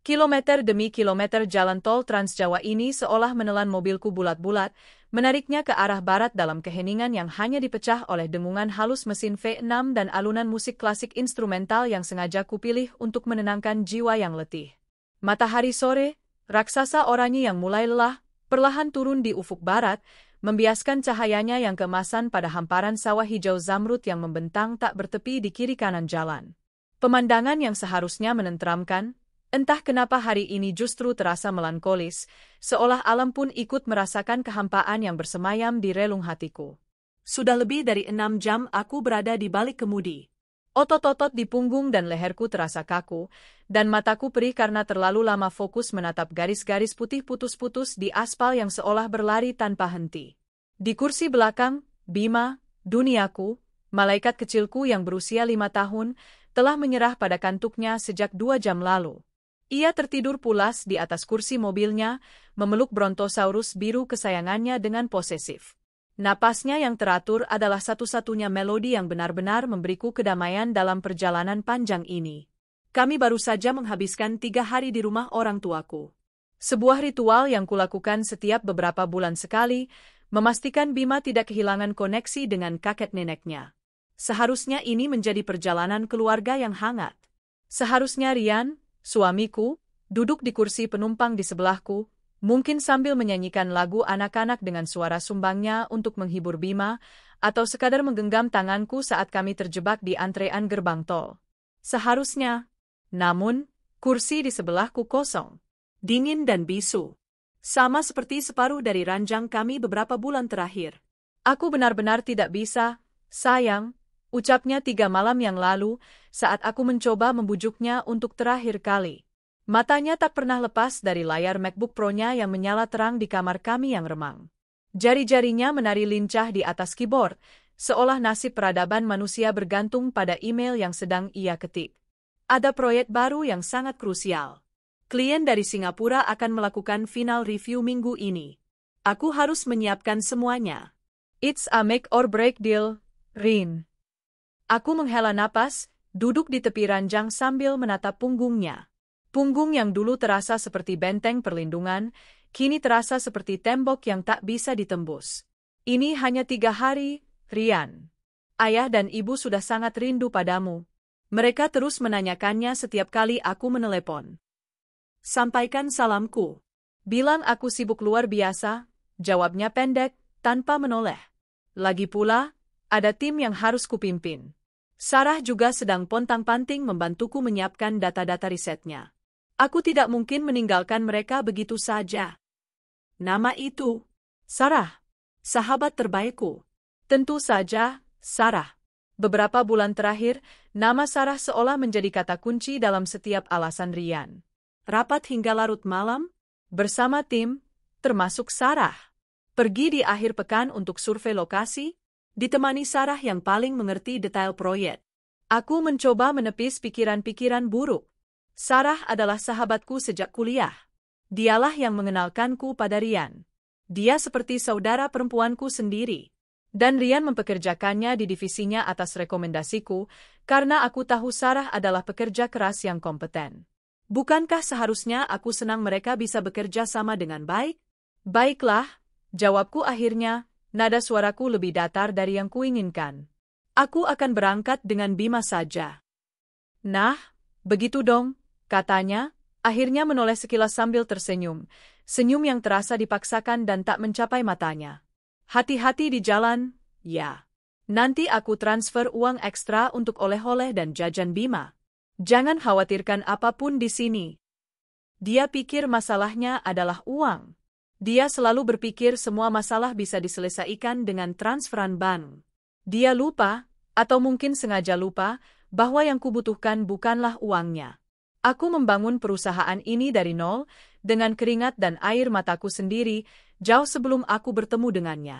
Kilometer demi kilometer jalan tol Trans Jawa ini seolah menelan mobilku bulat-bulat, menariknya ke arah barat dalam keheningan yang hanya dipecah oleh dengungan halus mesin V6 dan alunan musik klasik instrumental yang sengaja kupilih untuk menenangkan jiwa yang letih. Matahari sore, raksasa oranye yang mulai lelah, perlahan turun di ufuk barat, membiaskan cahayanya yang keemasan pada hamparan sawah hijau zamrud yang membentang tak bertepi di kiri kanan jalan. Pemandangan yang seharusnya menenteramkan, entah kenapa hari ini justru terasa melankolis, seolah alam pun ikut merasakan kehampaan yang bersemayam di relung hatiku. Sudah lebih dari 6 jam aku berada di balik kemudi. Otot-otot di punggung dan leherku terasa kaku, dan mataku perih karena terlalu lama fokus menatap garis-garis putih putus-putus di aspal yang seolah berlari tanpa henti. Di kursi belakang, Bima, duniaku, malaikat kecilku yang berusia 5 tahun, telah menyerah pada kantuknya sejak 2 jam lalu. Ia tertidur pulas di atas kursi mobilnya, memeluk Brontosaurus biru kesayangannya dengan posesif. Napasnya yang teratur adalah satu-satunya melodi yang benar-benar memberiku kedamaian dalam perjalanan panjang ini. Kami baru saja menghabiskan 3 hari di rumah orang tuaku. Sebuah ritual yang kulakukan setiap beberapa bulan sekali, memastikan Bima tidak kehilangan koneksi dengan kakek neneknya. Seharusnya ini menjadi perjalanan keluarga yang hangat. Seharusnya Rian, suamiku, duduk di kursi penumpang di sebelahku, mungkin sambil menyanyikan lagu anak-anak dengan suara sumbangnya untuk menghibur Bima, atau sekadar menggenggam tanganku saat kami terjebak di antrean gerbang tol. Seharusnya. Namun, kursi di sebelahku kosong, dingin dan bisu. Sama seperti separuh dari ranjang kami beberapa bulan terakhir. Aku benar-benar tidak bisa, sayang, ucapnya 3 malam yang lalu, saat aku mencoba membujuknya untuk terakhir kali. Matanya tak pernah lepas dari layar MacBook Pro-nya yang menyala terang di kamar kami yang remang. Jari-jarinya menari lincah di atas keyboard, seolah nasib peradaban manusia bergantung pada email yang sedang ia ketik. Ada proyek baru yang sangat krusial. Klien dari Singapura akan melakukan final review minggu ini. Aku harus menyiapkan semuanya. It's a make or break deal, Rin. Aku menghela napas, duduk di tepi ranjang sambil menatap punggungnya. Punggung yang dulu terasa seperti benteng perlindungan, kini terasa seperti tembok yang tak bisa ditembus. Ini hanya 3 hari, Rian. Ayah dan ibu sudah sangat rindu padamu. Mereka terus menanyakannya setiap kali aku menelepon. Sampaikan salamku. Bilang aku sibuk luar biasa, jawabnya pendek, tanpa menoleh. Lagi pula, ada tim yang harus kupimpin. Sarah juga sedang pontang-panting membantuku menyiapkan data-data risetnya. Aku tidak mungkin meninggalkan mereka begitu saja. Nama itu, Sarah, sahabat terbaikku. Tentu saja, Sarah. Beberapa bulan terakhir, nama Sarah seolah menjadi kata kunci dalam setiap alasan Rian. Rapat hingga larut malam, bersama tim, termasuk Sarah. Pergi di akhir pekan untuk survei lokasi, ditemani Sarah yang paling mengerti detail proyek. Aku mencoba menepis pikiran-pikiran buruk. Sarah adalah sahabatku sejak kuliah. Dialah yang mengenalkanku pada Rian. Dia seperti saudara perempuanku sendiri. Dan Rian mempekerjakannya di divisinya atas rekomendasiku, karena aku tahu Sarah adalah pekerja keras yang kompeten. Bukankah seharusnya aku senang mereka bisa bekerja sama dengan baik? Baiklah, jawabku akhirnya, nada suaraku lebih datar dari yang kuinginkan. Aku akan berangkat dengan Bima saja. Nah, begitu dong, katanya, akhirnya menoleh sekilas sambil tersenyum, senyum yang terasa dipaksakan dan tak mencapai matanya. Hati-hati di jalan, ya. Nanti aku transfer uang ekstra untuk oleh-oleh dan jajan Bima. Jangan khawatirkan apapun di sini. Dia pikir masalahnya adalah uang. Dia selalu berpikir semua masalah bisa diselesaikan dengan transferan bank. Dia lupa, atau mungkin sengaja lupa, bahwa yang kubutuhkan bukanlah uangnya. Aku membangun perusahaan ini dari nol, dengan keringat dan air mataku sendiri, jauh sebelum aku bertemu dengannya.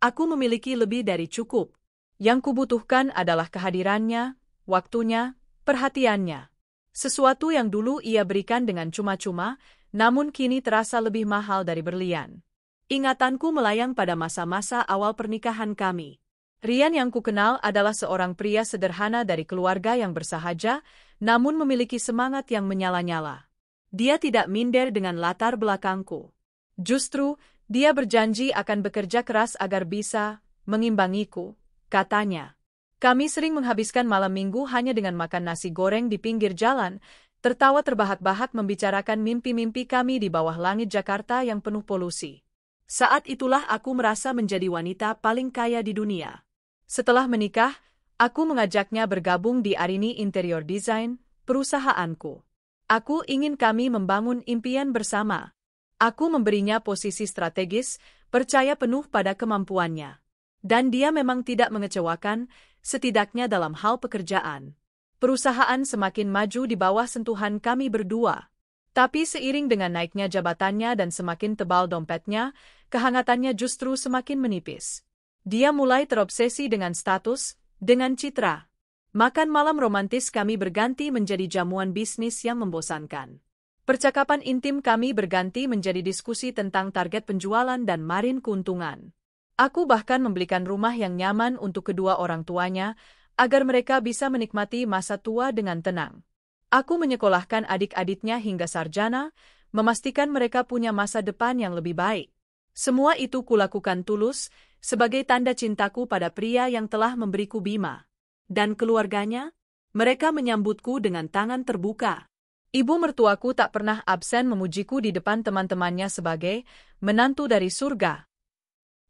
Aku memiliki lebih dari cukup. Yang kubutuhkan adalah kehadirannya, waktunya, perhatiannya. Sesuatu yang dulu ia berikan dengan cuma-cuma, namun kini terasa lebih mahal dari berlian. Ingatanku melayang pada masa-masa awal pernikahan kami. Rian yang kukenal adalah seorang pria sederhana dari keluarga yang bersahaja, namun memiliki semangat yang menyala-nyala. Dia tidak minder dengan latar belakangku. Justru, dia berjanji akan bekerja keras agar bisa mengimbangiku, katanya. Kami sering menghabiskan malam minggu hanya dengan makan nasi goreng di pinggir jalan, tertawa terbahak-bahak membicarakan mimpi-mimpi kami di bawah langit Jakarta yang penuh polusi. Saat itulah aku merasa menjadi wanita paling kaya di dunia. Setelah menikah, aku mengajaknya bergabung di Arini Interior Design, perusahaanku. Aku ingin kami membangun impian bersama. Aku memberinya posisi strategis, percaya penuh pada kemampuannya. Dan dia memang tidak mengecewakan, setidaknya dalam hal pekerjaan. Perusahaan semakin maju di bawah sentuhan kami berdua. Tapi seiring dengan naiknya jabatannya dan semakin tebal dompetnya, kehangatannya justru semakin menipis. Dia mulai terobsesi dengan status, dengan citra. Makan malam romantis kami berganti menjadi jamuan bisnis yang membosankan. Percakapan intim kami berganti menjadi diskusi tentang target penjualan dan margin keuntungan. Aku bahkan membelikan rumah yang nyaman untuk kedua orang tuanya, agar mereka bisa menikmati masa tua dengan tenang. Aku menyekolahkan adik-adiknya hingga sarjana, memastikan mereka punya masa depan yang lebih baik. Semua itu kulakukan tulus, sebagai tanda cintaku pada pria yang telah memberiku Bima. Dan keluarganya, mereka menyambutku dengan tangan terbuka. Ibu mertuaku tak pernah absen memujiku di depan teman-temannya sebagai menantu dari surga.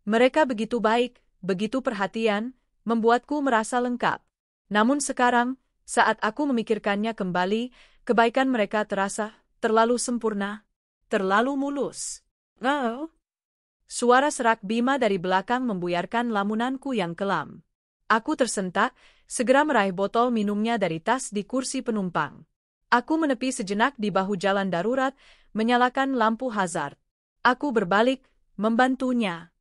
Mereka begitu baik, begitu perhatian, membuatku merasa lengkap. Namun sekarang, saat aku memikirkannya kembali, kebaikan mereka terasa terlalu sempurna, terlalu mulus. Oh. Suara serak Bima dari belakang membuyarkan lamunanku yang kelam. Aku tersentak, segera meraih botol minumnya dari tas di kursi penumpang. Aku menepi sejenak di bahu jalan darurat, menyalakan lampu hazard. Aku berbalik, membantunya.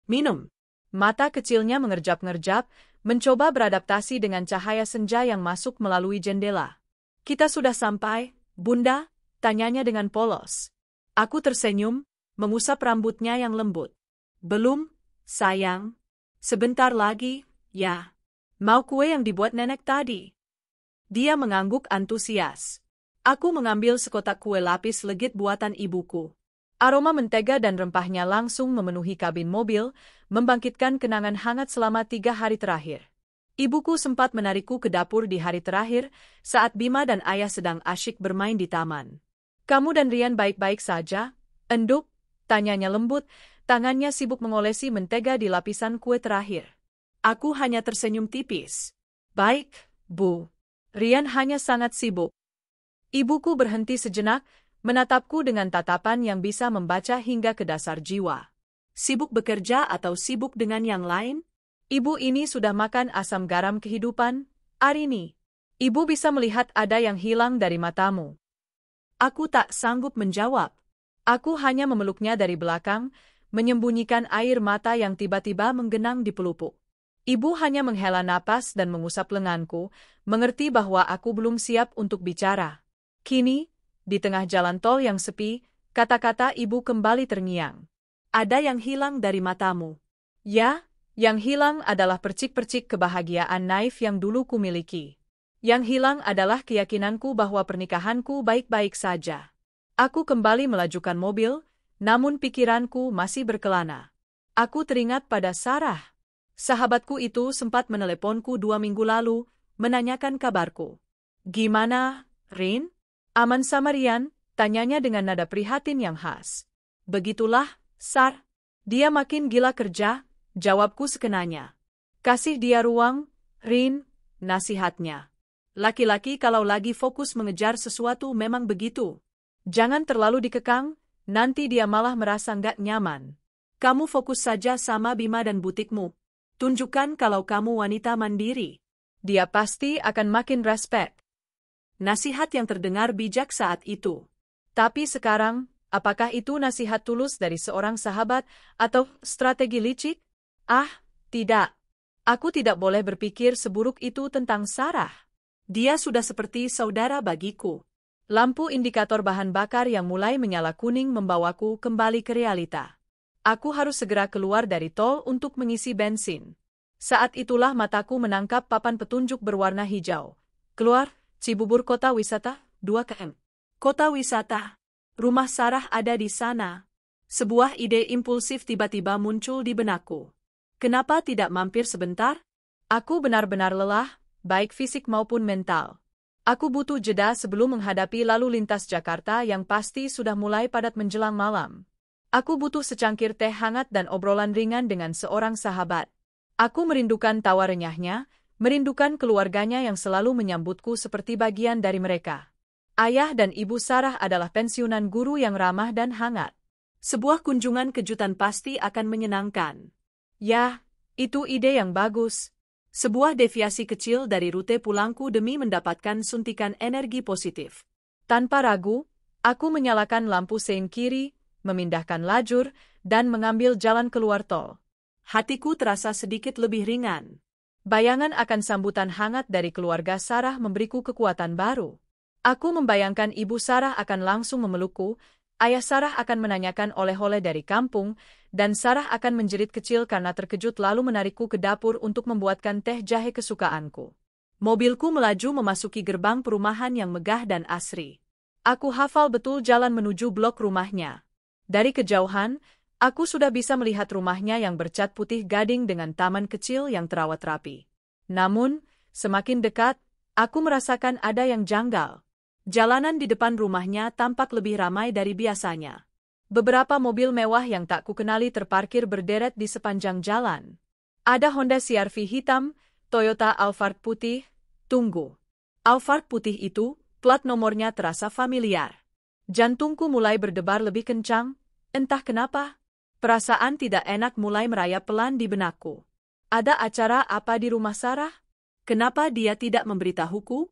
Minum. Mata kecilnya mengerjap-ngerjap, mencoba beradaptasi dengan cahaya senja yang masuk melalui jendela. Kita sudah sampai, Bunda? Tanyanya dengan polos. Aku tersenyum, mengusap rambutnya yang lembut. Belum, sayang. Sebentar lagi, ya. Mau kue yang dibuat nenek tadi? Dia mengangguk antusias. Aku mengambil sekotak kue lapis legit buatan ibuku. Aroma mentega dan rempahnya langsung memenuhi kabin mobil, membangkitkan kenangan hangat selama 3 hari terakhir. Ibuku sempat menarikku ke dapur di hari terakhir, saat Bima dan ayah sedang asyik bermain di taman. Kamu dan Rian baik-baik saja? Enduk? Tanyanya lembut, tangannya sibuk mengolesi mentega di lapisan kue terakhir. Aku hanya tersenyum tipis. Baik, Bu. Rian hanya sangat sibuk. Ibuku berhenti sejenak, menatapku dengan tatapan yang bisa membaca hingga ke dasar jiwa. Sibuk bekerja atau sibuk dengan yang lain? Ibu ini sudah makan asam garam kehidupan, Arini. Ibu bisa melihat ada yang hilang dari matamu. Aku tak sanggup menjawab. Aku hanya memeluknya dari belakang, menyembunyikan air mata yang tiba-tiba menggenang di pelupuk. Ibu hanya menghela napas dan mengusap lenganku, mengerti bahwa aku belum siap untuk bicara. Kini, di tengah jalan tol yang sepi, kata-kata ibu kembali terngiang. Ada yang hilang dari matamu. Ya, yang hilang adalah percik-percik kebahagiaan naif yang dulu kumiliki. Yang hilang adalah keyakinanku bahwa pernikahanku baik-baik saja. Aku kembali melajukan mobil, namun pikiranku masih berkelana. Aku teringat pada Sarah. Sahabatku itu sempat meneleponku 2 minggu lalu, menanyakan kabarku. Gimana, Rin? Aman sama Rian? Tanyanya dengan nada prihatin yang khas. Begitulah, Sar. Dia makin gila kerja, jawabku sekenanya. Kasih dia ruang, Rin, nasihatnya. Laki-laki kalau lagi fokus mengejar sesuatu memang begitu. Jangan terlalu dikekang, nanti dia malah merasa nggak nyaman. Kamu fokus saja sama Bima dan butikmu. Tunjukkan kalau kamu wanita mandiri. Dia pasti akan makin respect. Nasihat yang terdengar bijak saat itu. Tapi sekarang, apakah itu nasihat tulus dari seorang sahabat atau strategi licik? Ah, tidak. Aku tidak boleh berpikir seburuk itu tentang Sarah. Dia sudah seperti saudara bagiku. Lampu indikator bahan bakar yang mulai menyala kuning membawaku kembali ke realita. Aku harus segera keluar dari tol untuk mengisi bensin. Saat itulah mataku menangkap papan petunjuk berwarna hijau. Keluar, Cibubur Kota Wisata, 2 km. Kota wisata. Rumah Sarah ada di sana. Sebuah ide impulsif tiba-tiba muncul di benakku. Kenapa tidak mampir sebentar? Aku benar-benar lelah, baik fisik maupun mental. Aku butuh jeda sebelum menghadapi lalu lintas Jakarta yang pasti sudah mulai padat menjelang malam. Aku butuh secangkir teh hangat dan obrolan ringan dengan seorang sahabat. Aku merindukan tawa renyahnya, merindukan keluarganya yang selalu menyambutku seperti bagian dari mereka. Ayah dan ibu Sarah adalah pensiunan guru yang ramah dan hangat. Sebuah kunjungan kejutan pasti akan menyenangkan. Ya, itu ide yang bagus. Sebuah deviasi kecil dari rute pulangku demi mendapatkan suntikan energi positif. Tanpa ragu, aku menyalakan lampu sein kiri, memindahkan lajur, dan mengambil jalan keluar tol. Hatiku terasa sedikit lebih ringan. Bayangan akan sambutan hangat dari keluarga Sarah memberiku kekuatan baru. Aku membayangkan ibu Sarah akan langsung memelukku, ayah Sarah akan menanyakan oleh-oleh dari kampung, dan Sarah akan menjerit kecil karena terkejut lalu menarikku ke dapur untuk membuatkan teh jahe kesukaanku. Mobilku melaju memasuki gerbang perumahan yang megah dan asri. Aku hafal betul jalan menuju blok rumahnya. Dari kejauhan, aku sudah bisa melihat rumahnya yang bercat putih gading dengan taman kecil yang terawat rapi. Namun, semakin dekat, aku merasakan ada yang janggal. Jalanan di depan rumahnya tampak lebih ramai dari biasanya. Beberapa mobil mewah yang tak kukenali terparkir berderet di sepanjang jalan. Ada Honda CR-V hitam, Toyota Alphard putih. Tunggu. Alphard putih itu, plat nomornya terasa familiar. Jantungku mulai berdebar lebih kencang, entah kenapa. Perasaan tidak enak mulai merayap pelan di benakku. Ada acara apa di rumah Sarah? Kenapa dia tidak memberitahuku?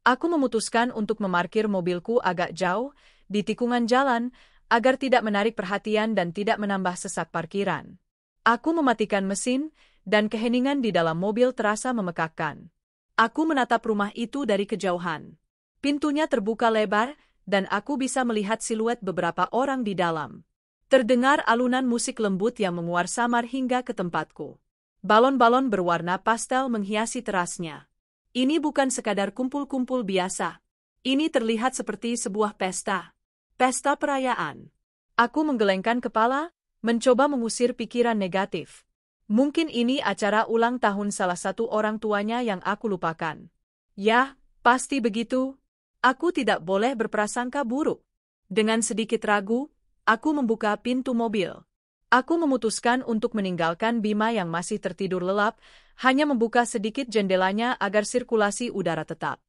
Aku memutuskan untuk memarkir mobilku agak jauh, di tikungan jalan, agar tidak menarik perhatian dan tidak menambah sesak parkiran. Aku mematikan mesin, dan keheningan di dalam mobil terasa memekakkan. Aku menatap rumah itu dari kejauhan. Pintunya terbuka lebar, dan aku bisa melihat siluet beberapa orang di dalam. Terdengar alunan musik lembut yang menguar samar hingga ke tempatku. Balon-balon berwarna pastel menghiasi terasnya. Ini bukan sekadar kumpul-kumpul biasa. Ini terlihat seperti sebuah pesta. Pesta perayaan. Aku menggelengkan kepala, mencoba mengusir pikiran negatif. Mungkin ini acara ulang tahun salah satu orang tuanya yang aku lupakan. Ya, pasti begitu. Aku tidak boleh berprasangka buruk. Dengan sedikit ragu, aku membuka pintu mobil. Aku memutuskan untuk meninggalkan Bima yang masih tertidur lelap, hanya membuka sedikit jendelanya agar sirkulasi udara tetap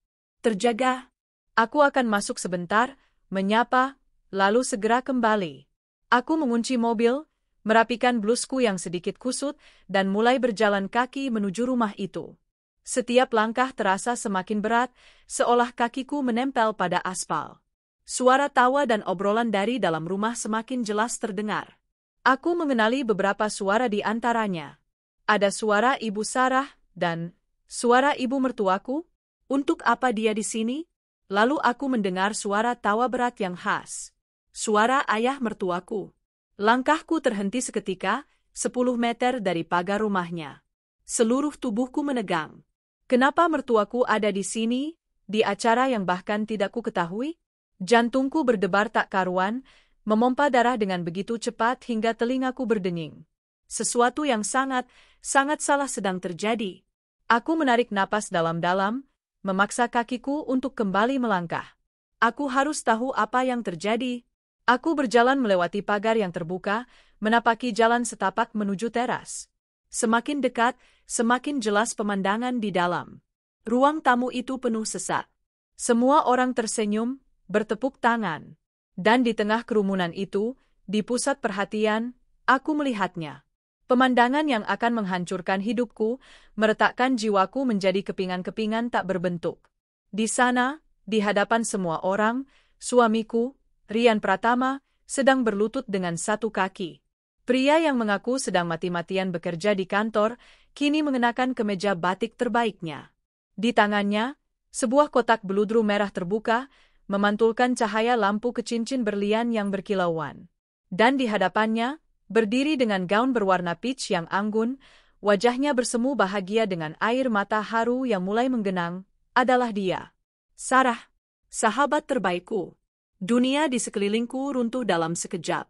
terjaga. Aku akan masuk sebentar, menyapa, lalu segera kembali. Aku mengunci mobil, merapikan blusku yang sedikit kusut, dan mulai berjalan kaki menuju rumah itu. Setiap langkah terasa semakin berat, seolah kakiku menempel pada aspal. Suara tawa dan obrolan dari dalam rumah semakin jelas terdengar. Aku mengenali beberapa suara di antaranya. Ada suara ibu Sarah, dan suara ibu mertuaku. Untuk apa dia di sini? Lalu aku mendengar suara tawa berat yang khas. Suara ayah mertuaku. Langkahku terhenti seketika, 10 meter dari pagar rumahnya. Seluruh tubuhku menegang. Kenapa mertuaku ada di sini, di acara yang bahkan tidak ku ketahui? Jantungku berdebar tak karuan, memompa darah dengan begitu cepat hingga telingaku berdenging. Sesuatu yang sangat salah sedang terjadi. Aku menarik napas dalam-dalam, memaksa kakiku untuk kembali melangkah. Aku harus tahu apa yang terjadi. Aku berjalan melewati pagar yang terbuka, menapaki jalan setapak menuju teras. Semakin dekat, semakin jelas pemandangan di dalam. Ruang tamu itu penuh sesak. Semua orang tersenyum, bertepuk tangan. Dan di tengah kerumunan itu, di pusat perhatian, aku melihatnya. Pemandangan yang akan menghancurkan hidupku, meretakkan jiwaku menjadi kepingan-kepingan tak berbentuk. Di sana, di hadapan semua orang, suamiku, Rian Pratama, sedang berlutut dengan satu kaki. Pria yang mengaku sedang mati-matian bekerja di kantor, kini mengenakan kemeja batik terbaiknya. Di tangannya, sebuah kotak beludru merah terbuka, memantulkan cahaya lampu kecincin berlian yang berkilauan. Dan di hadapannya, berdiri dengan gaun berwarna peach yang anggun, wajahnya bersemu bahagia dengan air mata haru yang mulai menggenang, adalah dia. Sarah, sahabat terbaikku. Dunia di sekelilingku runtuh dalam sekejap.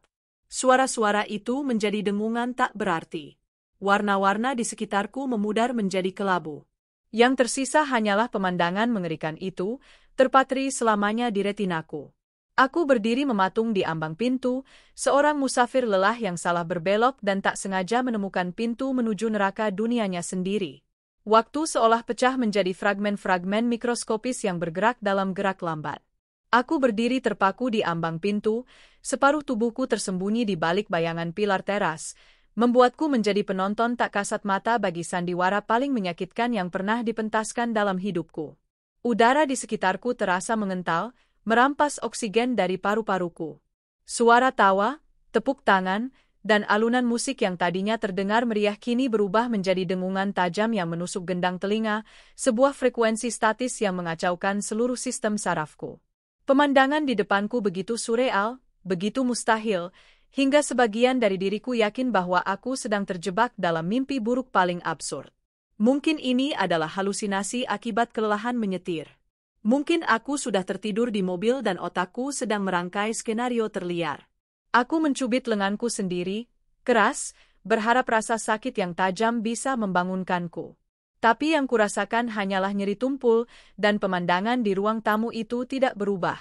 Suara-suara itu menjadi dengungan tak berarti. Warna-warna di sekitarku memudar menjadi kelabu. Yang tersisa hanyalah pemandangan mengerikan itu, terpatri selamanya di retinaku. Aku berdiri mematung di ambang pintu, seorang musafir lelah yang salah berbelok dan tak sengaja menemukan pintu menuju neraka dunianya sendiri. Waktu seolah pecah menjadi fragmen-fragmen mikroskopis yang bergerak dalam gerak lambat. Aku berdiri terpaku di ambang pintu, separuh tubuhku tersembunyi di balik bayangan pilar teras, membuatku menjadi penonton tak kasat mata bagi sandiwara paling menyakitkan yang pernah dipentaskan dalam hidupku. Udara di sekitarku terasa mengental, merampas oksigen dari paru-paruku. Suara tawa, tepuk tangan, dan alunan musik yang tadinya terdengar meriah kini berubah menjadi dengungan tajam yang menusuk gendang telinga, sebuah frekuensi statis yang mengacaukan seluruh sistem sarafku. Pemandangan di depanku begitu surreal, begitu mustahil, hingga sebagian dari diriku yakin bahwa aku sedang terjebak dalam mimpi buruk paling absurd. Mungkin ini adalah halusinasi akibat kelelahan menyetir. Mungkin aku sudah tertidur di mobil dan otakku sedang merangkai skenario terliar. Aku mencubit lenganku sendiri, keras, berharap rasa sakit yang tajam bisa membangunkanku. Tapi yang kurasakan hanyalah nyeri tumpul, dan pemandangan di ruang tamu itu tidak berubah.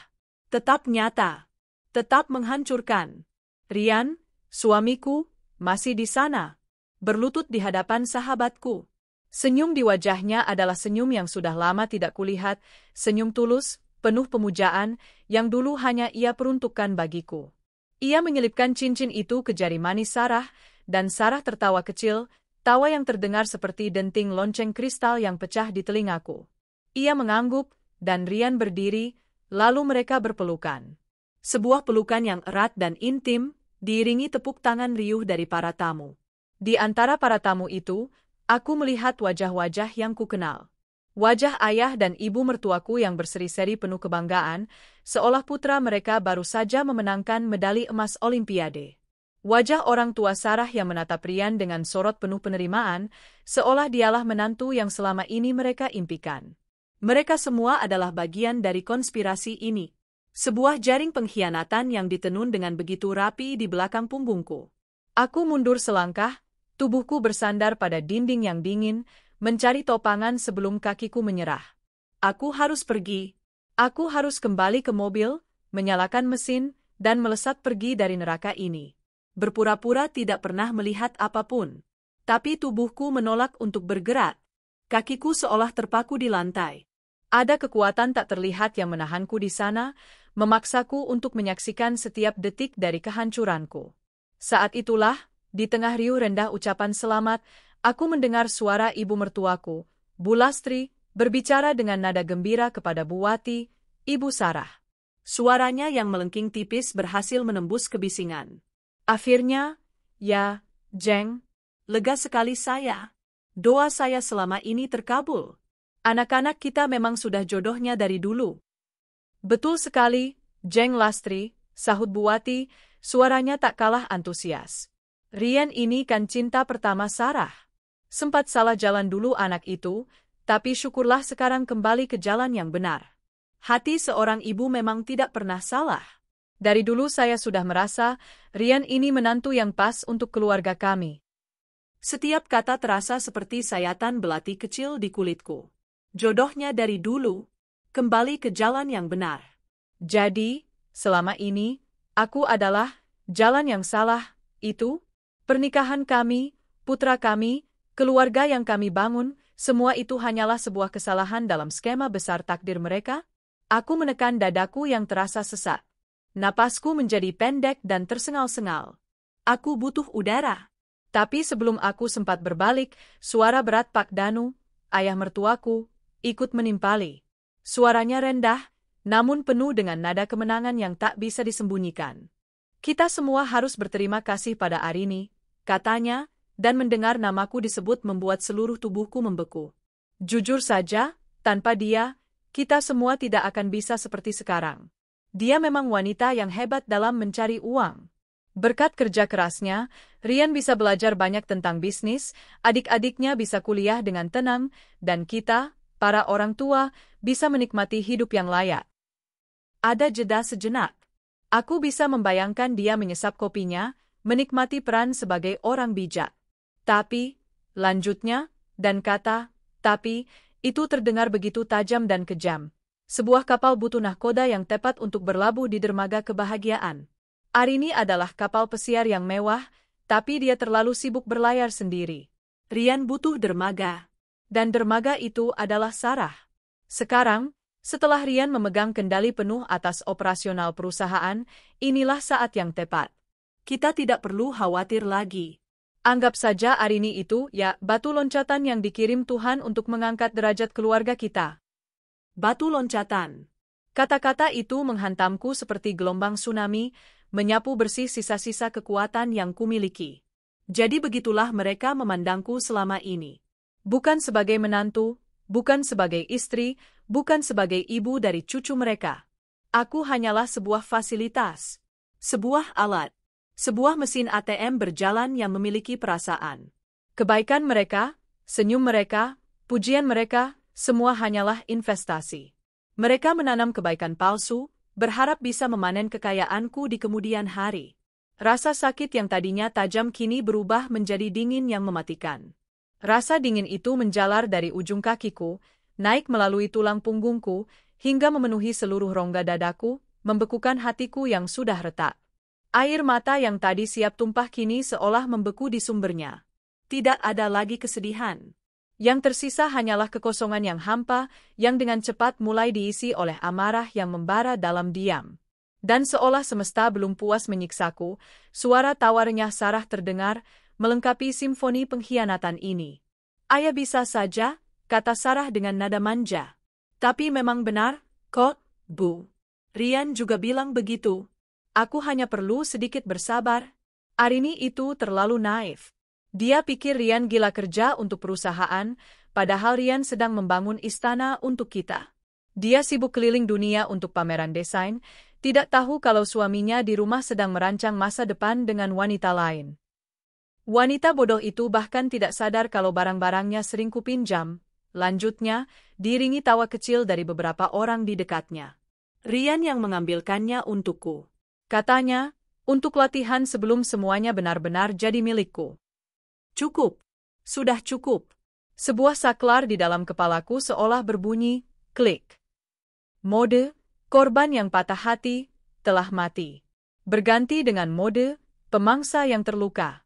Tetap nyata. Tetap menghancurkan. Rian, suamiku, masih di sana. Berlutut di hadapan sahabatku. Senyum di wajahnya adalah senyum yang sudah lama tidak kulihat, senyum tulus, penuh pemujaan, yang dulu hanya ia peruntukkan bagiku. Ia menyelipkan cincin itu ke jari manis Sarah, dan Sarah tertawa kecil, tawa yang terdengar seperti denting lonceng kristal yang pecah di telingaku. Ia mengangguk, dan Rian berdiri, lalu mereka berpelukan. Sebuah pelukan yang erat dan intim, diiringi tepuk tangan riuh dari para tamu. Di antara para tamu itu, aku melihat wajah-wajah yang kukenal. Wajah ayah dan ibu mertuaku yang berseri-seri penuh kebanggaan, seolah putra mereka baru saja memenangkan medali emas Olimpiade. Wajah orang tua Sarah yang menatap Rian dengan sorot penuh penerimaan, seolah dialah menantu yang selama ini mereka impikan. Mereka semua adalah bagian dari konspirasi ini. Sebuah jaring pengkhianatan yang ditenun dengan begitu rapi di belakang punggungku. Aku mundur selangkah, tubuhku bersandar pada dinding yang dingin, mencari topangan sebelum kakiku menyerah. Aku harus pergi. Aku harus kembali ke mobil, menyalakan mesin, dan melesat pergi dari neraka ini. Berpura-pura tidak pernah melihat apapun. Tapi tubuhku menolak untuk bergerak. Kakiku seolah terpaku di lantai. Ada kekuatan tak terlihat yang menahanku di sana, memaksaku untuk menyaksikan setiap detik dari kehancuranku. Saat itulah, di tengah riuh rendah ucapan selamat, aku mendengar suara ibu mertuaku, Bu Lastri, berbicara dengan nada gembira kepada Bu Wati, Ibu Sarah. Suaranya yang melengking tipis berhasil menembus kebisingan. Akhirnya, ya, Jeng, lega sekali saya. Doa saya selama ini terkabul. Anak-anak kita memang sudah jodohnya dari dulu. Betul sekali, Jeng Lastri, sahut Bu Wati, suaranya tak kalah antusias. Rian ini kan cinta pertama Sarah. Sempat salah jalan dulu anak itu, tapi syukurlah sekarang kembali ke jalan yang benar. Hati seorang ibu memang tidak pernah salah. Dari dulu saya sudah merasa, Rian ini menantu yang pas untuk keluarga kami. Setiap kata terasa seperti sayatan belati kecil di kulitku. Jodohnya dari dulu, kembali ke jalan yang benar. Jadi, selama ini, aku adalah jalan yang salah, itu? Pernikahan kami, putra kami, keluarga yang kami bangun, semua itu hanyalah sebuah kesalahan dalam skema besar takdir mereka? Aku menekan dadaku yang terasa sesak. Napasku menjadi pendek dan tersengal-sengal. Aku butuh udara. Tapi sebelum aku sempat berbalik, suara berat Pak Danu, ayah mertuaku, ikut menimpali. Suaranya rendah, namun penuh dengan nada kemenangan yang tak bisa disembunyikan. Kita semua harus berterima kasih pada Arini, katanya, dan mendengar namaku disebut membuat seluruh tubuhku membeku. Jujur saja, tanpa dia, kita semua tidak akan bisa seperti sekarang. Dia memang wanita yang hebat dalam mencari uang. Berkat kerja kerasnya, Rian bisa belajar banyak tentang bisnis, adik-adiknya bisa kuliah dengan tenang, dan kita, para orang tua, bisa menikmati hidup yang layak. Ada jeda sejenak. Aku bisa membayangkan dia menyesap kopinya, menikmati peran sebagai orang bijak. Tapi, lanjutnya, dan kata, tapi, itu terdengar begitu tajam dan kejam. Sebuah kapal butuh nahkoda yang tepat untuk berlabuh di dermaga kebahagiaan. Arini adalah kapal pesiar yang mewah, tapi dia terlalu sibuk berlayar sendiri. Rian butuh dermaga. Dan dermaga itu adalah Sarah. Sekarang, setelah Rian memegang kendali penuh atas operasional perusahaan, inilah saat yang tepat. Kita tidak perlu khawatir lagi. Anggap saja Arini itu, ya, batu loncatan yang dikirim Tuhan untuk mengangkat derajat keluarga kita. Batu loncatan. Kata-kata itu menghantamku seperti gelombang tsunami, menyapu bersih sisa-sisa kekuatan yang kumiliki. Jadi begitulah mereka memandangku selama ini. Bukan sebagai menantu, bukan sebagai istri, bukan sebagai ibu dari cucu mereka. Aku hanyalah sebuah fasilitas, sebuah alat, sebuah mesin ATM berjalan yang memiliki perasaan. Kebaikan mereka, senyum mereka, pujian mereka, semua hanyalah investasi. Mereka menanam kebaikan palsu, berharap bisa memanen kekayaanku di kemudian hari. Rasa sakit yang tadinya tajam kini berubah menjadi dingin yang mematikan. Rasa dingin itu menjalar dari ujung kakiku, naik melalui tulang punggungku, hingga memenuhi seluruh rongga dadaku, membekukan hatiku yang sudah retak. Air mata yang tadi siap tumpah kini seolah membeku di sumbernya. Tidak ada lagi kesedihan. Yang tersisa hanyalah kekosongan yang hampa, yang dengan cepat mulai diisi oleh amarah yang membara dalam diam. Dan seolah semesta belum puas menyiksaku, suara tawarnya Sarah terdengar, melengkapi simfoni pengkhianatan ini. Ayah bisa saja, kata Sarah dengan nada manja. Tapi memang benar, kok, Bu. Rian juga bilang begitu. Aku hanya perlu sedikit bersabar. Arini itu terlalu naif. Dia pikir Rian gila kerja untuk perusahaan, padahal Rian sedang membangun istana untuk kita. Dia sibuk keliling dunia untuk pameran desain, tidak tahu kalau suaminya di rumah sedang merancang masa depan dengan wanita lain. Wanita bodoh itu bahkan tidak sadar kalau barang-barangnya sering kupinjam. Lanjutnya, diiringi tawa kecil dari beberapa orang di dekatnya. Rian yang mengambilkannya untukku. Katanya, untuk latihan sebelum semuanya benar-benar jadi milikku. Cukup. Sudah cukup. Sebuah saklar di dalam kepalaku seolah berbunyi, klik. Mode, korban yang patah hati, telah mati. Berganti dengan mode, pemangsa yang terluka.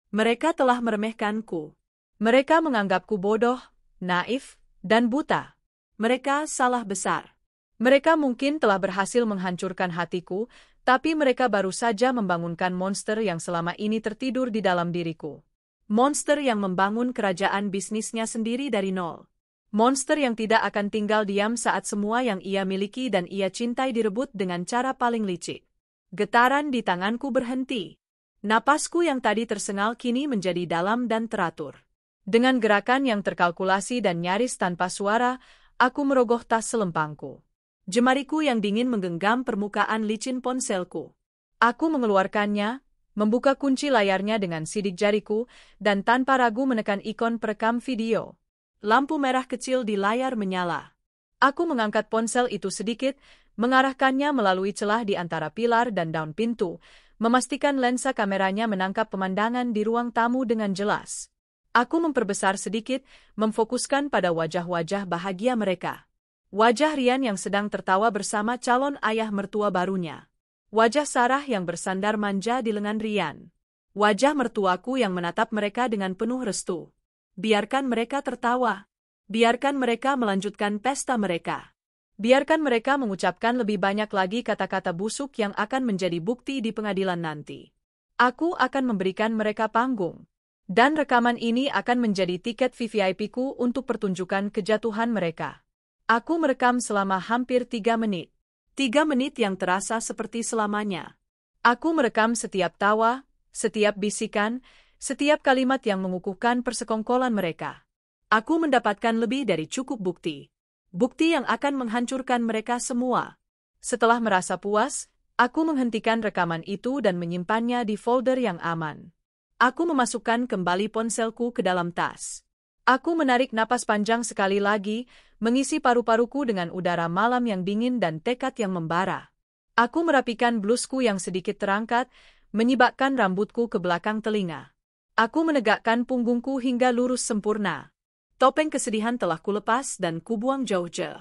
Mereka telah meremehkanku. Mereka menganggapku bodoh, naif, dan buta. Mereka salah besar. Mereka mungkin telah berhasil menghancurkan hatiku, tapi mereka baru saja membangunkan monster yang selama ini tertidur di dalam diriku. Monster yang membangun kerajaan bisnisnya sendiri dari nol. Monster yang tidak akan tinggal diam saat semua yang ia miliki dan ia cintai direbut dengan cara paling licik. Getaran di tanganku berhenti. Napasku yang tadi tersengal kini menjadi dalam dan teratur. Dengan gerakan yang terkalkulasi dan nyaris tanpa suara, aku merogoh tas selempangku. Jemariku yang dingin menggenggam permukaan licin ponselku. Aku mengeluarkannya, membuka kunci layarnya dengan sidik jariku, dan tanpa ragu menekan ikon perekam video. Lampu merah kecil di layar menyala. Aku mengangkat ponsel itu sedikit, mengarahkannya melalui celah di antara pilar dan daun pintu, memastikan lensa kameranya menangkap pemandangan di ruang tamu dengan jelas. Aku memperbesar sedikit, memfokuskan pada wajah-wajah bahagia mereka. Wajah Rian yang sedang tertawa bersama calon ayah mertua barunya. Wajah Sarah yang bersandar manja di lengan Rian. Wajah mertuaku yang menatap mereka dengan penuh restu. Biarkan mereka tertawa. Biarkan mereka melanjutkan pesta mereka. Biarkan mereka mengucapkan lebih banyak lagi kata-kata busuk yang akan menjadi bukti di pengadilan nanti. Aku akan memberikan mereka panggung. Dan rekaman ini akan menjadi tiket VVIP-ku untuk pertunjukan kejatuhan mereka. Aku merekam selama hampir 3 menit. 3 menit yang terasa seperti selamanya. Aku merekam setiap tawa, setiap bisikan, setiap kalimat yang mengukuhkan persekongkolan mereka. Aku mendapatkan lebih dari cukup bukti. Bukti yang akan menghancurkan mereka semua. Setelah merasa puas, Aku menghentikan rekaman itu dan menyimpannya di folder yang aman. Aku memasukkan kembali ponselku ke dalam tas. Aku menarik napas panjang sekali lagi, mengisi paru-paruku dengan udara malam yang dingin dan tekad yang membara. Aku merapikan blusku yang sedikit terangkat, menyibakkan rambutku ke belakang telinga. Aku menegakkan punggungku hingga lurus sempurna. Topeng kesedihan telah kulepas dan kubuang jauh-jauh.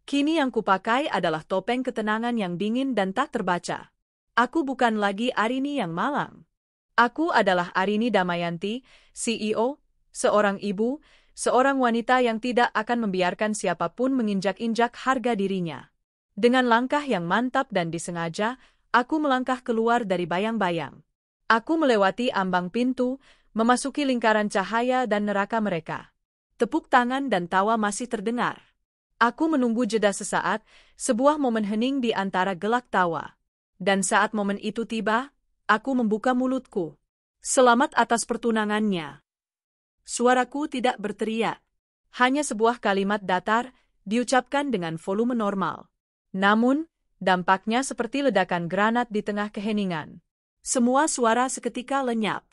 Kini yang kupakai adalah topeng ketenangan yang dingin dan tak terbaca. Aku bukan lagi Arini yang malang. Aku adalah Arini Damayanti, CEO, seorang ibu, seorang wanita yang tidak akan membiarkan siapapun menginjak-injak harga dirinya. Dengan langkah yang mantap dan disengaja, aku melangkah keluar dari bayang-bayang. Aku melewati ambang pintu, memasuki lingkaran cahaya dan neraka mereka. Tepuk tangan dan tawa masih terdengar. Aku menunggu jeda sesaat, sebuah momen hening di antara gelak tawa. Dan saat momen itu tiba, aku membuka mulutku. Selamat atas pertunangannya. Suaraku tidak berteriak. Hanya sebuah kalimat datar, diucapkan dengan volume normal. Namun, dampaknya seperti ledakan granat di tengah keheningan. Semua suara seketika lenyap.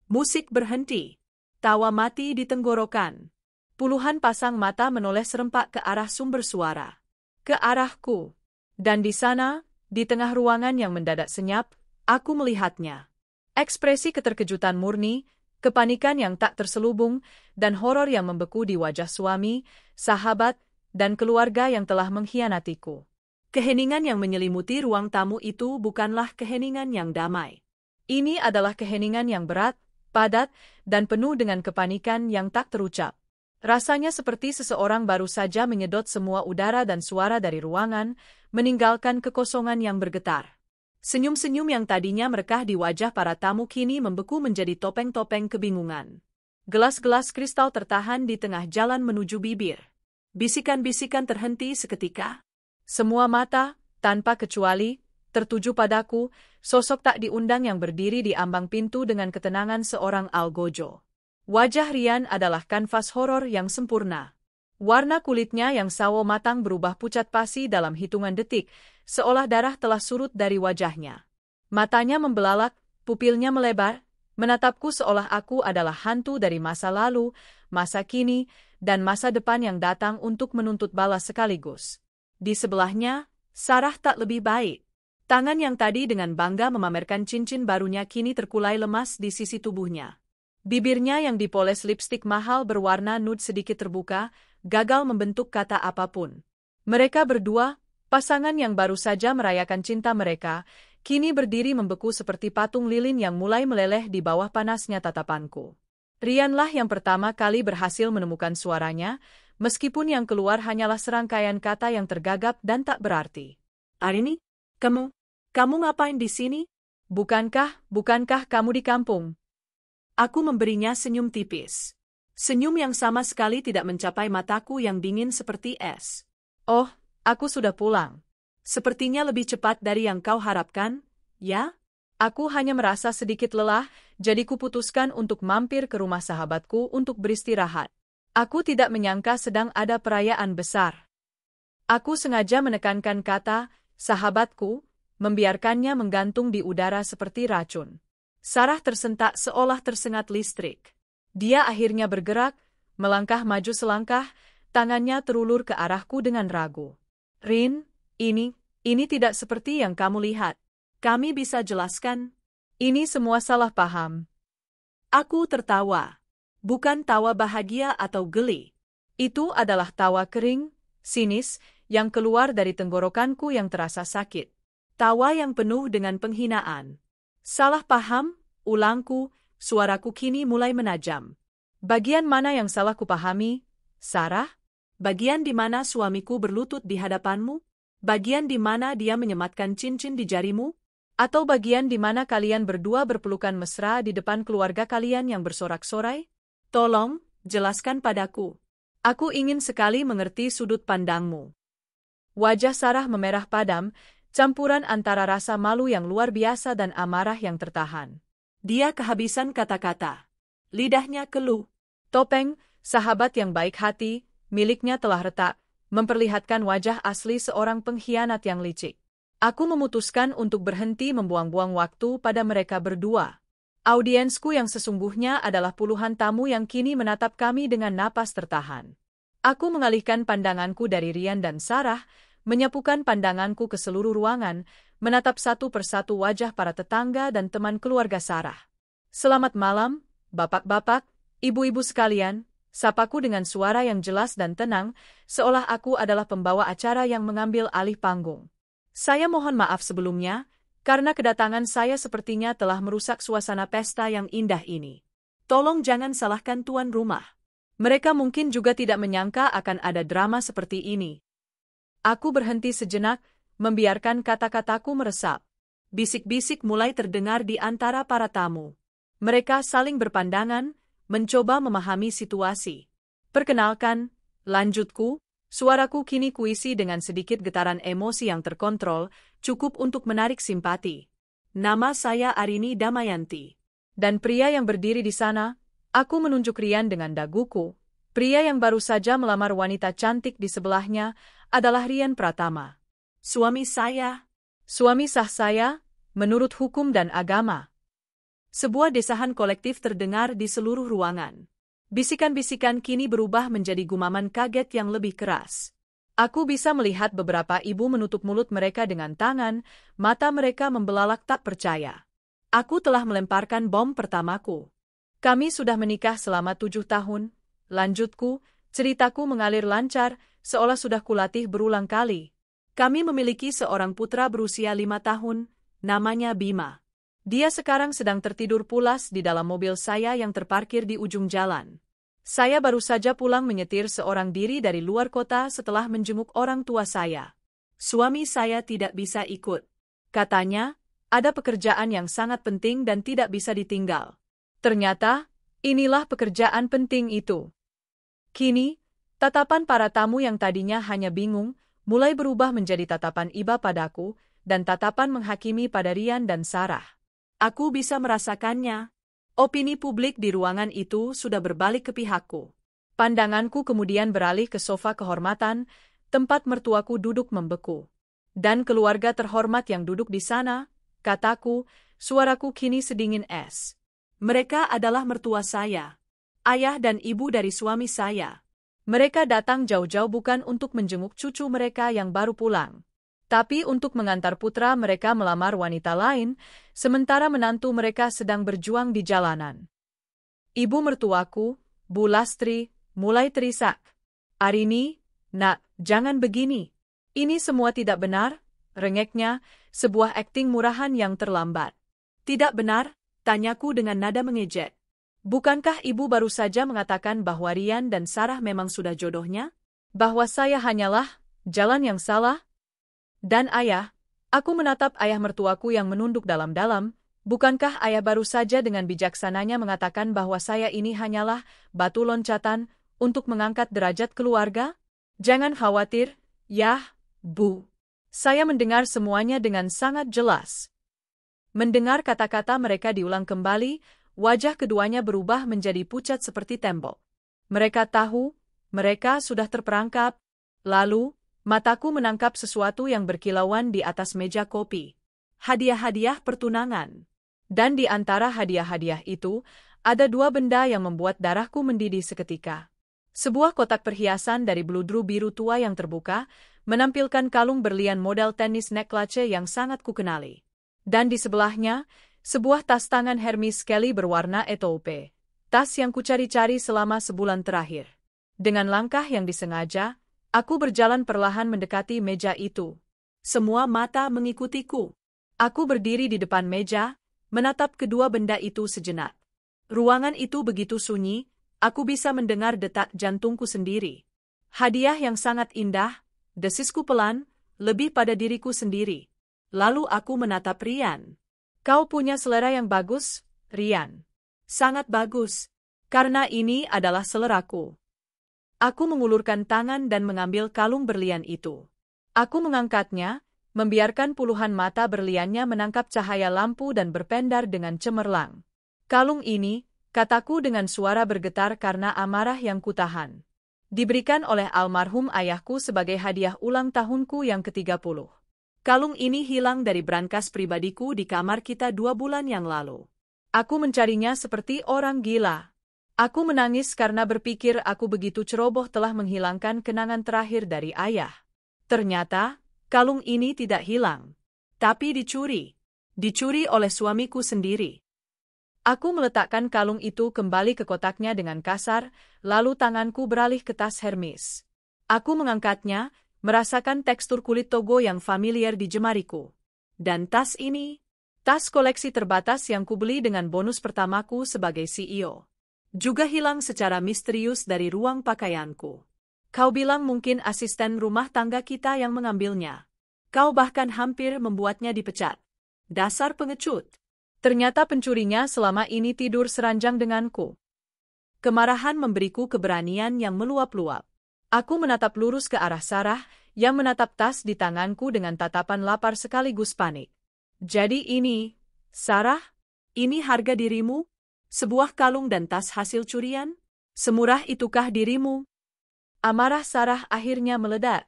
Musik berhenti. Tawa mati di tenggorokan. Puluhan pasang mata menoleh serempak ke arah sumber suara. Ke arahku. Dan di sana, di tengah ruangan yang mendadak senyap, aku melihatnya. Ekspresi keterkejutan murni, kepanikan yang tak terselubung, dan horor yang membeku di wajah suami, sahabat, dan keluarga yang telah mengkhianatiku. Keheningan yang menyelimuti ruang tamu itu bukanlah keheningan yang damai. Ini adalah keheningan yang berat, padat, dan penuh dengan kepanikan yang tak terucap. Rasanya seperti seseorang baru saja menyedot semua udara dan suara dari ruangan, meninggalkan kekosongan yang bergetar. Senyum-senyum yang tadinya merekah di wajah para tamu kini membeku menjadi topeng-topeng kebingungan. Gelas-gelas kristal tertahan di tengah jalan menuju bibir. Bisikan-bisikan terhenti seketika. Semua mata, tanpa kecuali, tertuju padaku, sosok tak diundang yang berdiri di ambang pintu dengan ketenangan seorang algojo. Wajah Rian adalah kanvas horor yang sempurna. Warna kulitnya yang sawo matang berubah pucat pasi dalam hitungan detik, seolah darah telah surut dari wajahnya. Matanya membelalak, pupilnya melebar, menatapku seolah aku adalah hantu dari masa lalu, masa kini, dan masa depan yang datang untuk menuntut balas sekaligus. Di sebelahnya, Sarah tak lebih baik. Tangan yang tadi dengan bangga memamerkan cincin barunya kini terkulai lemas di sisi tubuhnya. Bibirnya yang dipoles lipstik mahal berwarna nude sedikit terbuka, gagal membentuk kata apapun. Mereka berdua, pasangan yang baru saja merayakan cinta mereka, kini berdiri membeku seperti patung lilin yang mulai meleleh di bawah panasnya tatapanku. Rianlah yang pertama kali berhasil menemukan suaranya, meskipun yang keluar hanyalah serangkaian kata yang tergagap dan tak berarti. Arini, kamu ngapain di sini? Bukankah kamu di kampung? Aku memberinya senyum tipis. Senyum yang sama sekali tidak mencapai mataku yang dingin seperti es. Oh, aku sudah pulang. Sepertinya lebih cepat dari yang kau harapkan, ya? Aku hanya merasa sedikit lelah, jadi kuputuskan untuk mampir ke rumah sahabatku untuk beristirahat. Aku tidak menyangka sedang ada perayaan besar. Aku sengaja menekankan kata, sahabatku, membiarkannya menggantung di udara seperti racun. Sarah tersentak seolah tersengat listrik. Dia akhirnya bergerak, melangkah maju selangkah, tangannya terulur ke arahku dengan ragu. Rin, ini tidak seperti yang kamu lihat. Kami bisa jelaskan? Ini semua salah paham. Aku tertawa. Bukan tawa bahagia atau geli. Itu adalah tawa kering, sinis, yang keluar dari tenggorokanku yang terasa sakit. Tawa yang penuh dengan penghinaan. Salah paham, ulangku, suaraku kini mulai menajam. Bagian mana yang salah kupahami, Sarah? Bagian di mana suamiku berlutut di hadapanmu? Bagian di mana dia menyematkan cincin di jarimu? Atau bagian di mana kalian berdua berpelukan mesra di depan keluarga kalian yang bersorak-sorai? Tolong, jelaskan padaku. Aku ingin sekali mengerti sudut pandangmu. Wajah Sarah memerah padam, campuran antara rasa malu yang luar biasa dan amarah yang tertahan. Dia kehabisan kata-kata. Lidahnya keluh. Topeng, sahabat yang baik hati, miliknya telah retak, memperlihatkan wajah asli seorang pengkhianat yang licik. Aku memutuskan untuk berhenti membuang-buang waktu pada mereka berdua. Audiensku yang sesungguhnya adalah puluhan tamu yang kini menatap kami dengan napas tertahan. Aku mengalihkan pandanganku dari Ryan dan Sarah, menyapukan pandanganku ke seluruh ruangan, menatap satu persatu wajah para tetangga dan teman keluarga Sarah. Selamat malam, bapak-bapak, ibu-ibu sekalian, sapaku dengan suara yang jelas dan tenang, seolah aku adalah pembawa acara yang mengambil alih panggung. Saya mohon maaf sebelumnya, karena kedatangan saya sepertinya telah merusak suasana pesta yang indah ini. Tolong jangan salahkan tuan rumah. Mereka mungkin juga tidak menyangka akan ada drama seperti ini. Aku berhenti sejenak, membiarkan kata-kataku meresap. Bisik-bisik mulai terdengar di antara para tamu. Mereka saling berpandangan, mencoba memahami situasi. Perkenalkan, lanjutku, suaraku kini kuisi dengan sedikit getaran emosi yang terkontrol, cukup untuk menarik simpati. Nama saya Arini Damayanti. Dan pria yang berdiri di sana, aku menunjuk Ryan dengan daguku. Pria yang baru saja melamar wanita cantik di sebelahnya adalah Ryan Pratama. Suami saya. Suami sah saya, menurut hukum dan agama. Sebuah desahan kolektif terdengar di seluruh ruangan. Bisikan-bisikan kini berubah menjadi gumaman kaget yang lebih keras. Aku bisa melihat beberapa ibu menutup mulut mereka dengan tangan, mata mereka membelalak tak percaya. Aku telah melemparkan bom pertamaku. Kami sudah menikah selama 7 tahun, lanjutku, ceritaku mengalir lancar, seolah sudah kulatih berulang kali. Kami memiliki seorang putra berusia 5 tahun, namanya Bima. Dia sekarang sedang tertidur pulas di dalam mobil saya yang terparkir di ujung jalan. Saya baru saja pulang menyetir seorang diri dari luar kota setelah menjenguk orang tua saya. Suami saya tidak bisa ikut. Katanya, ada pekerjaan yang sangat penting dan tidak bisa ditinggal. Ternyata, inilah pekerjaan penting itu. Kini, tatapan para tamu yang tadinya hanya bingung, mulai berubah menjadi tatapan iba padaku, dan tatapan menghakimi pada Ryan dan Sarah. Aku bisa merasakannya. Opini publik di ruangan itu sudah berbalik ke pihakku. Pandanganku kemudian beralih ke sofa kehormatan, tempat mertuaku duduk membeku. Dan keluarga terhormat yang duduk di sana, kataku, suaraku kini sedingin es. Mereka adalah mertua saya. Ayah dan ibu dari suami saya. Mereka datang jauh-jauh bukan untuk menjenguk cucu mereka yang baru pulang, tapi untuk mengantar putra mereka melamar wanita lain, sementara menantu mereka sedang berjuang di jalanan. Ibu mertuaku, Bu Lastri, mulai terisak. Arini, nak, jangan begini. Ini semua tidak benar, rengeknya, sebuah akting murahan yang terlambat. Tidak benar, tanyaku dengan nada mengejek. Bukankah ibu baru saja mengatakan bahwa Ryan dan Sarah memang sudah jodohnya? Bahwa saya hanyalah jalan yang salah? Dan ayah, aku menatap ayah mertuaku yang menunduk dalam-dalam, bukankah ayah baru saja dengan bijaksananya mengatakan bahwa saya ini hanyalah batu loncatan untuk mengangkat derajat keluarga? Jangan khawatir, Yah, Bu. Saya mendengar semuanya dengan sangat jelas. Mendengar kata-kata mereka diulang kembali, wajah keduanya berubah menjadi pucat seperti tembok. Mereka tahu, mereka sudah terperangkap, lalu, mataku menangkap sesuatu yang berkilauan di atas meja kopi. Hadiah-hadiah pertunangan. Dan di antara hadiah-hadiah itu, ada 2 benda yang membuat darahku mendidih seketika. Sebuah kotak perhiasan dari bludru biru tua yang terbuka, menampilkan kalung berlian model tenis necklace yang sangat kukenali. Dan di sebelahnya, sebuah tas tangan Hermes Kelly berwarna etoupe. Tas yang kucari-cari selama sebulan terakhir. Dengan langkah yang disengaja, aku berjalan perlahan mendekati meja itu. Semua mata mengikutiku. Aku berdiri di depan meja, menatap kedua benda itu sejenak. Ruangan itu begitu sunyi, aku bisa mendengar detak jantungku sendiri. Hadiah yang sangat indah, desisku pelan, lebih pada diriku sendiri. Lalu aku menatap Ryan. Kau punya selera yang bagus, Ryan. Sangat bagus, karena ini adalah seleraku. Aku mengulurkan tangan dan mengambil kalung berlian itu. Aku mengangkatnya, membiarkan puluhan mata berliannya menangkap cahaya lampu dan berpendar dengan cemerlang. Kalung ini, kataku dengan suara bergetar karena amarah yang kutahan. Diberikan oleh almarhum ayahku sebagai hadiah ulang tahunku yang ke-30. Kalung ini hilang dari brankas pribadiku di kamar kita 2 bulan yang lalu. Aku mencarinya seperti orang gila. Aku menangis karena berpikir aku begitu ceroboh telah menghilangkan kenangan terakhir dari ayah. Ternyata, kalung ini tidak hilang, tapi dicuri. Dicuri oleh suamiku sendiri. Aku meletakkan kalung itu kembali ke kotaknya dengan kasar, lalu tanganku beralih ke tas Hermes. Aku mengangkatnya, merasakan tekstur kulit togo yang familiar di jemariku. Dan tas ini, tas koleksi terbatas yang kubeli dengan bonus pertamaku sebagai CEO, juga hilang secara misterius dari ruang pakaianku. Kau bilang mungkin asisten rumah tangga kita yang mengambilnya. Kau bahkan hampir membuatnya dipecat. Dasar pengecut. Ternyata pencurinya selama ini tidur seranjang denganku. Kemarahan memberiku keberanian yang meluap-luap. Aku menatap lurus ke arah Sarah, yang menatap tas di tanganku dengan tatapan lapar sekaligus panik. Jadi ini, Sarah, ini harga dirimu? Sebuah kalung dan tas hasil curian? Semurah itukah dirimu? Amarah Sarah akhirnya meledak.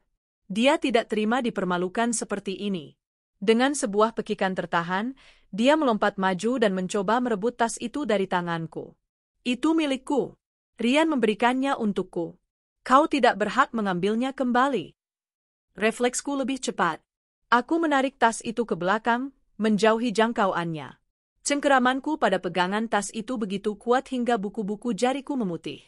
Dia tidak terima dipermalukan seperti ini. Dengan sebuah pekikan tertahan, dia melompat maju dan mencoba merebut tas itu dari tanganku. Itu milikku. Rian memberikannya untukku. Kau tidak berhak mengambilnya kembali. Refleksku lebih cepat. Aku menarik tas itu ke belakang, menjauhi jangkauannya. Cengkeramanku pada pegangan tas itu begitu kuat hingga buku-buku jariku memutih.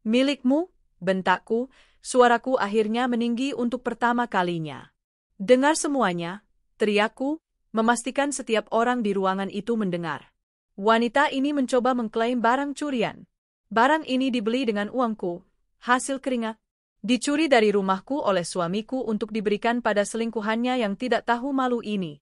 Milikmu, bentakku, suaraku akhirnya meninggi untuk pertama kalinya. Dengar semuanya, teriakku, memastikan setiap orang di ruangan itu mendengar. Wanita ini mencoba mengklaim barang curian. Barang ini dibeli dengan uangku, hasil keringat. Dicuri dari rumahku oleh suamiku untuk diberikan pada selingkuhannya yang tidak tahu malu ini.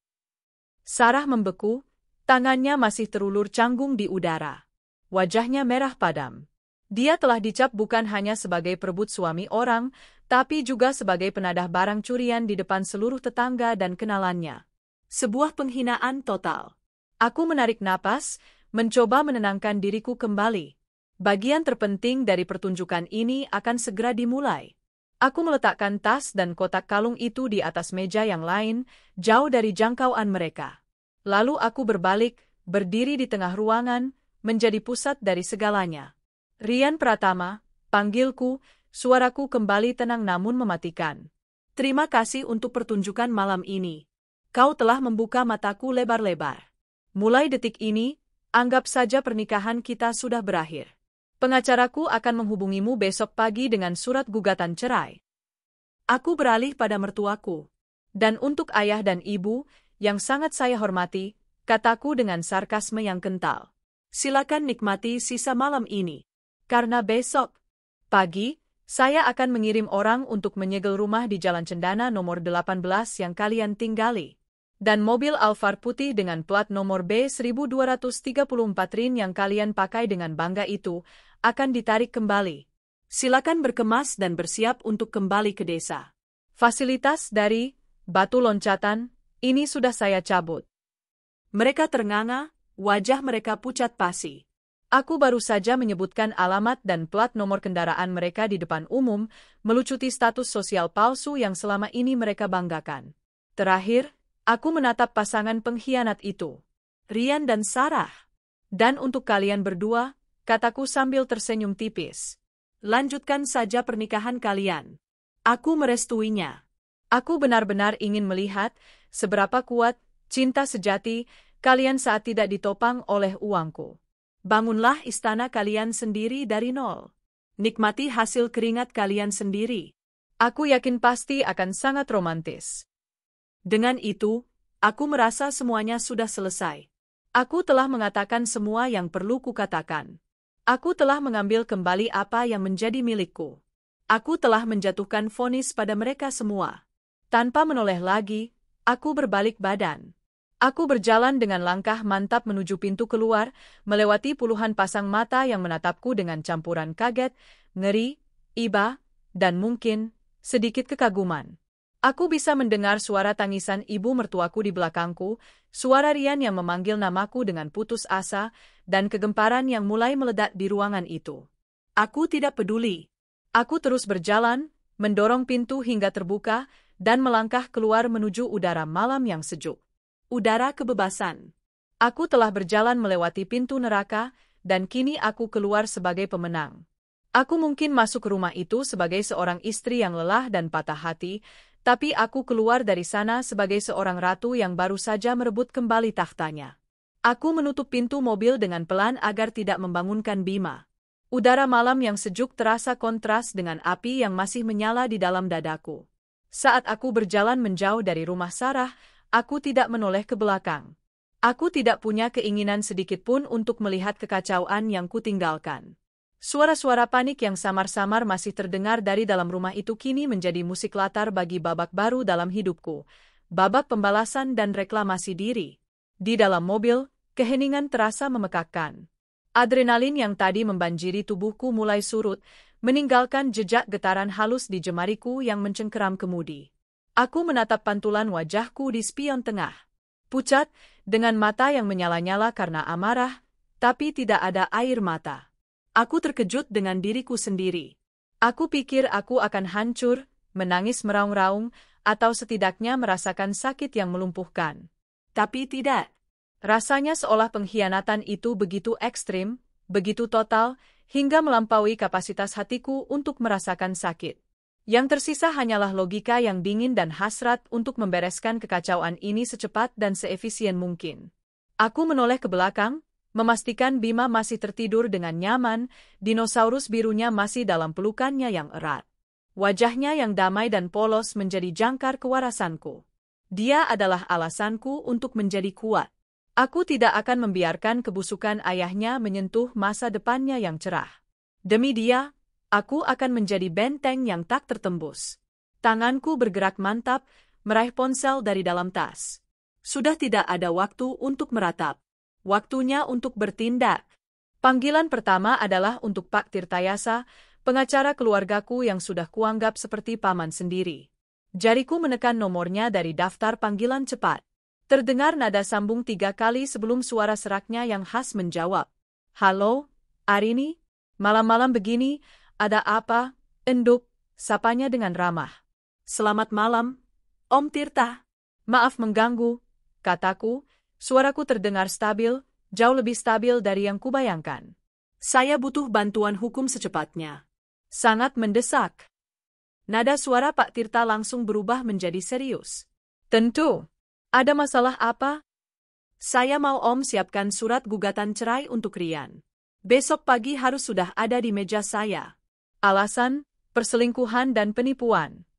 Sarah membeku, tangannya masih terulur canggung di udara. Wajahnya merah padam. Dia telah dicap bukan hanya sebagai perebut suami orang, tapi juga sebagai penadah barang curian di depan seluruh tetangga dan kenalannya. Sebuah penghinaan total. Aku menarik napas, mencoba menenangkan diriku kembali. Bagian terpenting dari pertunjukan ini akan segera dimulai. Aku meletakkan tas dan kotak kalung itu di atas meja yang lain, jauh dari jangkauan mereka. Lalu aku berbalik, berdiri di tengah ruangan, menjadi pusat dari segalanya. Rian Pratama, panggilku, suaraku kembali tenang namun mematikan. Terima kasih untuk pertunjukan malam ini. Kau telah membuka mataku lebar-lebar. Mulai detik ini, anggap saja pernikahan kita sudah berakhir. Pengacaraku akan menghubungimu besok pagi dengan surat gugatan cerai. Aku beralih pada mertuaku. Dan untuk ayah dan ibu, yang sangat saya hormati, kataku dengan sarkasme yang kental. Silakan nikmati sisa malam ini. Karena besok pagi, saya akan mengirim orang untuk menyegel rumah di Jalan Cendana nomor 18 yang kalian tinggali. Dan mobil Alphard putih dengan plat nomor B1234 RIN yang kalian pakai dengan bangga itu akan ditarik kembali. Silakan berkemas dan bersiap untuk kembali ke desa. Fasilitas dari batu loncatan ini sudah saya cabut. Mereka ternganga, wajah mereka pucat pasi. Aku baru saja menyebutkan alamat dan plat nomor kendaraan mereka di depan umum, melucuti status sosial palsu yang selama ini mereka banggakan. Terakhir, aku menatap pasangan pengkhianat itu, Rian dan Sarah. Dan untuk kalian berdua, kataku sambil tersenyum tipis. Lanjutkan saja pernikahan kalian. Aku merestuinya. Aku benar-benar ingin melihat seberapa kuat cinta sejati kalian saat tidak ditopang oleh uangku. Bangunlah istana kalian sendiri dari nol. Nikmati hasil keringat kalian sendiri. Aku yakin pasti akan sangat romantis. Dengan itu, aku merasa semuanya sudah selesai. Aku telah mengatakan semua yang perlu kukatakan. Aku telah mengambil kembali apa yang menjadi milikku. Aku telah menjatuhkan vonis pada mereka semua. Tanpa menoleh lagi, aku berbalik badan. Aku berjalan dengan langkah mantap menuju pintu keluar, melewati puluhan pasang mata yang menatapku dengan campuran kaget, ngeri, iba, dan mungkin sedikit kekaguman. Aku bisa mendengar suara tangisan ibu mertuaku di belakangku, suara Rian yang memanggil namaku dengan putus asa, dan kegemparan yang mulai meledak di ruangan itu. Aku tidak peduli. Aku terus berjalan, mendorong pintu hingga terbuka, dan melangkah keluar menuju udara malam yang sejuk. Udara kebebasan. Aku telah berjalan melewati pintu neraka, dan kini aku keluar sebagai pemenang. Aku mungkin masuk ke rumah itu sebagai seorang istri yang lelah dan patah hati, tapi aku keluar dari sana sebagai seorang ratu yang baru saja merebut kembali tahtanya. Aku menutup pintu mobil dengan pelan agar tidak membangunkan Bima. Udara malam yang sejuk terasa kontras dengan api yang masih menyala di dalam dadaku. Saat aku berjalan menjauh dari rumah Sarah, aku tidak menoleh ke belakang. Aku tidak punya keinginan sedikitpun untuk melihat kekacauan yang kutinggalkan. Suara-suara panik yang samar-samar masih terdengar dari dalam rumah itu kini menjadi musik latar bagi babak baru dalam hidupku, babak pembalasan dan reklamasi diri. Di dalam mobil, keheningan terasa memekakkan. Adrenalin yang tadi membanjiri tubuhku mulai surut, meninggalkan jejak getaran halus di jemariku yang mencengkeram kemudi. Aku menatap pantulan wajahku di spion tengah. Pucat, dengan mata yang menyala-nyala karena amarah, tapi tidak ada air mata. Aku terkejut dengan diriku sendiri. Aku pikir aku akan hancur, menangis meraung-raung, atau setidaknya merasakan sakit yang melumpuhkan. Tapi tidak. Rasanya seolah pengkhianatan itu begitu ekstrim, begitu total, hingga melampaui kapasitas hatiku untuk merasakan sakit. Yang tersisa hanyalah logika yang dingin dan hasrat untuk membereskan kekacauan ini secepat dan seefisien mungkin. Aku menoleh ke belakang, memastikan Bima masih tertidur dengan nyaman, dinosaurus birunya masih dalam pelukannya yang erat. Wajahnya yang damai dan polos menjadi jangkar kewarasanku. Dia adalah alasanku untuk menjadi kuat. Aku tidak akan membiarkan kebusukan ayahnya menyentuh masa depannya yang cerah. Demi dia, aku akan menjadi benteng yang tak tertembus. Tanganku bergerak mantap, meraih ponsel dari dalam tas. Sudah tidak ada waktu untuk meratap. Waktunya untuk bertindak. Panggilan pertama adalah untuk Pak Tirtayasa, pengacara keluargaku yang sudah kuanggap seperti paman sendiri. Jariku menekan nomornya dari daftar panggilan cepat. Terdengar nada sambung 3 kali sebelum suara seraknya yang khas menjawab. Halo, Arini? Malam-malam begini, ada apa? Enduk, sapanya dengan ramah. Selamat malam, Om Tirta. Maaf mengganggu, kataku. Suaraku terdengar stabil, jauh lebih stabil dari yang kubayangkan. Saya butuh bantuan hukum secepatnya. Sangat mendesak. Nada suara Pak Tirta langsung berubah menjadi serius. Tentu. Ada masalah apa? Saya mau Om siapkan surat gugatan cerai untuk Rian. Besok pagi harus sudah ada di meja saya. Alasan, perselingkuhan dan penipuan.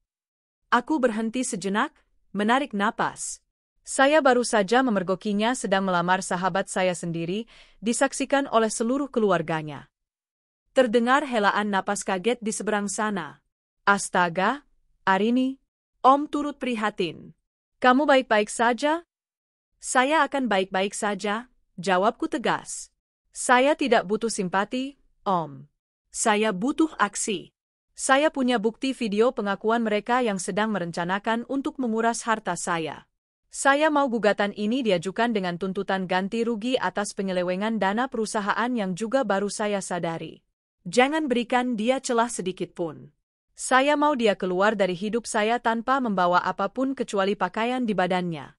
Aku berhenti sejenak, menarik napas. Saya baru saja memergokinya sedang melamar sahabat saya sendiri, disaksikan oleh seluruh keluarganya. Terdengar helaan napas kaget di seberang sana. Astaga, Arini, Om turut prihatin. Kamu baik-baik saja? Saya akan baik-baik saja, jawabku tegas. Saya tidak butuh simpati, Om. Saya butuh aksi. Saya punya bukti video pengakuan mereka yang sedang merencanakan untuk menguras harta saya. Saya mau gugatan ini diajukan dengan tuntutan ganti rugi atas penyelewengan dana perusahaan yang juga baru saya sadari. Jangan berikan dia celah sedikit pun. Saya mau dia keluar dari hidup saya tanpa membawa apapun kecuali pakaian di badannya.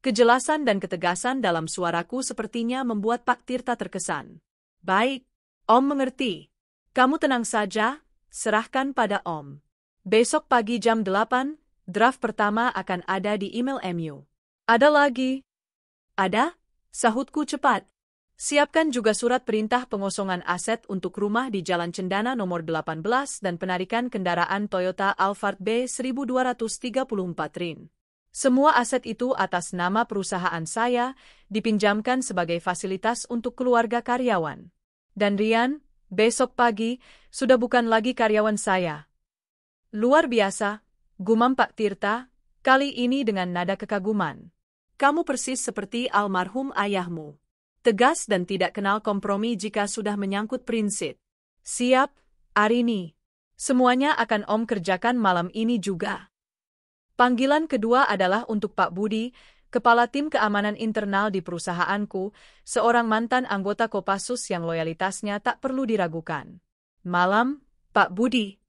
Kejelasan dan ketegasan dalam suaraku sepertinya membuat Pak Tirta terkesan. Baik, Om mengerti. Kamu tenang saja, serahkan pada Om. Besok pagi jam 8, draft pertama akan ada di email MU. Ada lagi? Ada? Sahutku cepat. Siapkan juga surat perintah pengosongan aset untuk rumah di Jalan Cendana nomor 18 dan penarikan kendaraan Toyota Alphard B 1234 RIN. Semua aset itu atas nama perusahaan saya, dipinjamkan sebagai fasilitas untuk keluarga karyawan. Dan Rian, besok pagi, sudah bukan lagi karyawan saya. Luar biasa, gumam Pak Tirta, kali ini dengan nada kekaguman. Kamu persis seperti almarhum ayahmu. Tegas dan tidak kenal kompromi jika sudah menyangkut prinsip. Siap, Arini. Semuanya akan Om kerjakan malam ini juga. Panggilan kedua adalah untuk Pak Budi, Kepala Tim Keamanan Internal di perusahaanku, seorang mantan anggota Kopassus yang loyalitasnya tak perlu diragukan. Malam, Pak Budi.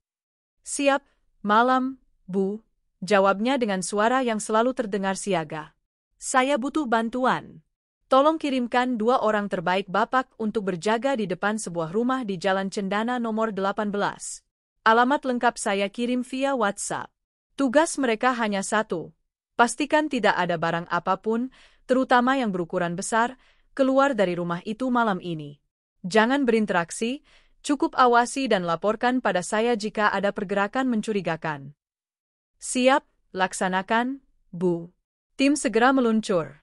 Siap, malam, Bu. Jawabnya dengan suara yang selalu terdengar siaga. Saya butuh bantuan. Tolong kirimkan 2 orang terbaik Bapak untuk berjaga di depan sebuah rumah di Jalan Cendana nomor 18. Alamat lengkap saya kirim via WhatsApp. Tugas mereka hanya satu. Pastikan tidak ada barang apapun, terutama yang berukuran besar, keluar dari rumah itu malam ini. Jangan berinteraksi, cukup awasi dan laporkan pada saya jika ada pergerakan mencurigakan. Siap, laksanakan, Bu. Tim segera meluncur.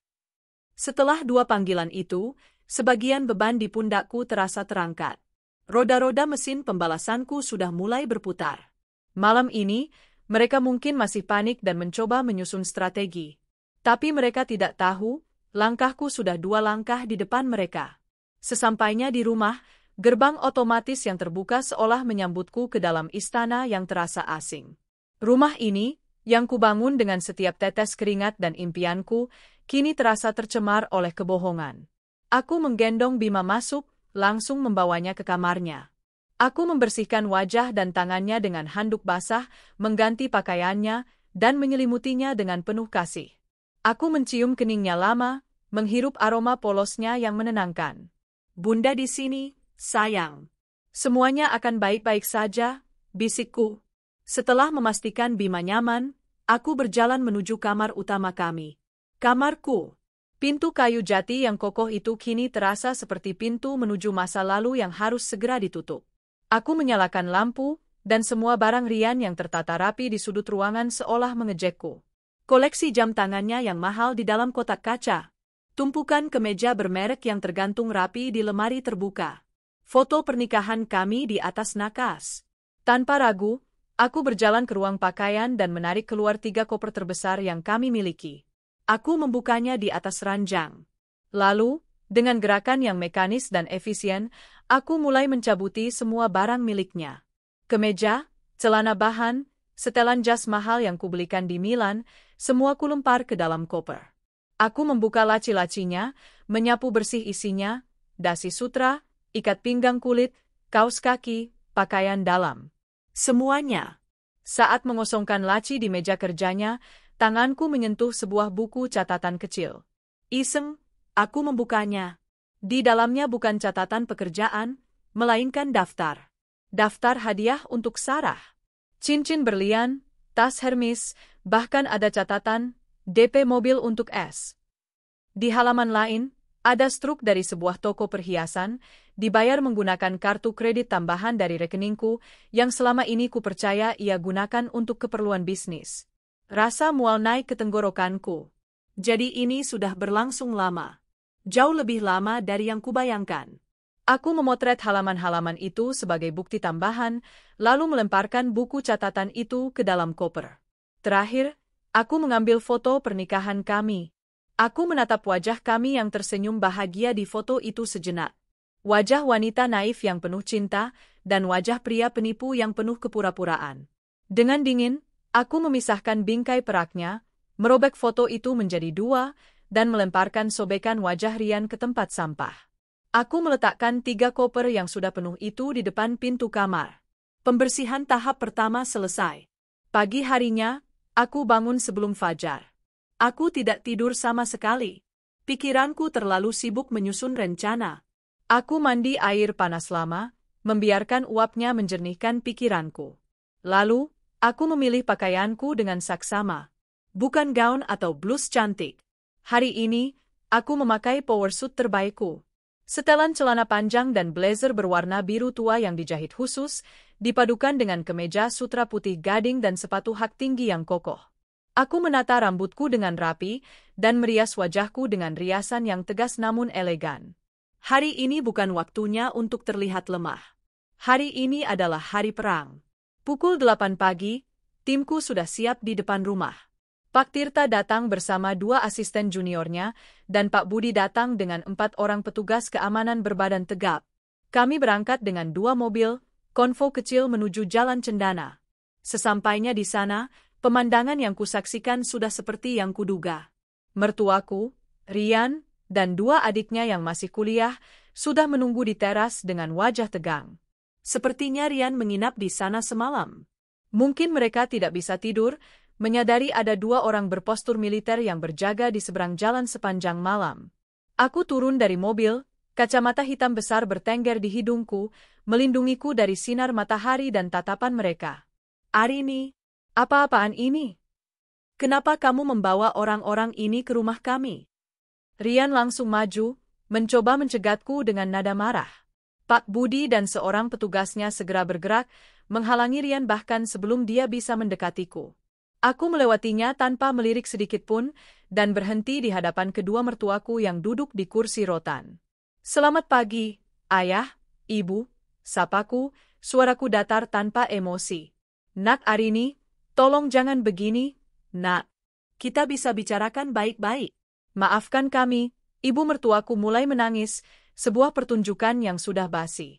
Setelah 2 panggilan itu, sebagian beban di pundakku terasa terangkat. Roda-roda mesin pembalasanku sudah mulai berputar. Malam ini, mereka mungkin masih panik dan mencoba menyusun strategi. Tapi mereka tidak tahu, langkahku sudah 2 langkah di depan mereka. Sesampainya di rumah, gerbang otomatis yang terbuka seolah menyambutku ke dalam istana yang terasa asing. Rumah ini, yang kubangun dengan setiap tetes keringat dan impianku, kini terasa tercemar oleh kebohongan. Aku menggendong Bima masuk, langsung membawanya ke kamarnya. Aku membersihkan wajah dan tangannya dengan handuk basah, mengganti pakaiannya, dan menyelimutinya dengan penuh kasih. Aku mencium keningnya lama, menghirup aroma polosnya yang menenangkan. Bunda di sini, sayang. Semuanya akan baik-baik saja, bisikku. Setelah memastikan Bima nyaman, aku berjalan menuju kamar utama kami. Kamarku. Pintu kayu jati yang kokoh itu kini terasa seperti pintu menuju masa lalu yang harus segera ditutup. Aku menyalakan lampu, dan semua barang Rian yang tertata rapi di sudut ruangan seolah mengejekku. Koleksi jam tangannya yang mahal di dalam kotak kaca. Tumpukan kemeja bermerek yang tergantung rapi di lemari terbuka. Foto pernikahan kami di atas nakas. Tanpa ragu, aku berjalan ke ruang pakaian dan menarik keluar 3 koper terbesar yang kami miliki. Aku membukanya di atas ranjang. Lalu, dengan gerakan yang mekanis dan efisien, aku mulai mencabuti semua barang miliknya. Kemeja, celana bahan, setelan jas mahal yang kubelikan di Milan, semua kulempar ke dalam koper. Aku membuka laci-lacinya, menyapu bersih isinya, dasi sutra, ikat pinggang kulit, kaos kaki, pakaian dalam. Semuanya. Saat mengosongkan laci di meja kerjanya, tanganku menyentuh sebuah buku catatan kecil. Iseng, aku membukanya. Di dalamnya bukan catatan pekerjaan, melainkan daftar. Daftar hadiah untuk Sarah. Cincin berlian, tas Hermes, bahkan ada catatan, DP mobil untuk S. Di halaman lain, ada struk dari sebuah toko perhiasan, dibayar menggunakan kartu kredit tambahan dari rekeningku, yang selama ini kupercaya ia gunakan untuk keperluan bisnis. Rasa mual naik ke tenggorokanku. Jadi ini sudah berlangsung lama. Jauh lebih lama dari yang kubayangkan. Aku memotret halaman-halaman itu sebagai bukti tambahan, lalu melemparkan buku catatan itu ke dalam koper. Terakhir, aku mengambil foto pernikahan kami. Aku menatap wajah kami yang tersenyum bahagia di foto itu sejenak. Wajah wanita naif yang penuh cinta, dan wajah pria penipu yang penuh kepura-puraan. Dengan dingin, aku memisahkan bingkai peraknya, merobek foto itu menjadi 2, dan melemparkan sobekan wajah Rian ke tempat sampah. Aku meletakkan 3 koper yang sudah penuh itu di depan pintu kamar. Pembersihan tahap pertama selesai. Pagi harinya, aku bangun sebelum fajar. Aku tidak tidur sama sekali. Pikiranku terlalu sibuk menyusun rencana. Aku mandi air panas lama, membiarkan uapnya menjernihkan pikiranku. Lalu, aku memilih pakaianku dengan saksama. Bukan gaun atau blus cantik. Hari ini, aku memakai power suit terbaikku. Setelan celana panjang dan blazer berwarna biru tua yang dijahit khusus, dipadukan dengan kemeja sutra putih gading dan sepatu hak tinggi yang kokoh. Aku menata rambutku dengan rapi, dan merias wajahku dengan riasan yang tegas namun elegan. Hari ini bukan waktunya untuk terlihat lemah. Hari ini adalah hari perang. Pukul 8 pagi, timku sudah siap di depan rumah. Pak Tirta datang bersama 2 asisten juniornya, dan Pak Budi datang dengan 4 orang petugas keamanan berbadan tegap. Kami berangkat dengan 2 mobil, konvo kecil menuju Jalan Cendana. Sesampainya di sana, pemandangan yang kusaksikan sudah seperti yang kuduga. Mertuaku, Rian, dan 2 adiknya yang masih kuliah, sudah menunggu di teras dengan wajah tegang. Sepertinya Rian menginap di sana semalam. Mungkin mereka tidak bisa tidur, menyadari ada 2 orang berpostur militer yang berjaga di seberang jalan sepanjang malam. Aku turun dari mobil, kacamata hitam besar bertengger di hidungku, melindungiku dari sinar matahari dan tatapan mereka. "Arini, apa-apaan ini? Kenapa kamu membawa orang-orang ini ke rumah kami?" Rian langsung maju, mencoba mencegatku dengan nada marah. Pak Budi dan seorang petugasnya segera bergerak, menghalangi Rian bahkan sebelum dia bisa mendekatiku. Aku melewatinya tanpa melirik sedikitpun, dan berhenti di hadapan kedua mertuaku yang duduk di kursi rotan. "Selamat pagi, Ayah, Ibu," sapaku, suaraku datar tanpa emosi. "Nak Arini, tolong jangan begini, Nak. Kita bisa bicarakan baik-baik." "Maafkan kami," ibu mertuaku mulai menangis, sebuah pertunjukan yang sudah basi.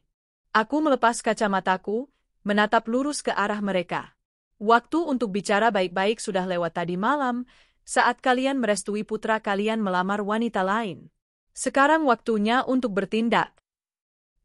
Aku melepas kacamataku, menatap lurus ke arah mereka. "Waktu untuk bicara baik-baik sudah lewat tadi malam, saat kalian merestui putra kalian melamar wanita lain. Sekarang waktunya untuk bertindak."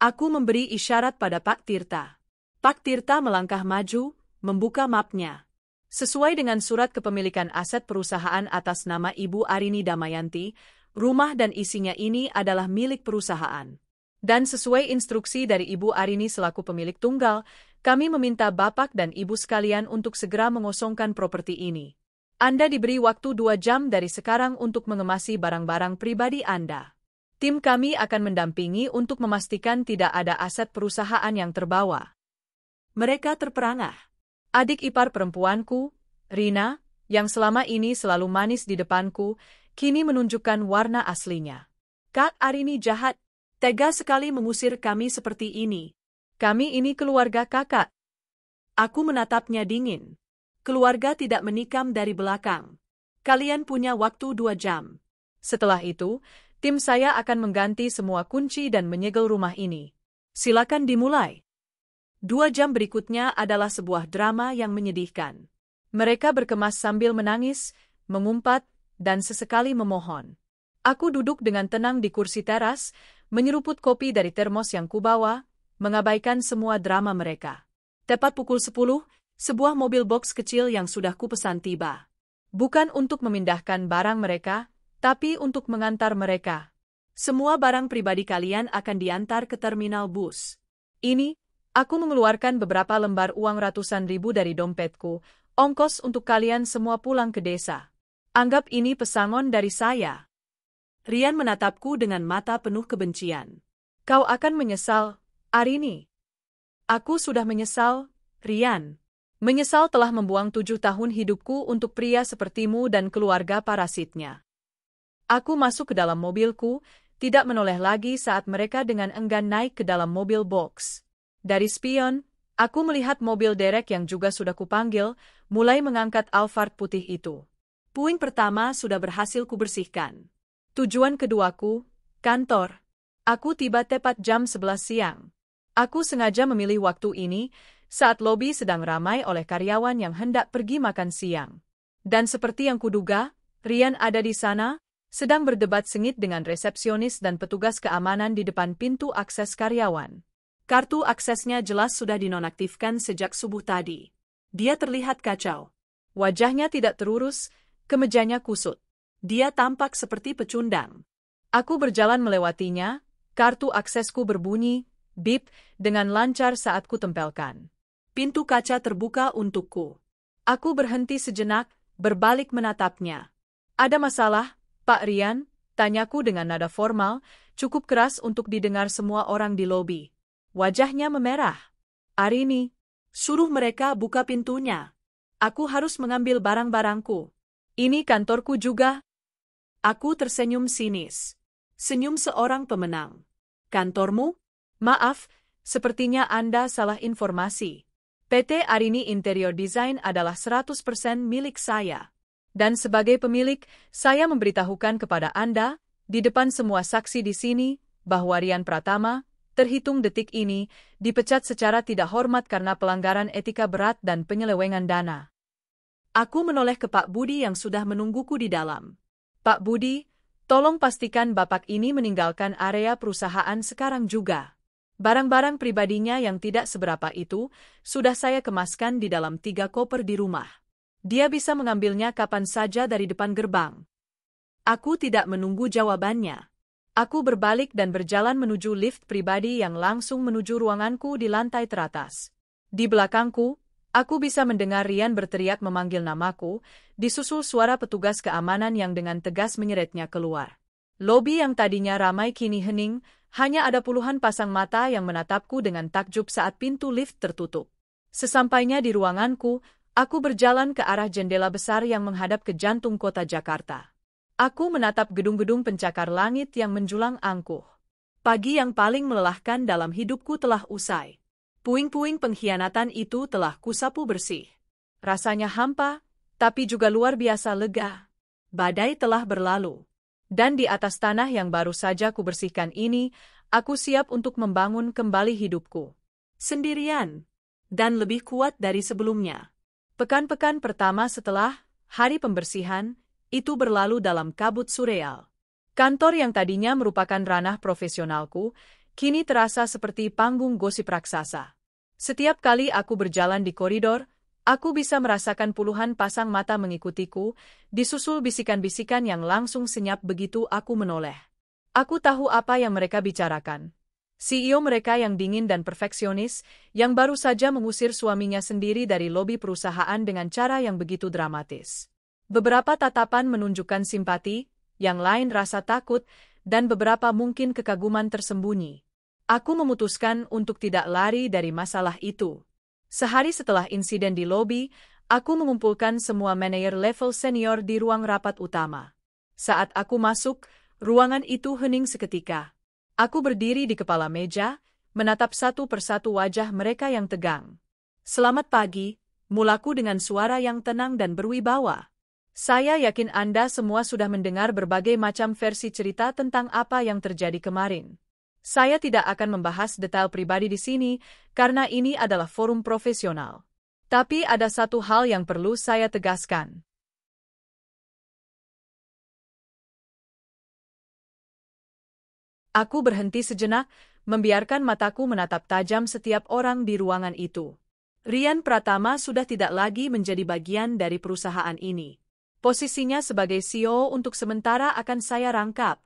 Aku memberi isyarat pada Pak Tirta. Pak Tirta melangkah maju, membuka mapnya. Sesuai dengan surat kepemilikan aset perusahaan atas nama Ibu Arini Damayanti, rumah dan isinya ini adalah milik perusahaan. Dan sesuai instruksi dari Ibu Arini selaku pemilik tunggal, kami meminta Bapak dan Ibu sekalian untuk segera mengosongkan properti ini. Anda diberi waktu 2 jam dari sekarang untuk mengemasi barang-barang pribadi Anda. Tim kami akan mendampingi untuk memastikan tidak ada aset perusahaan yang terbawa. Mereka terperangah. Adik ipar perempuanku, Rina, yang selama ini selalu manis di depanku, kini menunjukkan warna aslinya. "Kak Arini jahat, tega sekali mengusir kami seperti ini. Kami ini keluarga kakak." Aku menatapnya dingin. "Keluarga tidak menikam dari belakang. Kalian punya waktu 2 jam. Setelah itu, tim saya akan mengganti semua kunci dan menyegel rumah ini. Silakan dimulai." 2 jam berikutnya adalah sebuah drama yang menyedihkan. Mereka berkemas sambil menangis, mengumpat, dan sesekali memohon. Aku duduk dengan tenang di kursi teras, menyeruput kopi dari termos yang kubawa, mengabaikan semua drama mereka. Tepat pukul 10, sebuah mobil box kecil yang sudah kupesan tiba. Bukan untuk memindahkan barang mereka, tapi untuk mengantar mereka. "Semua barang pribadi kalian akan diantar ke terminal bus. Ini," aku mengeluarkan beberapa lembar uang ratusan ribu dari dompetku, "ongkos untuk kalian semua pulang ke desa. Anggap ini pesangon dari saya." Rian menatapku dengan mata penuh kebencian. "Kau akan menyesal, Arini." "Aku sudah menyesal, Rian. Menyesal telah membuang 7 tahun hidupku untuk pria sepertimu dan keluarga parasitnya." Aku masuk ke dalam mobilku, tidak menoleh lagi saat mereka dengan enggan naik ke dalam mobil box. Dari spion, aku melihat mobil derek yang juga sudah kupanggil, mulai mengangkat Alphard putih itu. Puing pertama sudah berhasil kubersihkan. Tujuan keduaku, kantor. Aku tiba tepat jam 11 siang. Aku sengaja memilih waktu ini, saat lobi sedang ramai oleh karyawan yang hendak pergi makan siang. Dan seperti yang kuduga, Rian ada di sana, sedang berdebat sengit dengan resepsionis dan petugas keamanan di depan pintu akses karyawan. Kartu aksesnya jelas sudah dinonaktifkan sejak subuh tadi. Dia terlihat kacau. Wajahnya tidak terurus, kemejanya kusut. Dia tampak seperti pecundang. Aku berjalan melewatinya, kartu aksesku berbunyi, bip, dengan lancar saat ku tempelkan. Pintu kaca terbuka untukku. Aku berhenti sejenak, berbalik menatapnya. "Ada masalah, Pak Rian?" tanyaku dengan nada formal, cukup keras untuk didengar semua orang di lobi. Wajahnya memerah. "Arini, suruh mereka buka pintunya. Aku harus mengambil barang-barangku. Ini kantorku juga." Aku tersenyum sinis. Senyum seorang pemenang. "Kantormu? Maaf, sepertinya Anda salah informasi. PT Arini Interior Design adalah 100% milik saya. Dan sebagai pemilik, saya memberitahukan kepada Anda, di depan semua saksi di sini, bahwa Rian Pratama, terhitung detik ini, dipecat secara tidak hormat karena pelanggaran etika berat dan penyelewengan dana." Aku menoleh ke Pak Budi yang sudah menungguku di dalam. "Pak Budi, tolong pastikan Bapak ini meninggalkan area perusahaan sekarang juga. Barang-barang pribadinya yang tidak seberapa itu, sudah saya kemaskan di dalam 3 koper di rumah. Dia bisa mengambilnya kapan saja dari depan gerbang. Aku tidak menunggu jawabannya. Aku berbalik dan berjalan menuju lift pribadi yang langsung menuju ruanganku di lantai teratas. Di belakangku, aku bisa mendengar Ryan berteriak memanggil namaku, disusul suara petugas keamanan yang dengan tegas menyeretnya keluar. Lobi yang tadinya ramai kini hening, hanya ada puluhan pasang mata yang menatapku dengan takjub saat pintu lift tertutup. Sesampainya di ruanganku, aku berjalan ke arah jendela besar yang menghadap ke jantung kota Jakarta. Aku menatap gedung-gedung pencakar langit yang menjulang angkuh. Pagi yang paling melelahkan dalam hidupku telah usai. Puing-puing pengkhianatan itu telah kusapu bersih. Rasanya hampa, tapi juga luar biasa lega. Badai telah berlalu. Dan di atas tanah yang baru saja kubersihkan ini, aku siap untuk membangun kembali hidupku. Sendirian. Dan lebih kuat dari sebelumnya. Pekan-pekan pertama setelah hari pembersihan, itu berlalu dalam kabut surreal. Kantor yang tadinya merupakan ranah profesionalku, kini terasa seperti panggung gosip raksasa. Setiap kali aku berjalan di koridor, aku bisa merasakan puluhan pasang mata mengikutiku, disusul bisikan-bisikan yang langsung senyap begitu aku menoleh. Aku tahu apa yang mereka bicarakan. CEO mereka yang dingin dan perfeksionis, yang baru saja mengusir suaminya sendiri dari lobi perusahaan dengan cara yang begitu dramatis. Beberapa tatapan menunjukkan simpati, yang lain rasa takut, dan beberapa mungkin kekaguman tersembunyi. Aku memutuskan untuk tidak lari dari masalah itu. Sehari setelah insiden di lobi, aku mengumpulkan semua manajer level senior di ruang rapat utama. Saat aku masuk, ruangan itu hening seketika. Aku berdiri di kepala meja, menatap satu persatu wajah mereka yang tegang. "Selamat pagi," mulaku dengan suara yang tenang dan berwibawa. "Saya yakin Anda semua sudah mendengar berbagai macam versi cerita tentang apa yang terjadi kemarin. Saya tidak akan membahas detail pribadi di sini, karena ini adalah forum profesional. Tapi ada satu hal yang perlu saya tegaskan. Aku berhenti sejenak, membiarkan mataku menatap tajam setiap orang di ruangan itu. Ryan Pratama sudah tidak lagi menjadi bagian dari perusahaan ini. Posisinya sebagai CEO untuk sementara akan saya rangkap.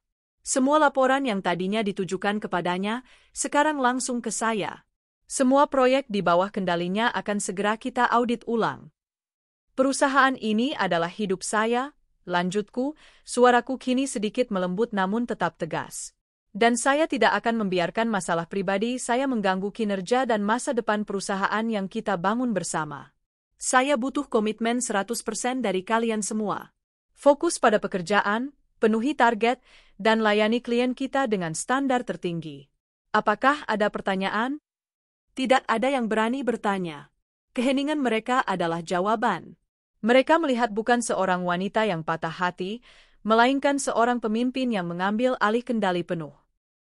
Semua laporan yang tadinya ditujukan kepadanya, sekarang langsung ke saya. Semua proyek di bawah kendalinya akan segera kita audit ulang. Perusahaan ini adalah hidup saya, lanjutku, suaraku kini sedikit melembut namun tetap tegas. Dan saya tidak akan membiarkan masalah pribadi saya mengganggu kinerja dan masa depan perusahaan yang kita bangun bersama. Saya butuh komitmen 100% dari kalian semua. Fokus pada pekerjaan, penuhi target, dan layani klien kita dengan standar tertinggi. Apakah ada pertanyaan? Tidak ada yang berani bertanya. Keheningan mereka adalah jawaban. Mereka melihat bukan seorang wanita yang patah hati, melainkan seorang pemimpin yang mengambil alih kendali penuh.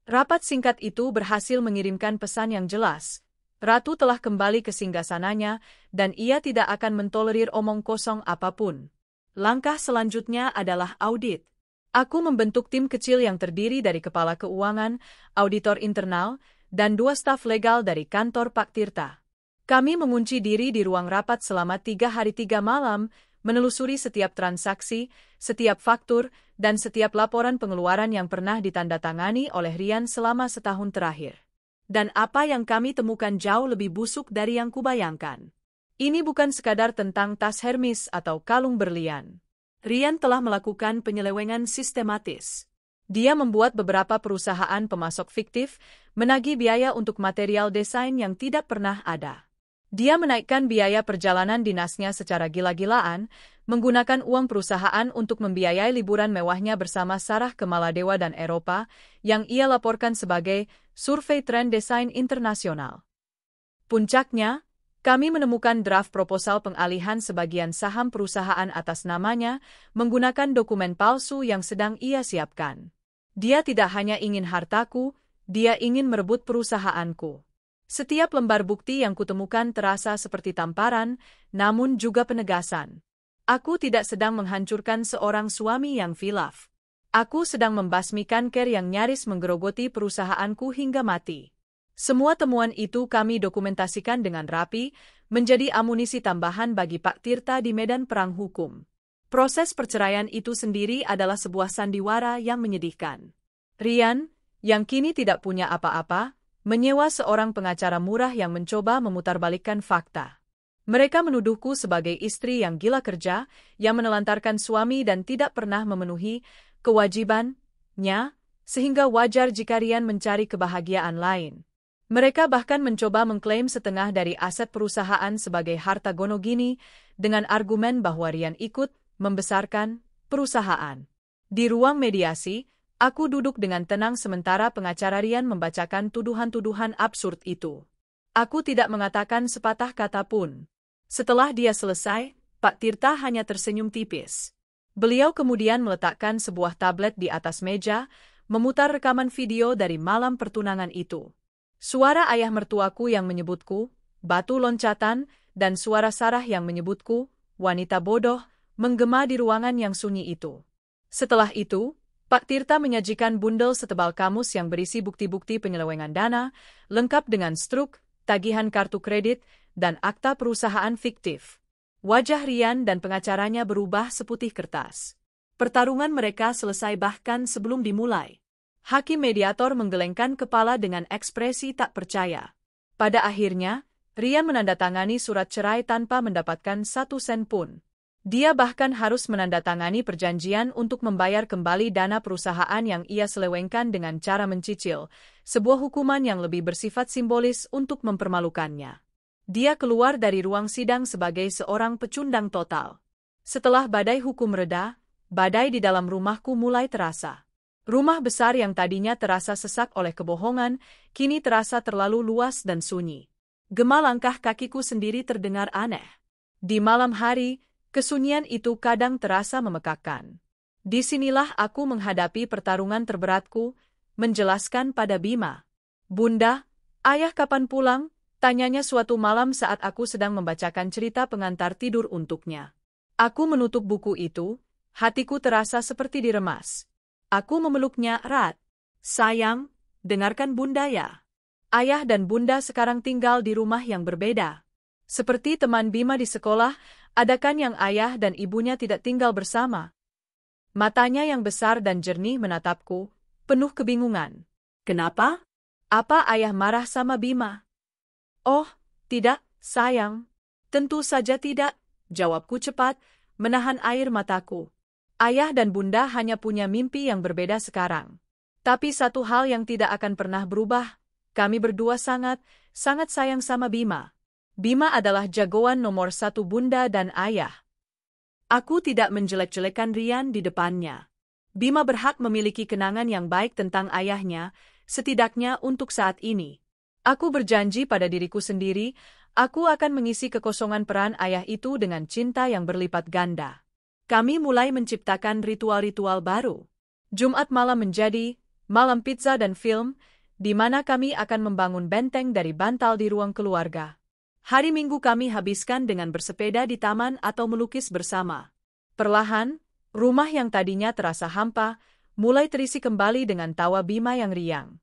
Rapat singkat itu berhasil mengirimkan pesan yang jelas. Ratu telah kembali ke singgasananya, dan ia tidak akan mentolerir omong kosong apapun. Langkah selanjutnya adalah audit. Aku membentuk tim kecil yang terdiri dari kepala keuangan, auditor internal, dan 2 staf legal dari kantor Pak Tirta. Kami mengunci diri di ruang rapat selama 3 hari 3 malam, menelusuri setiap transaksi, setiap faktur, dan setiap laporan pengeluaran yang pernah ditandatangani oleh Ryan selama setahun terakhir. Dan apa yang kami temukan jauh lebih busuk dari yang kubayangkan. Ini bukan sekadar tentang tas Hermes atau kalung berlian. Ryan telah melakukan penyelewengan sistematis. Dia membuat beberapa perusahaan pemasok fiktif, menagih biaya untuk material desain yang tidak pernah ada. Dia menaikkan biaya perjalanan dinasnya secara gila-gilaan, menggunakan uang perusahaan untuk membiayai liburan mewahnya bersama Sarah ke Maladewa dan Eropa, yang ia laporkan sebagai survei tren desain internasional. Puncaknya, kami menemukan draft proposal pengalihan sebagian saham perusahaan atas namanya, menggunakan dokumen palsu yang sedang ia siapkan. Dia tidak hanya ingin hartaku, dia ingin merebut perusahaanku. Setiap lembar bukti yang kutemukan terasa seperti tamparan, namun juga penegasan. Aku tidak sedang menghancurkan seorang suami yang khilaf. Aku sedang membasmikan Care yang nyaris menggerogoti perusahaanku hingga mati. Semua temuan itu kami dokumentasikan dengan rapi, menjadi amunisi tambahan bagi Pak Tirta di medan perang hukum. Proses perceraian itu sendiri adalah sebuah sandiwara yang menyedihkan. Rian, yang kini tidak punya apa-apa, menyewa seorang pengacara murah yang mencoba memutarbalikkan fakta. Mereka menuduhku sebagai istri yang gila kerja, yang menelantarkan suami dan tidak pernah memenuhi kewajibannya, sehingga wajar jika Rian mencari kebahagiaan lain. Mereka bahkan mencoba mengklaim setengah dari aset perusahaan sebagai harta gonogini dengan argumen bahwa Rian ikut membesarkan perusahaan. Di ruang mediasi, aku duduk dengan tenang sementara pengacara Rian membacakan tuduhan-tuduhan absurd itu. Aku tidak mengatakan sepatah kata pun. Setelah dia selesai, Pak Tirta hanya tersenyum tipis. Beliau kemudian meletakkan sebuah tablet di atas meja, memutar rekaman video dari malam pertunangan itu. Suara ayah mertuaku yang menyebutku, batu loncatan, dan suara Sarah yang menyebutku, wanita bodoh, menggema di ruangan yang sunyi itu. Setelah itu, Pak Tirta menyajikan bundel setebal kamus yang berisi bukti-bukti penyelewengan dana, lengkap dengan struk, tagihan kartu kredit, dan akta perusahaan fiktif. Wajah Rian dan pengacaranya berubah seputih kertas. Pertarungan mereka selesai bahkan sebelum dimulai. Hakim mediator menggelengkan kepala dengan ekspresi tak percaya. Pada akhirnya, Rian menandatangani surat cerai tanpa mendapatkan 1 sen pun. Dia bahkan harus menandatangani perjanjian untuk membayar kembali dana perusahaan yang ia selewengkan dengan cara mencicil, sebuah hukuman yang lebih bersifat simbolis untuk mempermalukannya. Dia keluar dari ruang sidang sebagai seorang pecundang total. Setelah badai hukum reda, badai di dalam rumahku mulai terasa. Rumah besar yang tadinya terasa sesak oleh kebohongan, kini terasa terlalu luas dan sunyi. Gema langkah kakiku sendiri terdengar aneh. Di malam hari, kesunyian itu kadang terasa memekakkan. Disinilah aku menghadapi pertarungan terberatku, menjelaskan pada Bima. Bunda, ayah kapan pulang? Tanyanya suatu malam saat aku sedang membacakan cerita pengantar tidur untuknya. Aku menutup buku itu, hatiku terasa seperti diremas. Aku memeluknya erat. Sayang, dengarkan Bunda ya. Ayah dan Bunda sekarang tinggal di rumah yang berbeda. Seperti teman Bima di sekolah, adakan yang ayah dan ibunya tidak tinggal bersama? Matanya yang besar dan jernih menatapku, penuh kebingungan. Kenapa? Apa ayah marah sama Bima? Oh, tidak, sayang. Tentu saja tidak, jawabku cepat, menahan air mataku. Ayah dan Bunda hanya punya mimpi yang berbeda sekarang. Tapi satu hal yang tidak akan pernah berubah, kami berdua sangat sayang sama Bima. Bima adalah jagoan nomor 1 Bunda dan ayah. Aku tidak menjelek-jelekan Rian di depannya. Bima berhak memiliki kenangan yang baik tentang ayahnya, setidaknya untuk saat ini. Aku berjanji pada diriku sendiri, aku akan mengisi kekosongan peran ayah itu dengan cinta yang berlipat ganda. Kami mulai menciptakan ritual-ritual baru. Jumat malam menjadi malam pizza dan film, di mana kami akan membangun benteng dari bantal di ruang keluarga. Hari Minggu kami habiskan dengan bersepeda di taman atau melukis bersama. Perlahan, rumah yang tadinya terasa hampa, mulai terisi kembali dengan tawa Bima yang riang.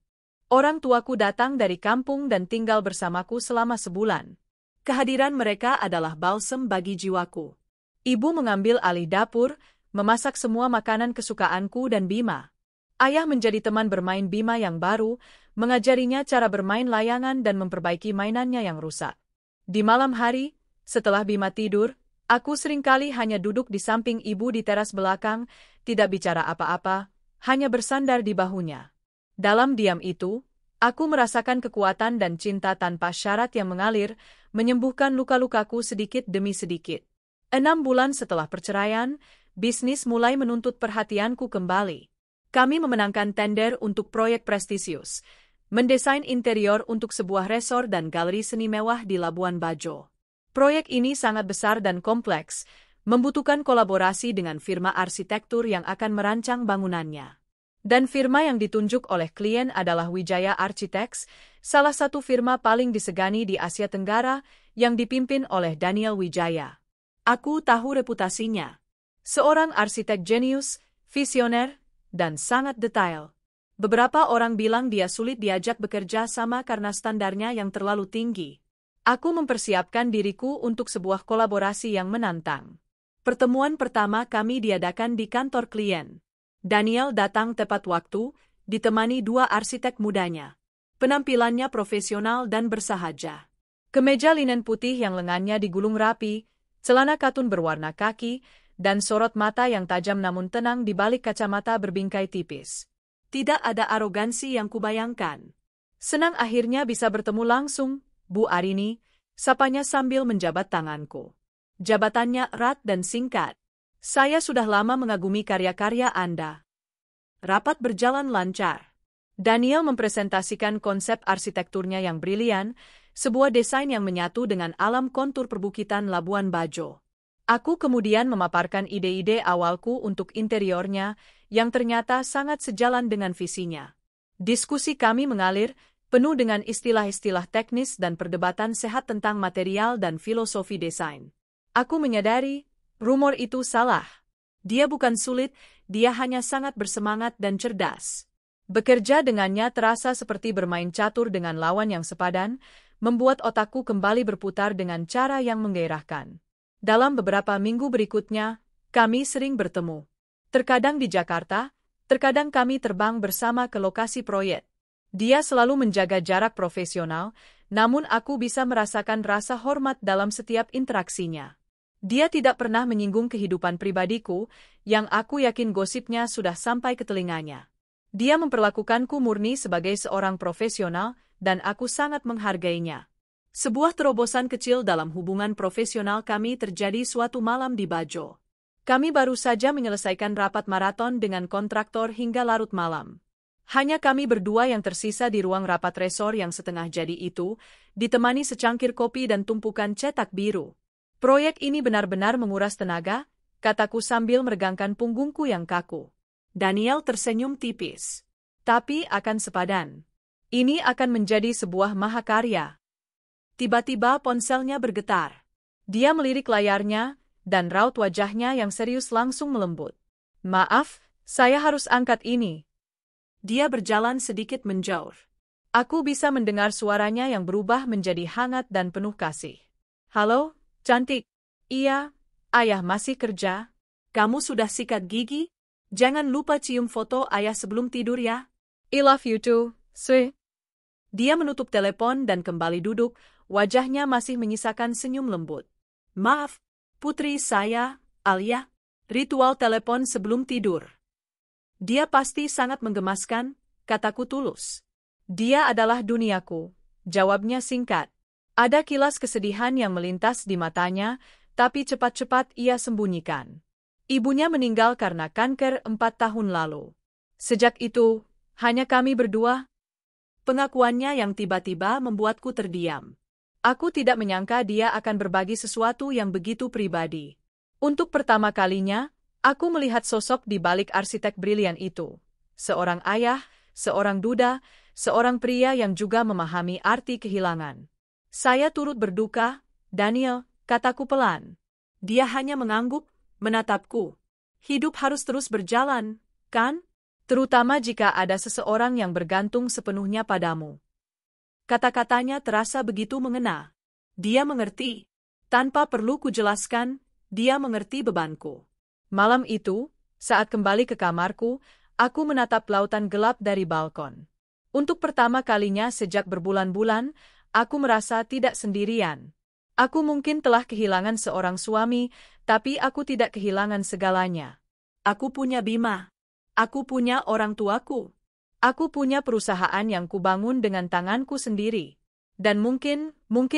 Orang tuaku datang dari kampung dan tinggal bersamaku selama sebulan. Kehadiran mereka adalah balsem bagi jiwaku. Ibu mengambil alih dapur, memasak semua makanan kesukaanku dan Bima. Ayah menjadi teman bermain Bima yang baru, mengajarinya cara bermain layangan dan memperbaiki mainannya yang rusak. Di malam hari, setelah Bima tidur, aku seringkali hanya duduk di samping ibu di teras belakang, tidak bicara apa-apa, hanya bersandar di bahunya. Dalam diam itu, aku merasakan kekuatan dan cinta tanpa syarat yang mengalir, menyembuhkan luka-lukaku sedikit demi sedikit. 6 bulan setelah perceraian, bisnis mulai menuntut perhatianku kembali. Kami memenangkan tender untuk proyek prestisius, mendesain interior untuk sebuah resor dan galeri seni mewah di Labuan Bajo. Proyek ini sangat besar dan kompleks, membutuhkan kolaborasi dengan firma arsitektur yang akan merancang bangunannya. Dan firma yang ditunjuk oleh klien adalah Wijaya Architects, salah satu firma paling disegani di Asia Tenggara yang dipimpin oleh Daniel Wijaya. Aku tahu reputasinya. Seorang arsitek jenius, visioner, dan sangat detail. Beberapa orang bilang dia sulit diajak bekerja sama karena standarnya yang terlalu tinggi. Aku mempersiapkan diriku untuk sebuah kolaborasi yang menantang. Pertemuan pertama kami diadakan di kantor klien. Daniel datang tepat waktu, ditemani dua arsitek mudanya. Penampilannya profesional dan bersahaja. Kemeja linen putih yang lengannya digulung rapi, celana katun berwarna kaki, dan sorot mata yang tajam namun tenang di balik kacamata berbingkai tipis. Tidak ada arogansi yang kubayangkan. Senang akhirnya bisa bertemu langsung, Bu Arini, sapanya sambil menjabat tanganku. Jabatannya erat dan singkat. Saya sudah lama mengagumi karya-karya Anda. Rapat berjalan lancar. Daniel mempresentasikan konsep arsitekturnya yang brilian, sebuah desain yang menyatu dengan alam kontur perbukitan Labuan Bajo. Aku kemudian memaparkan ide-ide awalku untuk interiornya, yang ternyata sangat sejalan dengan visinya. Diskusi kami mengalir, penuh dengan istilah-istilah teknis dan perdebatan sehat tentang material dan filosofi desain. Aku menyadari, rumor itu salah. Dia bukan sulit, dia hanya sangat bersemangat dan cerdas. Bekerja dengannya terasa seperti bermain catur dengan lawan yang sepadan, membuat otakku kembali berputar dengan cara yang menggairahkan. Dalam beberapa minggu berikutnya, kami sering bertemu. Terkadang di Jakarta, terkadang kami terbang bersama ke lokasi proyek. Dia selalu menjaga jarak profesional, namun aku bisa merasakan rasa hormat dalam setiap interaksinya. Dia tidak pernah menyinggung kehidupan pribadiku, yang aku yakin gosipnya sudah sampai ke telinganya. Dia memperlakukanku murni sebagai seorang profesional, dan aku sangat menghargainya. Sebuah terobosan kecil dalam hubungan profesional kami terjadi suatu malam di Bajo. Kami baru saja menyelesaikan rapat maraton dengan kontraktor hingga larut malam. Hanya kami berdua yang tersisa di ruang rapat resor yang setengah jadi itu, ditemani secangkir kopi dan tumpukan cetak biru. Proyek ini benar-benar menguras tenaga, kataku sambil meregangkan punggungku yang kaku. Daniel tersenyum tipis. Tapi akan sepadan. Ini akan menjadi sebuah mahakarya. Tiba-tiba ponselnya bergetar. Dia melirik layarnya, dan raut wajahnya yang serius langsung melembut. Maaf, saya harus angkat ini. Dia berjalan sedikit menjauh. Aku bisa mendengar suaranya yang berubah menjadi hangat dan penuh kasih. Halo, cantik. Iya, ayah masih kerja. Kamu sudah sikat gigi? Jangan lupa cium foto ayah sebelum tidur ya. I love you too, sweet. Dia menutup telepon dan kembali duduk, wajahnya masih menyisakan senyum lembut. Maaf, putri saya, Alia. Ritual telepon sebelum tidur. Dia pasti sangat menggemaskan, kataku tulus. Dia adalah duniaku, jawabnya singkat. Ada kilas kesedihan yang melintas di matanya, tapi cepat-cepat ia sembunyikan. Ibunya meninggal karena kanker 4 tahun lalu. Sejak itu, hanya kami berdua. Pengakuannya yang tiba-tiba membuatku terdiam. Aku tidak menyangka dia akan berbagi sesuatu yang begitu pribadi. Untuk pertama kalinya, aku melihat sosok di balik arsitek brilian itu. Seorang ayah, seorang duda, seorang pria yang juga memahami arti kehilangan. Saya turut berduka, Daniel, kataku pelan. Dia hanya mengangguk, menatapku. Hidup harus terus berjalan, kan? Terutama jika ada seseorang yang bergantung sepenuhnya padamu. Kata-katanya terasa begitu mengena. Dia mengerti. Tanpa perlu kujelaskan, dia mengerti bebanku. Malam itu, saat kembali ke kamarku, aku menatap lautan gelap dari balkon. Untuk pertama kalinya sejak berbulan-bulan, aku merasa tidak sendirian. Aku mungkin telah kehilangan seorang suami, tapi aku tidak kehilangan segalanya. Aku punya Bima. Aku punya orang tuaku. Aku punya perusahaan yang kubangun dengan tanganku sendiri. Dan mungkin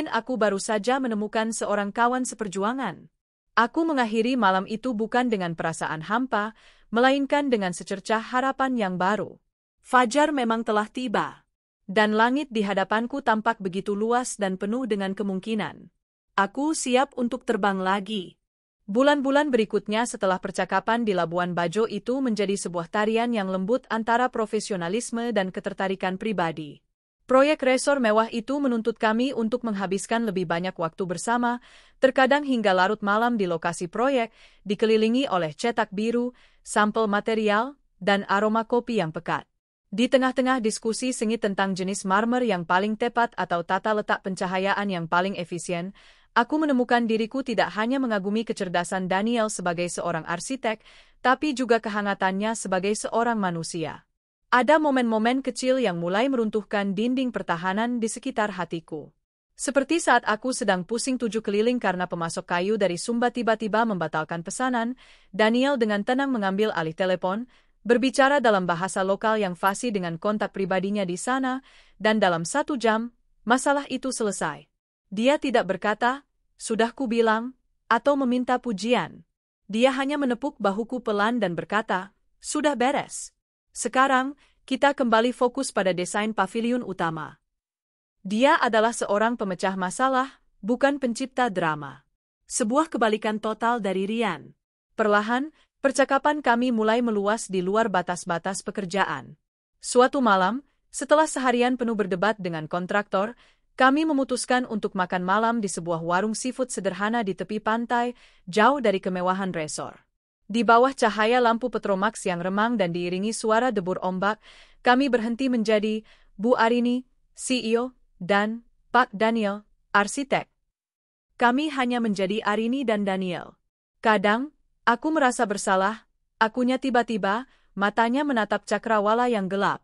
aku baru saja menemukan seorang kawan seperjuangan. Aku mengakhiri malam itu bukan dengan perasaan hampa, melainkan dengan secercah harapan yang baru. Fajar memang telah tiba. Dan langit di hadapanku tampak begitu luas dan penuh dengan kemungkinan. Aku siap untuk terbang lagi. Bulan-bulan berikutnya setelah percakapan di Labuan Bajo itu menjadi sebuah tarian yang lembut antara profesionalisme dan ketertarikan pribadi. Proyek resor mewah itu menuntut kami untuk menghabiskan lebih banyak waktu bersama, terkadang hingga larut malam di lokasi proyek, dikelilingi oleh cetak biru, sampel material, dan aroma kopi yang pekat. Di tengah-tengah diskusi sengit tentang jenis marmer yang paling tepat atau tata letak pencahayaan yang paling efisien, aku menemukan diriku tidak hanya mengagumi kecerdasan Daniel sebagai seorang arsitek, tapi juga kehangatannya sebagai seorang manusia. Ada momen-momen kecil yang mulai meruntuhkan dinding pertahanan di sekitar hatiku. Seperti saat aku sedang pusing 7 keliling karena pemasok kayu dari Sumba tiba-tiba membatalkan pesanan, Daniel dengan tenang mengambil alih telepon, berbicara dalam bahasa lokal yang fasih dengan kontak pribadinya di sana, dan dalam 1 jam, masalah itu selesai. Dia tidak berkata, "Sudah kubilang," atau meminta pujian. Dia hanya menepuk bahuku pelan dan berkata, "Sudah beres. Sekarang, kita kembali fokus pada desain pavilion utama." Dia adalah seorang pemecah masalah, bukan pencipta drama. Sebuah kebalikan total dari Ryan. Perlahan, percakapan kami mulai meluas di luar batas-batas pekerjaan. Suatu malam, setelah seharian penuh berdebat dengan kontraktor, kami memutuskan untuk makan malam di sebuah warung seafood sederhana di tepi pantai, jauh dari kemewahan resor. Di bawah cahaya lampu Petromax yang remang dan diiringi suara debur ombak, kami berhenti menjadi Bu Arini, CEO, dan Pak Daniel, arsitek. Kami hanya menjadi Arini dan Daniel. Kadang, aku merasa bersalah, akunya tiba-tiba, matanya menatap cakrawala yang gelap.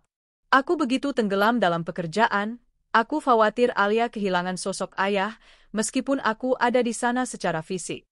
Aku begitu tenggelam dalam pekerjaan, aku khawatir Alia kehilangan sosok ayah, meskipun aku ada di sana secara fisik.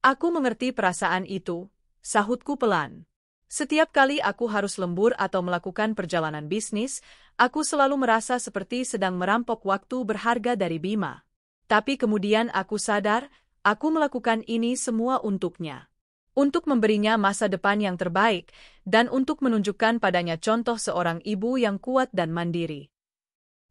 Aku mengerti perasaan itu, sahutku pelan. Setiap kali aku harus lembur atau melakukan perjalanan bisnis, aku selalu merasa seperti sedang merampok waktu berharga dari Bima. Tapi kemudian aku sadar, aku melakukan ini semua untuknya. Untuk memberinya masa depan yang terbaik, dan untuk menunjukkan padanya contoh seorang ibu yang kuat dan mandiri.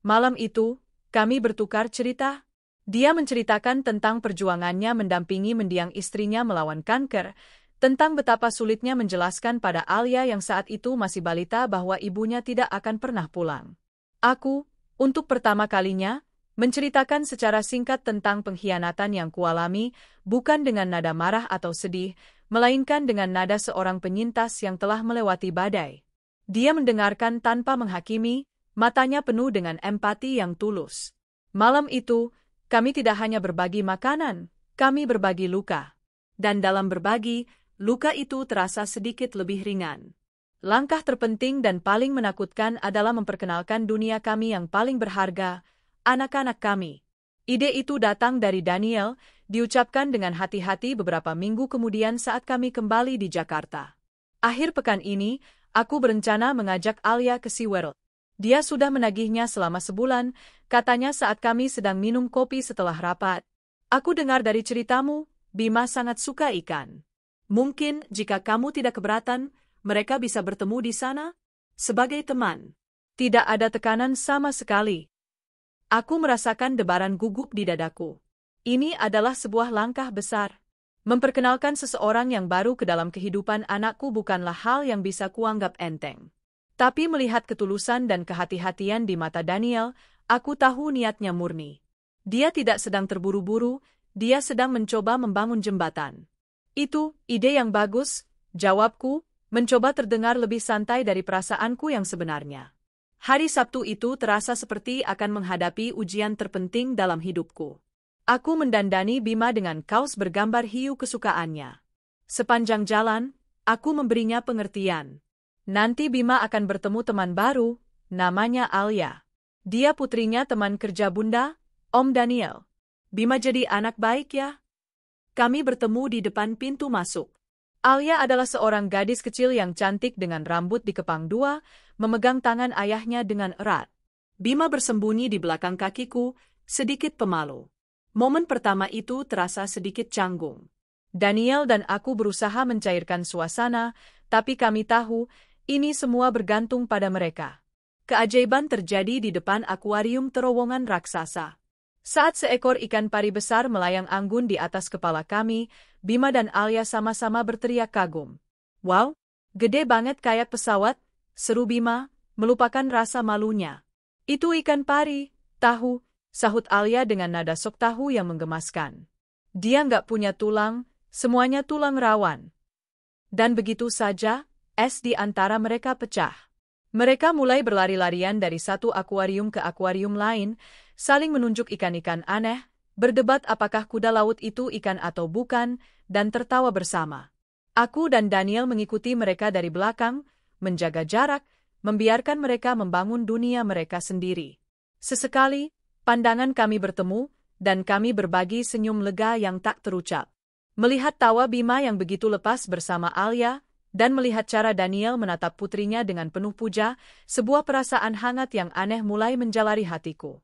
Malam itu, kami bertukar cerita. Dia menceritakan tentang perjuangannya mendampingi mendiang istrinya melawan kanker, tentang betapa sulitnya menjelaskan pada Alia yang saat itu masih balita bahwa ibunya tidak akan pernah pulang. Aku, untuk pertama kalinya, menceritakan secara singkat tentang pengkhianatan yang kualami, bukan dengan nada marah atau sedih, melainkan dengan nada seorang penyintas yang telah melewati badai. Dia mendengarkan tanpa menghakimi, matanya penuh dengan empati yang tulus. Malam itu, kami tidak hanya berbagi makanan, kami berbagi luka. Dan dalam berbagi, luka itu terasa sedikit lebih ringan. Langkah terpenting dan paling menakutkan adalah memperkenalkan dunia kami yang paling berharga, anak-anak kami. Ide itu datang dari Daniel, diucapkan dengan hati-hati beberapa minggu kemudian saat kami kembali di Jakarta. Akhir pekan ini, aku berencana mengajak Alia ke SeaWorld. Dia sudah menagihnya selama sebulan, katanya saat kami sedang minum kopi setelah rapat. Aku dengar dari ceritamu, Bima sangat suka ikan. Mungkin jika kamu tidak keberatan, mereka bisa bertemu di sana? Sebagai teman. Tidak ada tekanan sama sekali. Aku merasakan debaran gugup di dadaku. Ini adalah sebuah langkah besar. Memperkenalkan seseorang yang baru ke dalam kehidupan anakku bukanlah hal yang bisa kuanggap enteng. Tapi melihat ketulusan dan kehati-hatian di mata Daniel, aku tahu niatnya murni. Dia tidak sedang terburu-buru, dia sedang mencoba membangun jembatan. Itu ide yang bagus, jawabku, mencoba terdengar lebih santai dari perasaanku yang sebenarnya. Hari Sabtu itu terasa seperti akan menghadapi ujian terpenting dalam hidupku. Aku mendandani Bima dengan kaos bergambar hiu kesukaannya. Sepanjang jalan, aku memberinya pengertian. Nanti Bima akan bertemu teman baru, namanya Alia. Dia putrinya teman kerja Bunda, Om Daniel. Bima jadi anak baik ya? Kami bertemu di depan pintu masuk. Alia adalah seorang gadis kecil yang cantik dengan rambut dikepang dua, memegang tangan ayahnya dengan erat. Bima bersembunyi di belakang kakiku, sedikit pemalu. Momen pertama itu terasa sedikit canggung. Daniel dan aku berusaha mencairkan suasana, tapi kami tahu, ini semua bergantung pada mereka. Keajaiban terjadi di depan akuarium terowongan raksasa. Saat seekor ikan pari besar melayang anggun di atas kepala kami, Bima dan Alia sama-sama berteriak kagum. Wow, gede banget kayak pesawat, seru Bima, melupakan rasa malunya. Itu ikan pari, tahu, sahut Alia dengan nada sok tahu yang menggemaskan. Dia nggak punya tulang, semuanya tulang rawan. Dan begitu saja, es di antara mereka pecah. Mereka mulai berlari-larian dari satu akuarium ke akuarium lain, saling menunjuk ikan-ikan aneh, berdebat apakah kuda laut itu ikan atau bukan, dan tertawa bersama. Aku dan Daniel mengikuti mereka dari belakang, menjaga jarak, membiarkan mereka membangun dunia mereka sendiri. Sesekali, pandangan kami bertemu, dan kami berbagi senyum lega yang tak terucap. Melihat tawa Bima yang begitu lepas bersama Alia, dan melihat cara Daniel menatap putrinya dengan penuh puja, sebuah perasaan hangat yang aneh mulai menjalari hatiku.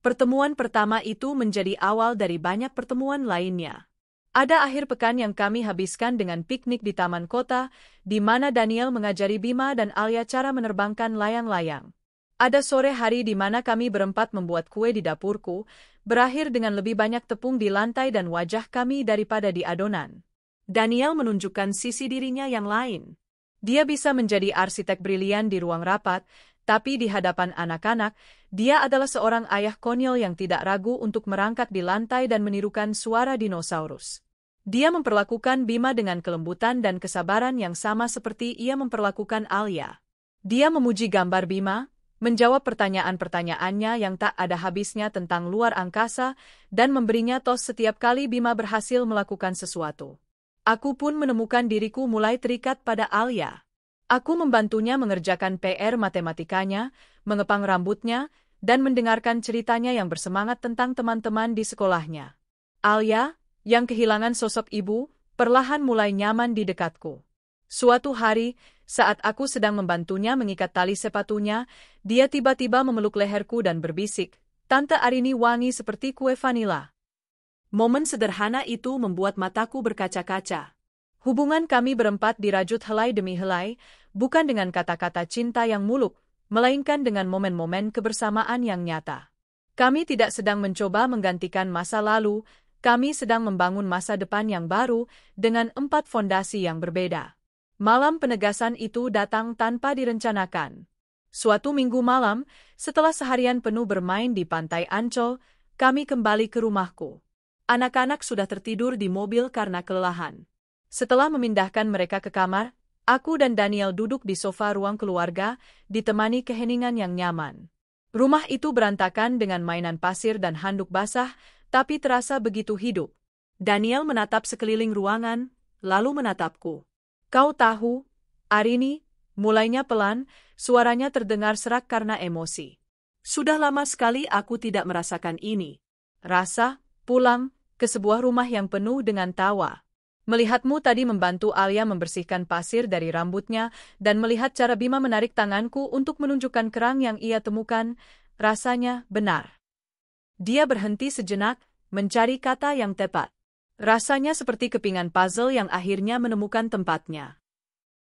Pertemuan pertama itu menjadi awal dari banyak pertemuan lainnya. Ada akhir pekan yang kami habiskan dengan piknik di taman kota, di mana Daniel mengajari Bima dan Alia cara menerbangkan layang-layang. Ada sore hari di mana kami berempat membuat kue di dapurku, berakhir dengan lebih banyak tepung di lantai dan wajah kami daripada di adonan. Daniel menunjukkan sisi dirinya yang lain. Dia bisa menjadi arsitek brilian di ruang rapat, tapi di hadapan anak-anak, dia adalah seorang ayah konyol yang tidak ragu untuk merangkak di lantai dan menirukan suara dinosaurus. Dia memperlakukan Bima dengan kelembutan dan kesabaran yang sama seperti ia memperlakukan Alia. Dia memuji gambar Bima, menjawab pertanyaan-pertanyaannya yang tak ada habisnya tentang luar angkasa, dan memberinya tos setiap kali Bima berhasil melakukan sesuatu. Aku pun menemukan diriku mulai terikat pada Alia. Aku membantunya mengerjakan PR matematikanya, mengepang rambutnya, dan mendengarkan ceritanya yang bersemangat tentang teman-teman di sekolahnya. Alia, yang kehilangan sosok ibu, perlahan mulai nyaman di dekatku. Suatu hari, saat aku sedang membantunya mengikat tali sepatunya, dia tiba-tiba memeluk leherku dan berbisik, "Tante Arini wangi seperti kue vanila." Momen sederhana itu membuat mataku berkaca-kaca. Hubungan kami berempat dirajut helai demi helai, bukan dengan kata-kata cinta yang muluk, melainkan dengan momen-momen kebersamaan yang nyata. Kami tidak sedang mencoba menggantikan masa lalu, kami sedang membangun masa depan yang baru, dengan 4 fondasi yang berbeda. Malam penegasan itu datang tanpa direncanakan. Suatu minggu malam, setelah seharian penuh bermain di pantai Ancol, kami kembali ke rumahku. Anak-anak sudah tertidur di mobil karena kelelahan. Setelah memindahkan mereka ke kamar, aku dan Daniel duduk di sofa ruang keluarga, ditemani keheningan yang nyaman. Rumah itu berantakan dengan mainan pasir dan handuk basah, tapi terasa begitu hidup. Daniel menatap sekeliling ruangan, lalu menatapku. "Kau tahu, Arini," mulainya pelan, suaranya terdengar serak karena emosi. "Sudah lama sekali aku tidak merasakan ini. Rasa pulang ke sebuah rumah yang penuh dengan tawa. Melihatmu tadi membantu Alia membersihkan pasir dari rambutnya dan melihat cara Bima menarik tanganku untuk menunjukkan kerang yang ia temukan, rasanya benar." Dia berhenti sejenak, mencari kata yang tepat. Rasanya seperti kepingan puzzle yang akhirnya menemukan tempatnya.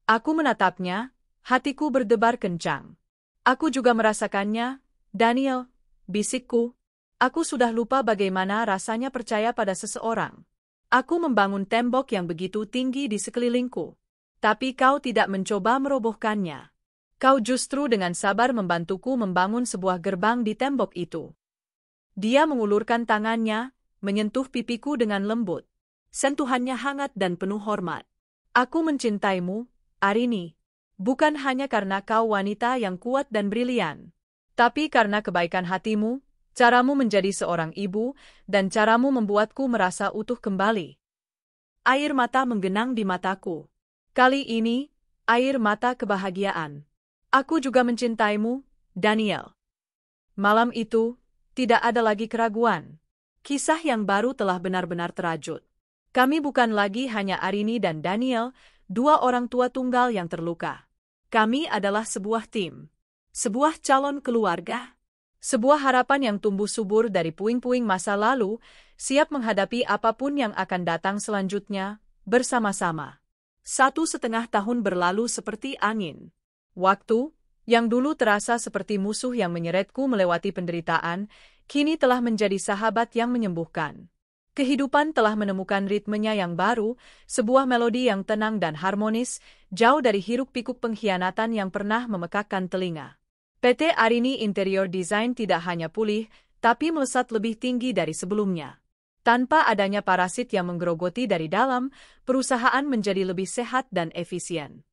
Aku menatapnya, hatiku berdebar kencang. "Aku juga merasakannya, Daniel," bisikku. "Aku sudah lupa bagaimana rasanya percaya pada seseorang. Aku membangun tembok yang begitu tinggi di sekelilingku. Tapi kau tidak mencoba merobohkannya. Kau justru dengan sabar membantuku membangun sebuah gerbang di tembok itu." Dia mengulurkan tangannya, menyentuh pipiku dengan lembut. Sentuhannya hangat dan penuh hormat. "Aku mencintaimu, Arini. Bukan hanya karena kau wanita yang kuat dan brilian, tapi karena kebaikan hatimu, caramu menjadi seorang ibu, dan caramu membuatku merasa utuh kembali." Air mata menggenang di mataku. Kali ini, air mata kebahagiaan. "Aku juga mencintaimu, Daniel." Malam itu, tidak ada lagi keraguan. Kisah yang baru telah benar-benar terajut. Kami bukan lagi hanya Arini dan Daniel, 2 orang tua tunggal yang terluka. Kami adalah sebuah tim. Sebuah calon keluarga. Sebuah harapan yang tumbuh subur dari puing-puing masa lalu, siap menghadapi apapun yang akan datang selanjutnya, bersama-sama. 1,5 tahun berlalu seperti angin. Waktu, yang dulu terasa seperti musuh yang menyeretku melewati penderitaan, kini telah menjadi sahabat yang menyembuhkan. Kehidupan telah menemukan ritmenya yang baru, sebuah melodi yang tenang dan harmonis, jauh dari hiruk-pikuk pengkhianatan yang pernah memekakkan telinga. PT Arini Interior Design tidak hanya pulih, tapi melesat lebih tinggi dari sebelumnya. Tanpa adanya parasit yang menggerogoti dari dalam, perusahaan menjadi lebih sehat dan efisien.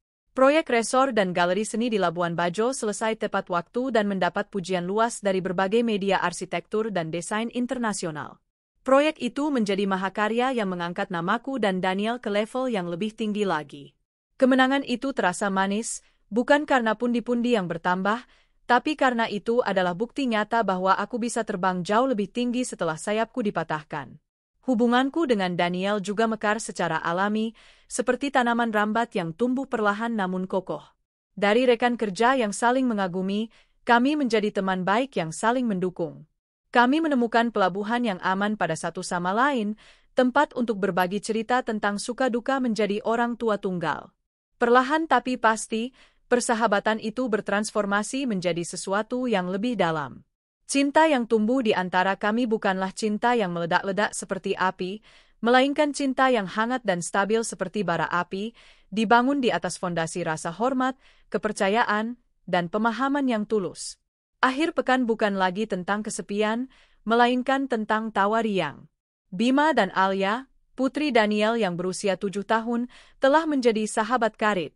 Proyek resor dan galeri seni di Labuan Bajo selesai tepat waktu dan mendapat pujian luas dari berbagai media arsitektur dan desain internasional. Proyek itu menjadi mahakarya yang mengangkat namaku dan Daniel ke level yang lebih tinggi lagi. Kemenangan itu terasa manis, bukan karena pundi-pundi yang bertambah, tapi karena itu adalah bukti nyata bahwa aku bisa terbang jauh lebih tinggi setelah sayapku dipatahkan. Hubunganku dengan Daniel juga mekar secara alami, seperti tanaman rambat yang tumbuh perlahan namun kokoh. Dari rekan kerja yang saling mengagumi, kami menjadi teman baik yang saling mendukung. Kami menemukan pelabuhan yang aman pada satu sama lain, tempat untuk berbagi cerita tentang suka duka menjadi orang tua tunggal. Perlahan tapi pasti, persahabatan itu bertransformasi menjadi sesuatu yang lebih dalam. Cinta yang tumbuh di antara kami bukanlah cinta yang meledak-ledak seperti api, melainkan cinta yang hangat dan stabil seperti bara api, dibangun di atas fondasi rasa hormat, kepercayaan, dan pemahaman yang tulus. Akhir pekan bukan lagi tentang kesepian, melainkan tentang tawa riang. Bima dan Alia, putri Daniel yang berusia 7 tahun, telah menjadi sahabat karib.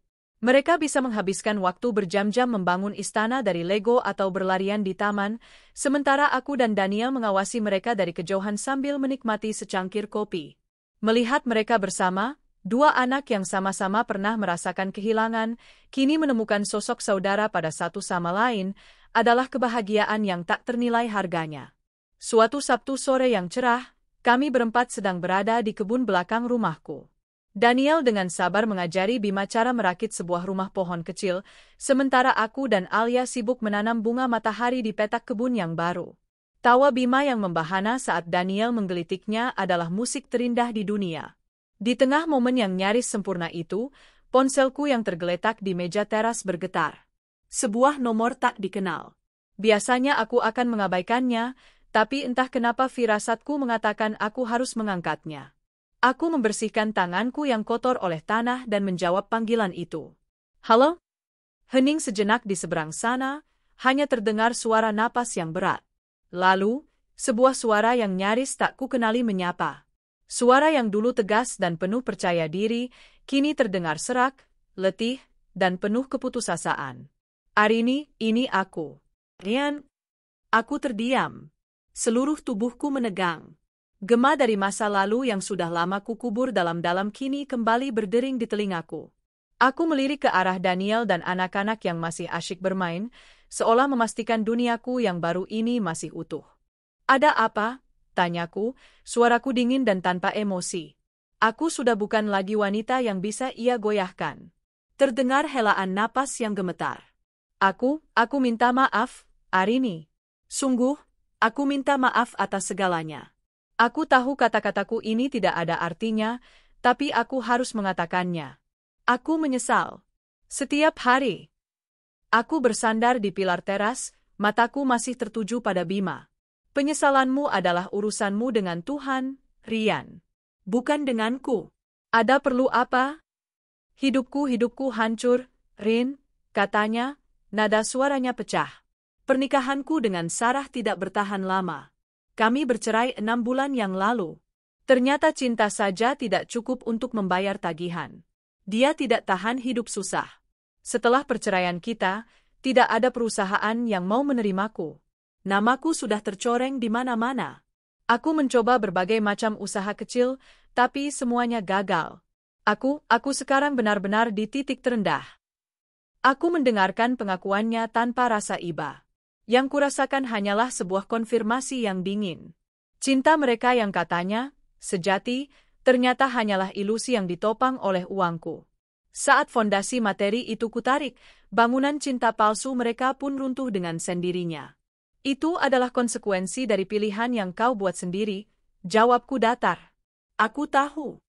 Mereka bisa menghabiskan waktu berjam-jam membangun istana dari Lego atau berlarian di taman, sementara aku dan Daniel mengawasi mereka dari kejauhan sambil menikmati secangkir kopi. Melihat mereka bersama, dua anak yang sama-sama pernah merasakan kehilangan, kini menemukan sosok saudara pada satu sama lain, adalah kebahagiaan yang tak ternilai harganya. Suatu Sabtu sore yang cerah, kami berempat sedang berada di kebun belakang rumahku. Daniel dengan sabar mengajari Bima cara merakit sebuah rumah pohon kecil, sementara aku dan Alia sibuk menanam bunga matahari di petak kebun yang baru. Tawa Bima yang membahana saat Daniel menggelitiknya adalah musik terindah di dunia. Di tengah momen yang nyaris sempurna itu, ponselku yang tergeletak di meja teras bergetar. Sebuah nomor tak dikenal. Biasanya aku akan mengabaikannya, tapi entah kenapa firasatku mengatakan aku harus mengangkatnya. Aku membersihkan tanganku yang kotor oleh tanah dan menjawab panggilan itu. Halo? Hening sejenak di seberang sana, hanya terdengar suara napas yang berat. Lalu, sebuah suara yang nyaris tak kukenali menyapa. Suara yang dulu tegas dan penuh percaya diri, kini terdengar serak, letih, dan penuh keputusasaan. Arini, ini aku. Rian. Aku terdiam. Seluruh tubuhku menegang. Gema dari masa lalu yang sudah lama kukubur dalam-dalam kini kembali berdering di telingaku. Aku melirik ke arah Daniel dan anak-anak yang masih asyik bermain, seolah memastikan duniaku yang baru ini masih utuh. Ada apa? Tanyaku, suaraku dingin dan tanpa emosi. Aku sudah bukan lagi wanita yang bisa ia goyahkan. Terdengar helaan napas yang gemetar. Aku minta maaf, Arini. Sungguh, aku minta maaf atas segalanya. Aku tahu kata-kataku ini tidak ada artinya, tapi aku harus mengatakannya. Aku menyesal. Setiap hari. Aku bersandar di pilar teras, mataku masih tertuju pada Bima. Penyesalanmu adalah urusanmu dengan Tuhan, Rian. Bukan denganku. Ada perlu apa? Hidupku hancur, Rin, katanya, nada suaranya pecah. Pernikahanku dengan Sarah tidak bertahan lama. Kami bercerai 6 bulan yang lalu. Ternyata cinta saja tidak cukup untuk membayar tagihan. Dia tidak tahan hidup susah. Setelah perceraian kita, tidak ada perusahaan yang mau menerimaku. Namaku sudah tercoreng di mana-mana. Aku mencoba berbagai macam usaha kecil, tapi semuanya gagal. Aku sekarang benar-benar di titik terendah. Aku mendengarkan pengakuannya tanpa rasa iba. Yang kurasakan hanyalah sebuah konfirmasi yang dingin. Cinta mereka yang katanya, sejati, ternyata hanyalah ilusi yang ditopang oleh uangku. Saat fondasi materi itu kutarik, bangunan cinta palsu mereka pun runtuh dengan sendirinya. Itu adalah konsekuensi dari pilihan yang kau buat sendiri, jawabku datar. Aku tahu,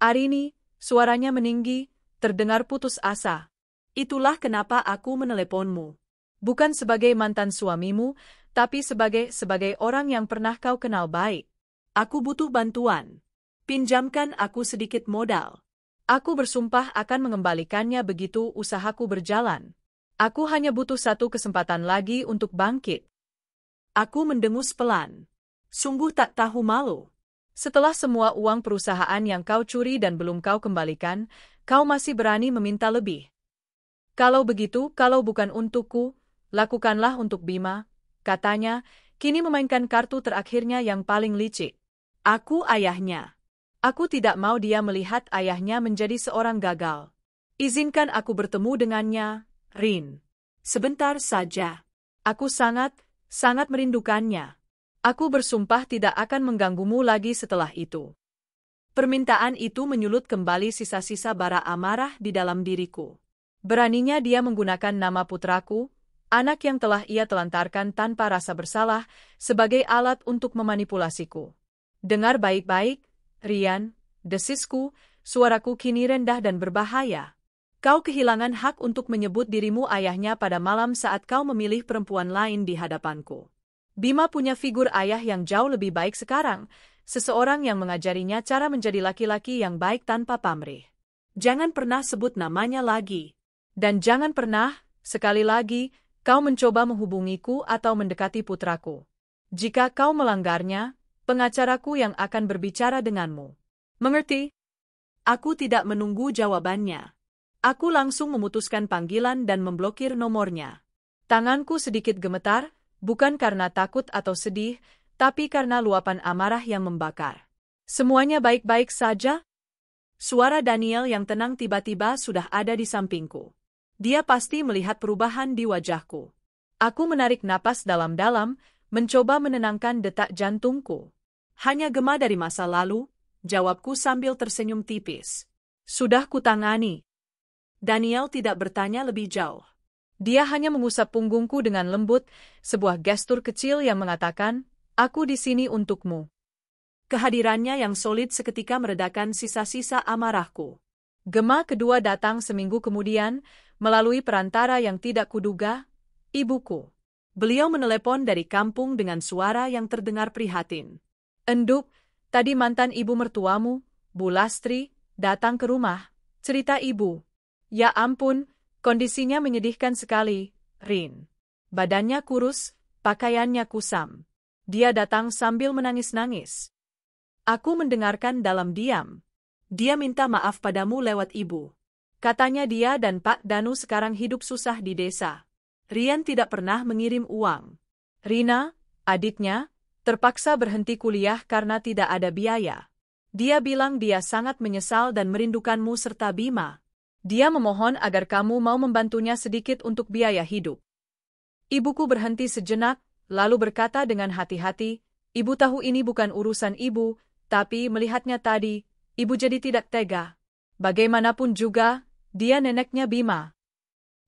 Arini, suaranya meninggi, terdengar putus asa. Itulah kenapa aku meneleponmu. Bukan sebagai mantan suamimu, tapi sebagai orang yang pernah kau kenal baik. Aku butuh bantuan. Pinjamkan aku sedikit modal. Aku bersumpah akan mengembalikannya begitu usahaku berjalan. Aku hanya butuh satu kesempatan lagi untuk bangkit. Aku mendengus pelan. Sungguh tak tahu malu. Setelah semua uang perusahaan yang kau curi dan belum kau kembalikan, kau masih berani meminta lebih. Kalau begitu, kalau bukan untukku, lakukanlah untuk Bima, katanya, kini memainkan kartu terakhirnya yang paling licik. Aku ayahnya. Aku tidak mau dia melihat ayahnya menjadi seorang gagal. Izinkan aku bertemu dengannya, Rin. Sebentar saja. Aku sangat merindukannya. Aku bersumpah tidak akan mengganggumu lagi setelah itu. Permintaan itu menyulut kembali sisa-sisa bara amarah di dalam diriku. Beraninya dia menggunakan nama putraku, anak yang telah ia telantarkan tanpa rasa bersalah, sebagai alat untuk memanipulasiku. Dengar baik-baik, Rian, desisku, suaraku kini rendah dan berbahaya. Kau kehilangan hak untuk menyebut dirimu ayahnya pada malam saat kau memilih perempuan lain di hadapanku. Bima punya figur ayah yang jauh lebih baik sekarang, seseorang yang mengajarinya cara menjadi laki-laki yang baik tanpa pamrih. Jangan pernah sebut namanya lagi. Dan jangan pernah, sekali lagi, kau mencoba menghubungiku atau mendekati putraku. Jika kau melanggarnya, pengacaraku yang akan berbicara denganmu. Mengerti? Aku tidak menunggu jawabannya. Aku langsung memutuskan panggilan dan memblokir nomornya. Tanganku sedikit gemetar, bukan karena takut atau sedih, tapi karena luapan amarah yang membakar. Semuanya baik-baik saja? Suara Daniel yang tenang tiba-tiba sudah ada di sampingku. Dia pasti melihat perubahan di wajahku. Aku menarik napas dalam-dalam, mencoba menenangkan detak jantungku. Hanya gema dari masa lalu, jawabku sambil tersenyum tipis. Sudah kutangani. Daniel tidak bertanya lebih jauh. Dia hanya mengusap punggungku dengan lembut, sebuah gestur kecil yang mengatakan, aku di sini untukmu. Kehadirannya yang solid seketika meredakan sisa-sisa amarahku. Gema kedua datang seminggu kemudian, melalui perantara yang tidak kuduga, ibuku. Beliau menelepon dari kampung dengan suara yang terdengar prihatin. Enduk, tadi mantan ibu mertuamu, Bu Lastri, datang ke rumah, cerita ibu. Ya ampun, kondisinya menyedihkan sekali, Rin. Badannya kurus, pakaiannya kusam. Dia datang sambil menangis-nangis. Aku mendengarkan dalam diam. Dia minta maaf padamu lewat ibu. Katanya dia dan Pak Danu sekarang hidup susah di desa. Rian tidak pernah mengirim uang. Rina, adiknya, terpaksa berhenti kuliah karena tidak ada biaya. Dia bilang dia sangat menyesal dan merindukanmu serta Bima. Dia memohon agar kamu mau membantunya sedikit untuk biaya hidup. Ibuku berhenti sejenak, lalu berkata dengan hati-hati, ibu tahu ini bukan urusan ibu, tapi melihatnya tadi, ibu jadi tidak tega. Bagaimanapun juga, dia neneknya Bima.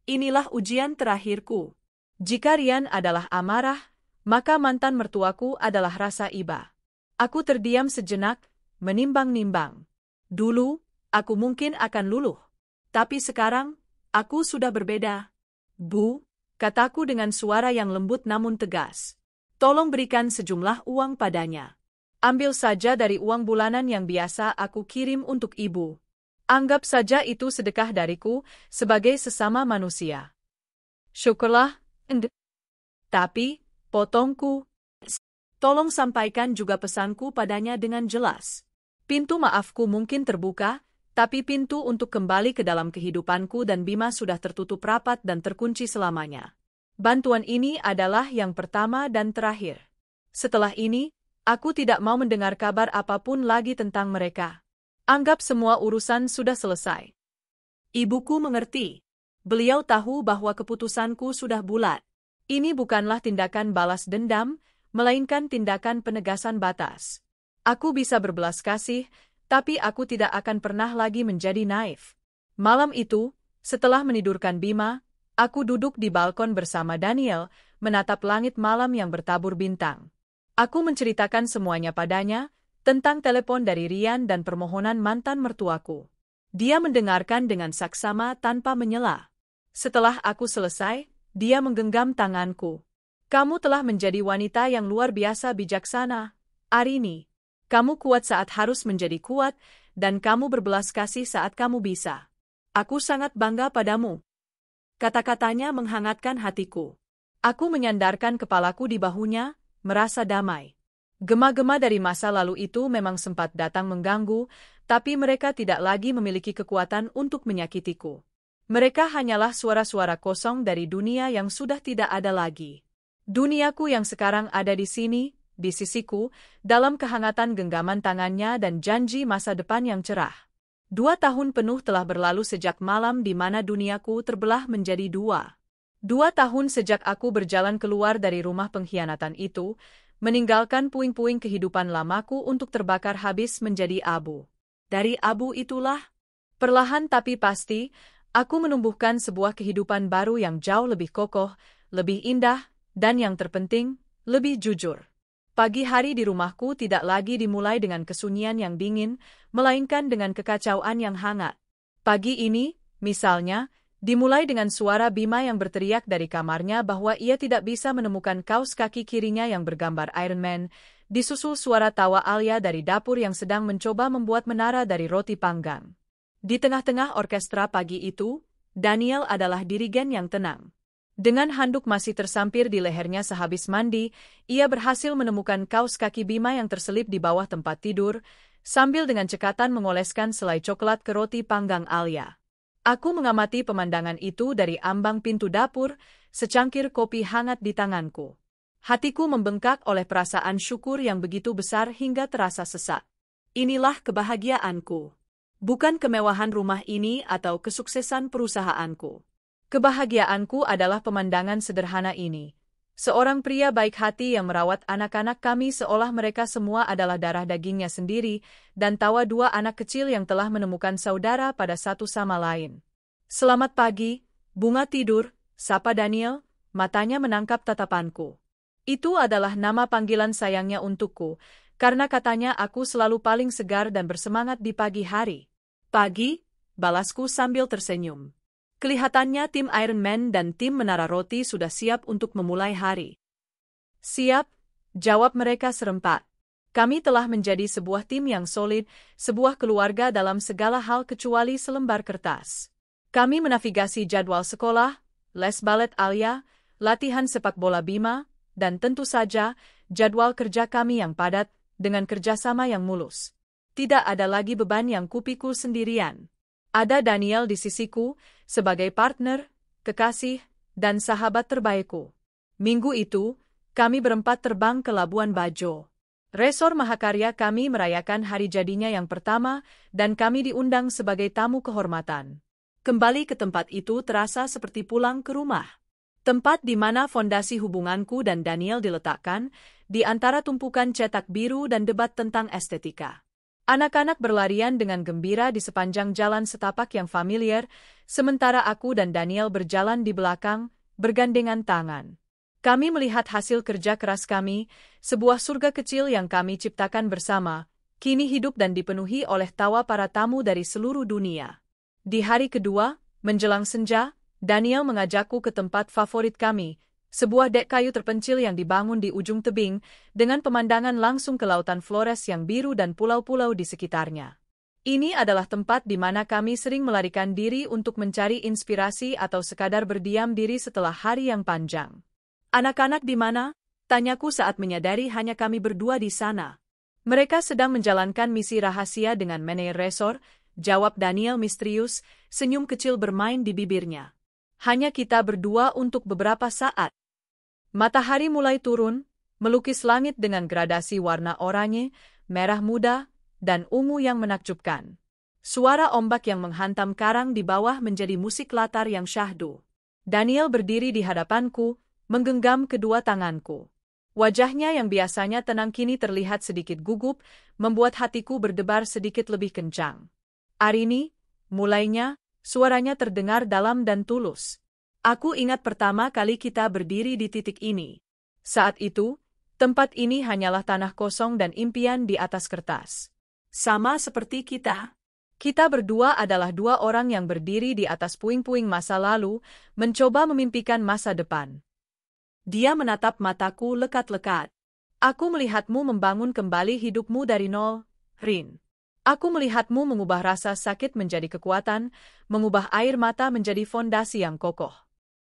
Inilah ujian terakhirku. Jika Rian adalah amarah, maka mantan mertuaku adalah rasa iba. Aku terdiam sejenak, menimbang-nimbang. Dulu, aku mungkin akan luluh. Tapi sekarang, aku sudah berbeda. Bu, kataku dengan suara yang lembut namun tegas. Tolong berikan sejumlah uang padanya. Ambil saja dari uang bulanan yang biasa aku kirim untuk ibu. Anggap saja itu sedekah dariku sebagai sesama manusia. Syukurlah, tapi, potongku. Tolong sampaikan juga pesanku padanya dengan jelas. Pintu maafku mungkin terbuka, tapi pintu untuk kembali ke dalam kehidupanku dan Bima sudah tertutup rapat dan terkunci selamanya. Bantuan ini adalah yang pertama dan terakhir. Setelah ini, aku tidak mau mendengar kabar apapun lagi tentang mereka. Anggap semua urusan sudah selesai. Ibuku mengerti. Beliau tahu bahwa keputusanku sudah bulat. Ini bukanlah tindakan balas dendam, melainkan tindakan penegasan batas. Aku bisa berbelas kasih, tapi aku tidak akan pernah lagi menjadi naif. Malam itu, setelah menidurkan Bima, aku duduk di balkon bersama Daniel, menatap langit malam yang bertabur bintang. Aku menceritakan semuanya padanya, tentang telepon dari Rian dan permohonan mantan mertuaku. Dia mendengarkan dengan saksama tanpa menyela. Setelah aku selesai, dia menggenggam tanganku. Kamu telah menjadi wanita yang luar biasa bijaksana, Arini. Kamu kuat saat harus menjadi kuat, dan kamu berbelas kasih saat kamu bisa. Aku sangat bangga padamu. Kata-katanya menghangatkan hatiku. Aku menyandarkan kepalaku di bahunya, merasa damai. Gema-gema dari masa lalu itu memang sempat datang mengganggu, tapi mereka tidak lagi memiliki kekuatan untuk menyakitiku. Mereka hanyalah suara-suara kosong dari dunia yang sudah tidak ada lagi. Duniaku yang sekarang ada di sini, di sisiku, dalam kehangatan genggaman tangannya dan janji masa depan yang cerah. 2 tahun penuh telah berlalu sejak malam di mana duniaku terbelah menjadi 2. 2 tahun sejak aku berjalan keluar dari rumah pengkhianatan itu, meninggalkan puing-puing kehidupan lamaku untuk terbakar habis menjadi abu. Dari abu itulah, perlahan tapi pasti, aku menumbuhkan sebuah kehidupan baru yang jauh lebih kokoh, lebih indah, dan yang terpenting, lebih jujur. Pagi hari di rumahku tidak lagi dimulai dengan kesunyian yang dingin, melainkan dengan kekacauan yang hangat. Pagi ini, misalnya, dimulai dengan suara Bima yang berteriak dari kamarnya bahwa ia tidak bisa menemukan kaos kaki kirinya yang bergambar Iron Man, disusul suara tawa Alia dari dapur yang sedang mencoba membuat menara dari roti panggang. Di tengah-tengah orkestra pagi itu, Daniel adalah dirigen yang tenang. Dengan handuk masih tersampir di lehernya sehabis mandi, ia berhasil menemukan kaos kaki Bima yang terselip di bawah tempat tidur, sambil dengan cekatan mengoleskan selai coklat ke roti panggang Alia. Aku mengamati pemandangan itu dari ambang pintu dapur, secangkir kopi hangat di tanganku. Hatiku membengkak oleh perasaan syukur yang begitu besar hingga terasa sesak. Inilah kebahagiaanku. Bukan kemewahan rumah ini atau kesuksesan perusahaanku. Kebahagiaanku adalah pemandangan sederhana ini. Seorang pria baik hati yang merawat anak-anak kami seolah mereka semua adalah darah dagingnya sendiri, dan tawa 2 anak kecil yang telah menemukan saudara pada satu sama lain. Selamat pagi, bunga tidur, sapa Daniel, matanya menangkap tatapanku. Itu adalah nama panggilan sayangnya untukku, karena katanya aku selalu paling segar dan bersemangat di pagi hari. Pagi, balasku sambil tersenyum. Kelihatannya tim Iron Man dan tim Menara Roti sudah siap untuk memulai hari. Siap, jawab mereka serempak. Kami telah menjadi sebuah tim yang solid, sebuah keluarga dalam segala hal kecuali selembar kertas. Kami menavigasi jadwal sekolah, les balet Alia, latihan sepak bola Bima, dan tentu saja, jadwal kerja kami yang padat, dengan kerjasama yang mulus. Tidak ada lagi beban yang kupikul sendirian. Ada Daniel di sisiku, sebagai partner, kekasih, dan sahabat terbaikku. Minggu itu, kami berempat terbang ke Labuan Bajo. Resor Mahakarya kami merayakan hari jadinya yang pertama, dan kami diundang sebagai tamu kehormatan. Kembali ke tempat itu terasa seperti pulang ke rumah. Tempat di mana fondasi hubunganku dan Daniel diletakkan, di antara tumpukan cetak biru dan debat tentang estetika. Anak-anak berlarian dengan gembira di sepanjang jalan setapak yang familiar, sementara aku dan Daniel berjalan di belakang, bergandengan tangan. Kami melihat hasil kerja keras kami, sebuah surga kecil yang kami ciptakan bersama, kini hidup dan dipenuhi oleh tawa para tamu dari seluruh dunia. Di hari kedua, menjelang senja, Daniel mengajakku ke tempat favorit kami, sebuah dek kayu terpencil yang dibangun di ujung tebing, dengan pemandangan langsung ke lautan Flores yang biru dan pulau-pulau di sekitarnya. Ini adalah tempat di mana kami sering melarikan diri untuk mencari inspirasi atau sekadar berdiam diri setelah hari yang panjang. Anak-anak di mana? Tanyaku saat menyadari hanya kami berdua di sana. Mereka sedang menjalankan misi rahasia dengan manajer resor, jawab Daniel misterius, senyum kecil bermain di bibirnya. Hanya kita berdua untuk beberapa saat. Matahari mulai turun, melukis langit dengan gradasi warna oranye, merah muda, dan ungu yang menakjubkan. Suara ombak yang menghantam karang di bawah menjadi musik latar yang syahdu. Daniel berdiri di hadapanku, menggenggam kedua tanganku. Wajahnya yang biasanya tenang kini terlihat sedikit gugup, membuat hatiku berdebar sedikit lebih kencang. Arini, mulainya, suaranya terdengar dalam dan tulus. Aku ingat pertama kali kita berdiri di titik ini. Saat itu, tempat ini hanyalah tanah kosong dan impian di atas kertas. Sama seperti kita. Kita berdua adalah 2 orang yang berdiri di atas puing-puing masa lalu, mencoba memimpikan masa depan. Dia menatap mataku lekat-lekat. Aku melihatmu membangun kembali hidupmu dari nol, Rin. Aku melihatmu mengubah rasa sakit menjadi kekuatan, mengubah air mata menjadi fondasi yang kokoh.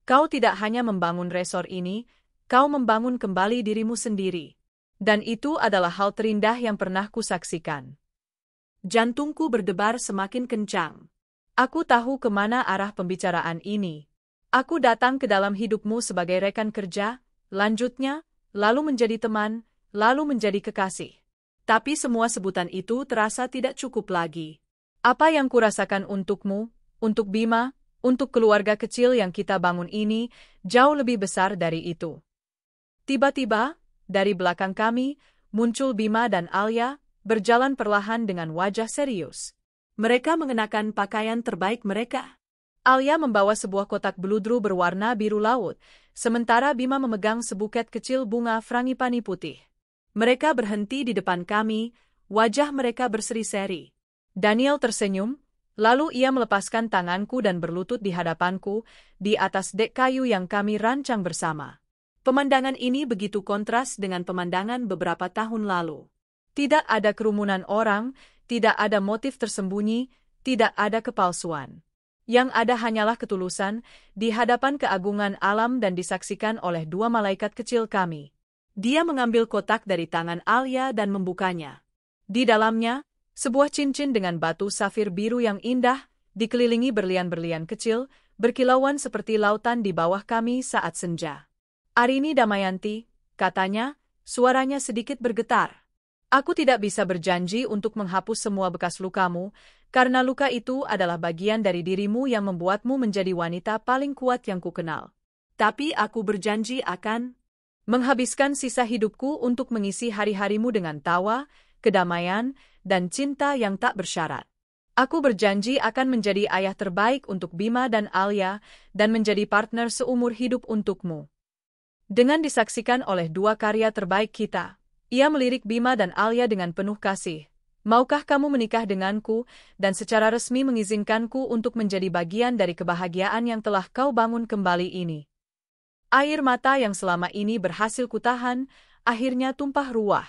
Kau tidak hanya membangun resor ini, kau membangun kembali dirimu sendiri. Dan itu adalah hal terindah yang pernah kusaksikan. Jantungku berdebar semakin kencang. Aku tahu kemana arah pembicaraan ini. Aku datang ke dalam hidupmu sebagai rekan kerja, lanjutnya, lalu menjadi teman, lalu menjadi kekasih. Tapi semua sebutan itu terasa tidak cukup lagi. Apa yang kurasakan untukmu, untuk Bima, untuk keluarga kecil yang kita bangun ini, jauh lebih besar dari itu. Tiba-tiba, dari belakang kami, muncul Bima dan Alia, berjalan perlahan dengan wajah serius. Mereka mengenakan pakaian terbaik mereka. Alia membawa sebuah kotak beludru berwarna biru laut, sementara Bima memegang sebuket kecil bunga frangipani putih. Mereka berhenti di depan kami, wajah mereka berseri-seri. Daniel tersenyum, lalu ia melepaskan tanganku dan berlutut di hadapanku, di atas dek kayu yang kami rancang bersama. Pemandangan ini begitu kontras dengan pemandangan beberapa tahun lalu. Tidak ada kerumunan orang, tidak ada motif tersembunyi, tidak ada kepalsuan. Yang ada hanyalah ketulusan, di hadapan keagungan alam dan disaksikan oleh dua malaikat kecil kami. Dia mengambil kotak dari tangan Alia dan membukanya. Di dalamnya, sebuah cincin dengan batu safir biru yang indah, dikelilingi berlian-berlian kecil, berkilauan seperti lautan di bawah kami saat senja. Arini Damayanti, katanya, suaranya sedikit bergetar. Aku tidak bisa berjanji untuk menghapus semua bekas lukamu, karena luka itu adalah bagian dari dirimu yang membuatmu menjadi wanita paling kuat yang kukenal. Tapi aku berjanji akan menghabiskan sisa hidupku untuk mengisi hari-harimu dengan tawa, kedamaian, dan cinta yang tak bersyarat. Aku berjanji akan menjadi ayah terbaik untuk Bima dan Alia, dan menjadi partner seumur hidup untukmu. Dengan disaksikan oleh dua karya terbaik kita, ia melirik Bima dan Alia dengan penuh kasih. Maukah kamu menikah denganku, dan secara resmi mengizinkanku untuk menjadi bagian dari kebahagiaan yang telah kau bangun kembali ini? Air mata yang selama ini berhasil kutahan, akhirnya tumpah ruah.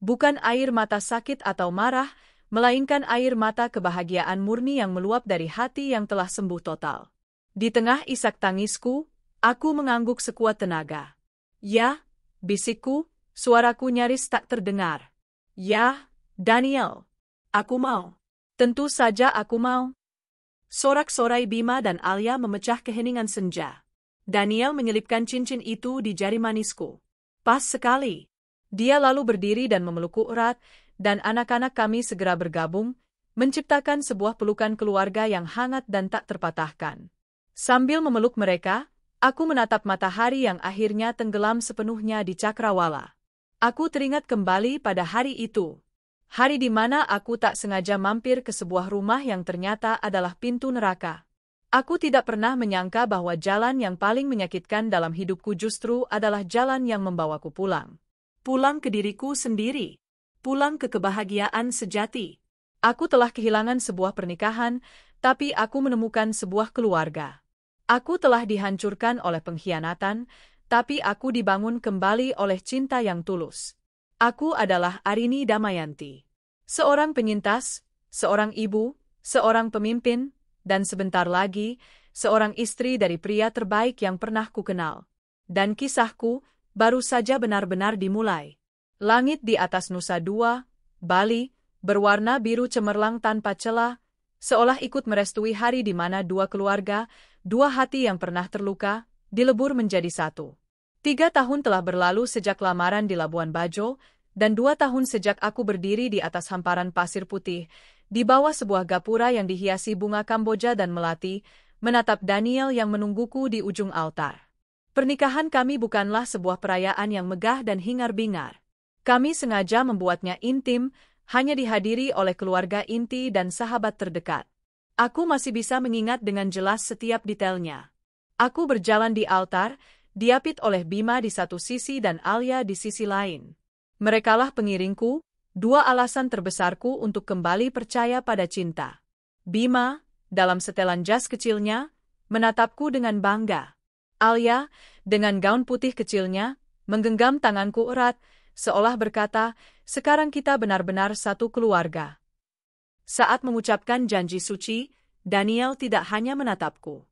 Bukan air mata sakit atau marah, melainkan air mata kebahagiaan murni yang meluap dari hati yang telah sembuh total. Di tengah isak tangisku, aku mengangguk sekuat tenaga. Ya, bisikku, suaraku nyaris tak terdengar. Ya, Daniel, aku mau. Tentu saja aku mau. Sorak-sorai Bima dan Alia memecah keheningan senja. Daniel menyelipkan cincin itu di jari manisku. Pas sekali. Dia lalu berdiri dan memelukku erat, dan anak-anak kami segera bergabung, menciptakan sebuah pelukan keluarga yang hangat dan tak terpatahkan. Sambil memeluk mereka, aku menatap matahari yang akhirnya tenggelam sepenuhnya di cakrawala. Aku teringat kembali pada hari itu. Hari di mana aku tak sengaja mampir ke sebuah rumah yang ternyata adalah pintu neraka. Aku tidak pernah menyangka bahwa jalan yang paling menyakitkan dalam hidupku justru adalah jalan yang membawaku pulang. Pulang ke diriku sendiri. Pulang ke kebahagiaan sejati. Aku telah kehilangan sebuah pernikahan, tapi aku menemukan sebuah keluarga. Aku telah dihancurkan oleh pengkhianatan, tapi aku dibangun kembali oleh cinta yang tulus. Aku adalah Arini Damayanti. Seorang penyintas, seorang ibu, seorang pemimpin, dan sebentar lagi, seorang istri dari pria terbaik yang pernah kukenal. Dan kisahku baru saja benar-benar dimulai. Langit di atas Nusa Dua, Bali, berwarna biru cemerlang tanpa celah, seolah ikut merestui hari di mana dua keluarga, dua hati yang pernah terluka, dilebur menjadi satu. 3 tahun telah berlalu sejak lamaran di Labuan Bajo, dan 2 tahun sejak aku berdiri di atas hamparan pasir putih, di bawah sebuah gapura yang dihiasi bunga kamboja dan melati, menatap Daniel yang menungguku di ujung altar. Pernikahan kami bukanlah sebuah perayaan yang megah dan hingar-bingar. Kami sengaja membuatnya intim, hanya dihadiri oleh keluarga inti dan sahabat terdekat. Aku masih bisa mengingat dengan jelas setiap detailnya. Aku berjalan di altar, diapit oleh Bima di satu sisi dan Alia di sisi lain. Merekalah pengiringku, dua alasan terbesarku untuk kembali percaya pada cinta. Bima, dalam setelan jas kecilnya, menatapku dengan bangga. Alia, dengan gaun putih kecilnya, menggenggam tanganku erat, seolah berkata, sekarang kita benar-benar satu keluarga. Saat mengucapkan janji suci, Daniel tidak hanya menatapku.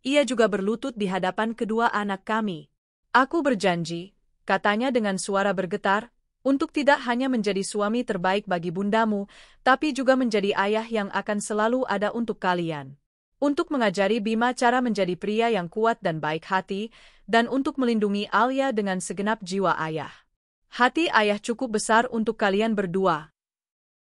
Ia juga berlutut di hadapan kedua anak kami. Aku berjanji, katanya dengan suara bergetar, Untuk tidak hanya menjadi suami terbaik bagi bundamu, tapi juga menjadi ayah yang akan selalu ada untuk kalian. Untuk mengajari Bima cara menjadi pria yang kuat dan baik hati, dan untuk melindungi Alia dengan segenap jiwa ayah. Hati ayah cukup besar untuk kalian berdua.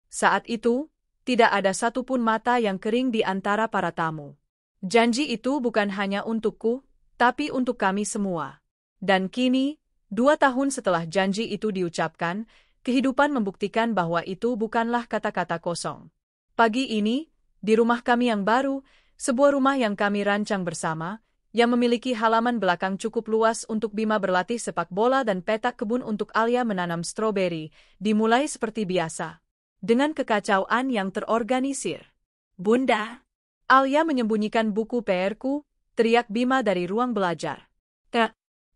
Saat itu, tidak ada satupun mata yang kering di antara para tamu. Janji itu bukan hanya untukku, tapi untuk kami semua. Dan kini, 2 tahun setelah janji itu diucapkan, kehidupan membuktikan bahwa itu bukanlah kata-kata kosong. Pagi ini, di rumah kami yang baru, sebuah rumah yang kami rancang bersama, yang memiliki halaman belakang cukup luas untuk Bima berlatih sepak bola dan petak kebun untuk Alia menanam stroberi, dimulai seperti biasa. Dengan kekacauan yang terorganisir. Bunda. Alia menyembunyikan buku PR-ku, teriak Bima dari ruang belajar.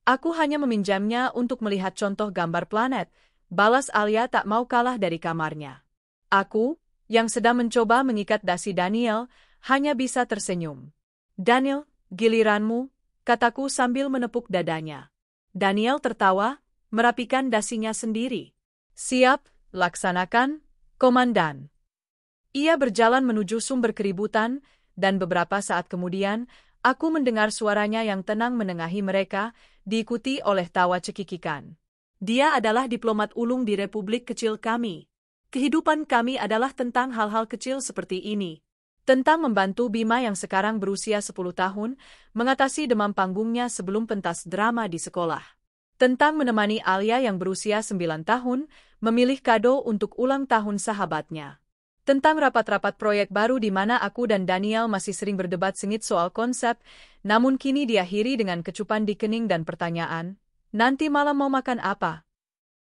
Aku hanya meminjamnya untuk melihat contoh gambar planet, balas Alia tak mau kalah dari kamarnya. Aku, yang sedang mencoba mengikat dasi Daniel, hanya bisa tersenyum. Daniel, giliranmu, kataku sambil menepuk dadanya. Daniel tertawa, merapikan dasinya sendiri. Siap, laksanakan, komandan. Ia berjalan menuju sumber keributan, dan beberapa saat kemudian, aku mendengar suaranya yang tenang menengahi mereka, diikuti oleh tawa cekikikan. Dia adalah diplomat ulung di Republik kecil kami. Kehidupan kami adalah tentang hal-hal kecil seperti ini. Tentang membantu Bima yang sekarang berusia 10 tahun, mengatasi demam panggungnya sebelum pentas drama di sekolah. Tentang menemani Alia yang berusia 9 tahun, memilih kado untuk ulang tahun sahabatnya. Tentang rapat-rapat proyek baru di mana aku dan Daniel masih sering berdebat sengit soal konsep, namun kini diakhiri dengan kecupan di kening dan pertanyaan, nanti malam mau makan apa?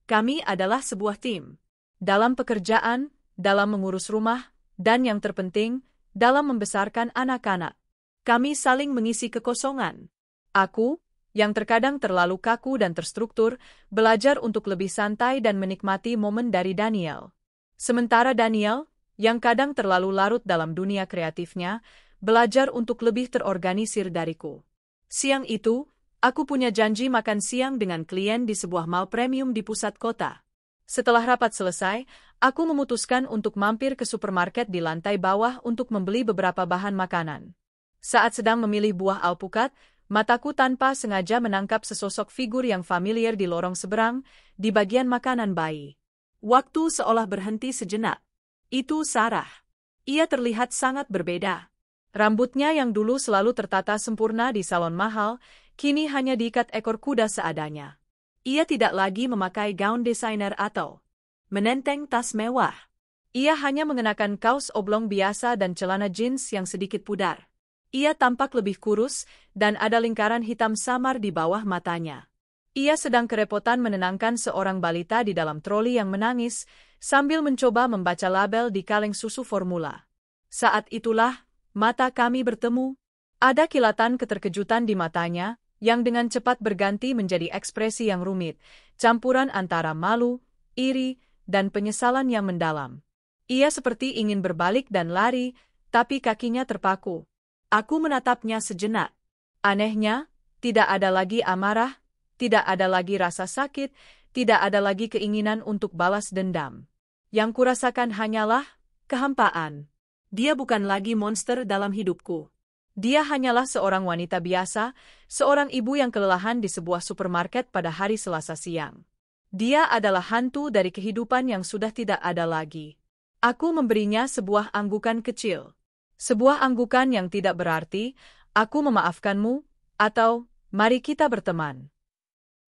Kami adalah sebuah tim. Dalam pekerjaan, dalam mengurus rumah, dan yang terpenting, dalam membesarkan anak-anak. Kami saling mengisi kekosongan. Aku, yang terkadang terlalu kaku dan terstruktur, belajar untuk lebih santai dan menikmati momen dari Daniel. Sementara Daniel, yang kadang terlalu larut dalam dunia kreatifnya, belajar untuk lebih terorganisir dariku. Siang itu, aku punya janji makan siang dengan klien di sebuah mall premium di pusat kota. Setelah rapat selesai, aku memutuskan untuk mampir ke supermarket di lantai bawah untuk membeli beberapa bahan makanan. Saat sedang memilih buah alpukat, mataku tanpa sengaja menangkap sesosok figur yang familiar di lorong seberang, di bagian makanan bayi. Waktu seolah berhenti sejenak. Itu Sarah. Ia terlihat sangat berbeda. Rambutnya yang dulu selalu tertata sempurna di salon mahal, kini hanya diikat ekor kuda seadanya. Ia tidak lagi memakai gaun desainer atau menenteng tas mewah. Ia hanya mengenakan kaos oblong biasa dan celana jeans yang sedikit pudar. Ia tampak lebih kurus, dan ada lingkaran hitam samar di bawah matanya. Ia sedang kerepotan menenangkan seorang balita di dalam troli yang menangis, sambil mencoba membaca label di kaleng susu formula. Saat itulah, mata kami bertemu. Ada kilatan keterkejutan di matanya, yang dengan cepat berganti menjadi ekspresi yang rumit, campuran antara malu, iri, dan penyesalan yang mendalam. Ia seperti ingin berbalik dan lari, tapi kakinya terpaku. Aku menatapnya sejenak. Anehnya, tidak ada lagi amarah, tidak ada lagi rasa sakit, tidak ada lagi keinginan untuk balas dendam. Yang kurasakan hanyalah kehampaan. Dia bukan lagi monster dalam hidupku. Dia hanyalah seorang wanita biasa, seorang ibu yang kelelahan di sebuah supermarket pada hari Selasa siang. Dia adalah hantu dari kehidupan yang sudah tidak ada lagi. Aku memberinya sebuah anggukan kecil. Sebuah anggukan yang tidak berarti, aku memaafkanmu, atau mari kita berteman.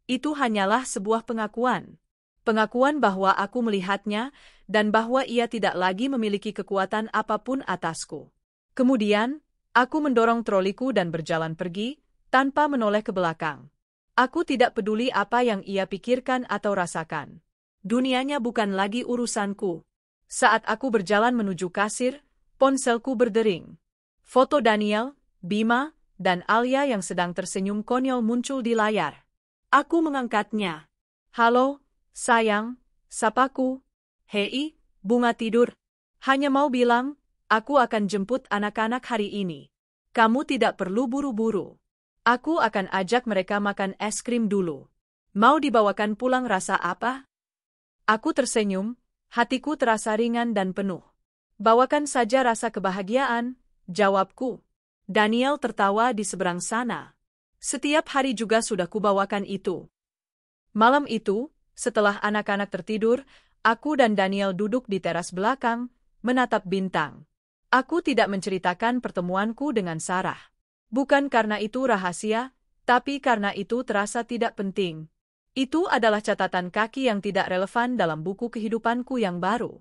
Itu hanyalah sebuah pengakuan. Pengakuan bahwa aku melihatnya, dan bahwa ia tidak lagi memiliki kekuatan apapun atasku. Kemudian, aku mendorong troliku dan berjalan pergi, tanpa menoleh ke belakang. Aku tidak peduli apa yang ia pikirkan atau rasakan. Dunianya bukan lagi urusanku. Saat aku berjalan menuju kasir, ponselku berdering. Foto Daniel, Bima, dan Alia yang sedang tersenyum konyol muncul di layar. Aku mengangkatnya. Halo, sayang, sapaku. Hei, bunga tidur. Hanya mau bilang, aku akan jemput anak-anak hari ini. Kamu tidak perlu buru-buru. Aku akan ajak mereka makan es krim dulu. Mau dibawakan pulang rasa apa? Aku tersenyum, hatiku terasa ringan dan penuh. Bawakan saja rasa kebahagiaan, jawabku. Daniel tertawa di seberang sana. Setiap hari juga sudah kubawakan itu. Malam itu, setelah anak-anak tertidur, aku dan Daniel duduk di teras belakang, menatap bintang. Aku tidak menceritakan pertemuanku dengan Sarah. Bukan karena itu rahasia, tapi karena itu terasa tidak penting. Itu adalah catatan kaki yang tidak relevan dalam buku kehidupanku yang baru.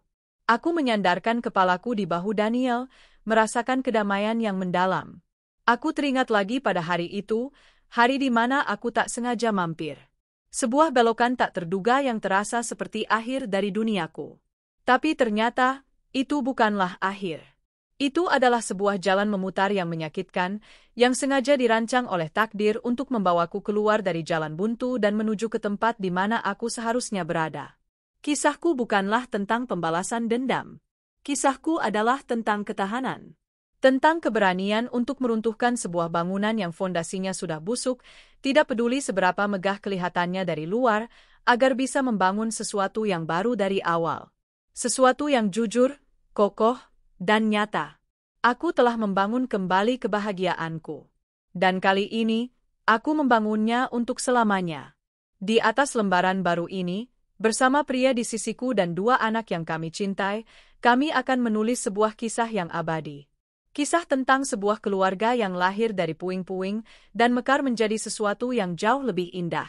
Aku menyandarkan kepalaku di bahu Daniel, merasakan kedamaian yang mendalam. Aku teringat lagi pada hari itu, hari di mana aku tak sengaja mampir. Sebuah belokan tak terduga yang terasa seperti akhir dari duniaku. Tapi ternyata, itu bukanlah akhir. Itu adalah sebuah jalan memutar yang menyakitkan, yang sengaja dirancang oleh takdir untuk membawaku keluar dari jalan buntu dan menuju ke tempat di mana aku seharusnya berada. Kisahku bukanlah tentang pembalasan dendam. Kisahku adalah tentang ketahanan. Tentang keberanian untuk meruntuhkan sebuah bangunan yang fondasinya sudah busuk, tidak peduli seberapa megah kelihatannya dari luar, agar bisa membangun sesuatu yang baru dari awal. Sesuatu yang jujur, kokoh, dan nyata. Aku telah membangun kembali kebahagiaanku. Dan kali ini, aku membangunnya untuk selamanya. Di atas lembaran baru ini, bersama pria di sisiku dan 2 anak yang kami cintai, kami akan menulis sebuah kisah yang abadi. Kisah tentang sebuah keluarga yang lahir dari puing-puing dan mekar menjadi sesuatu yang jauh lebih indah.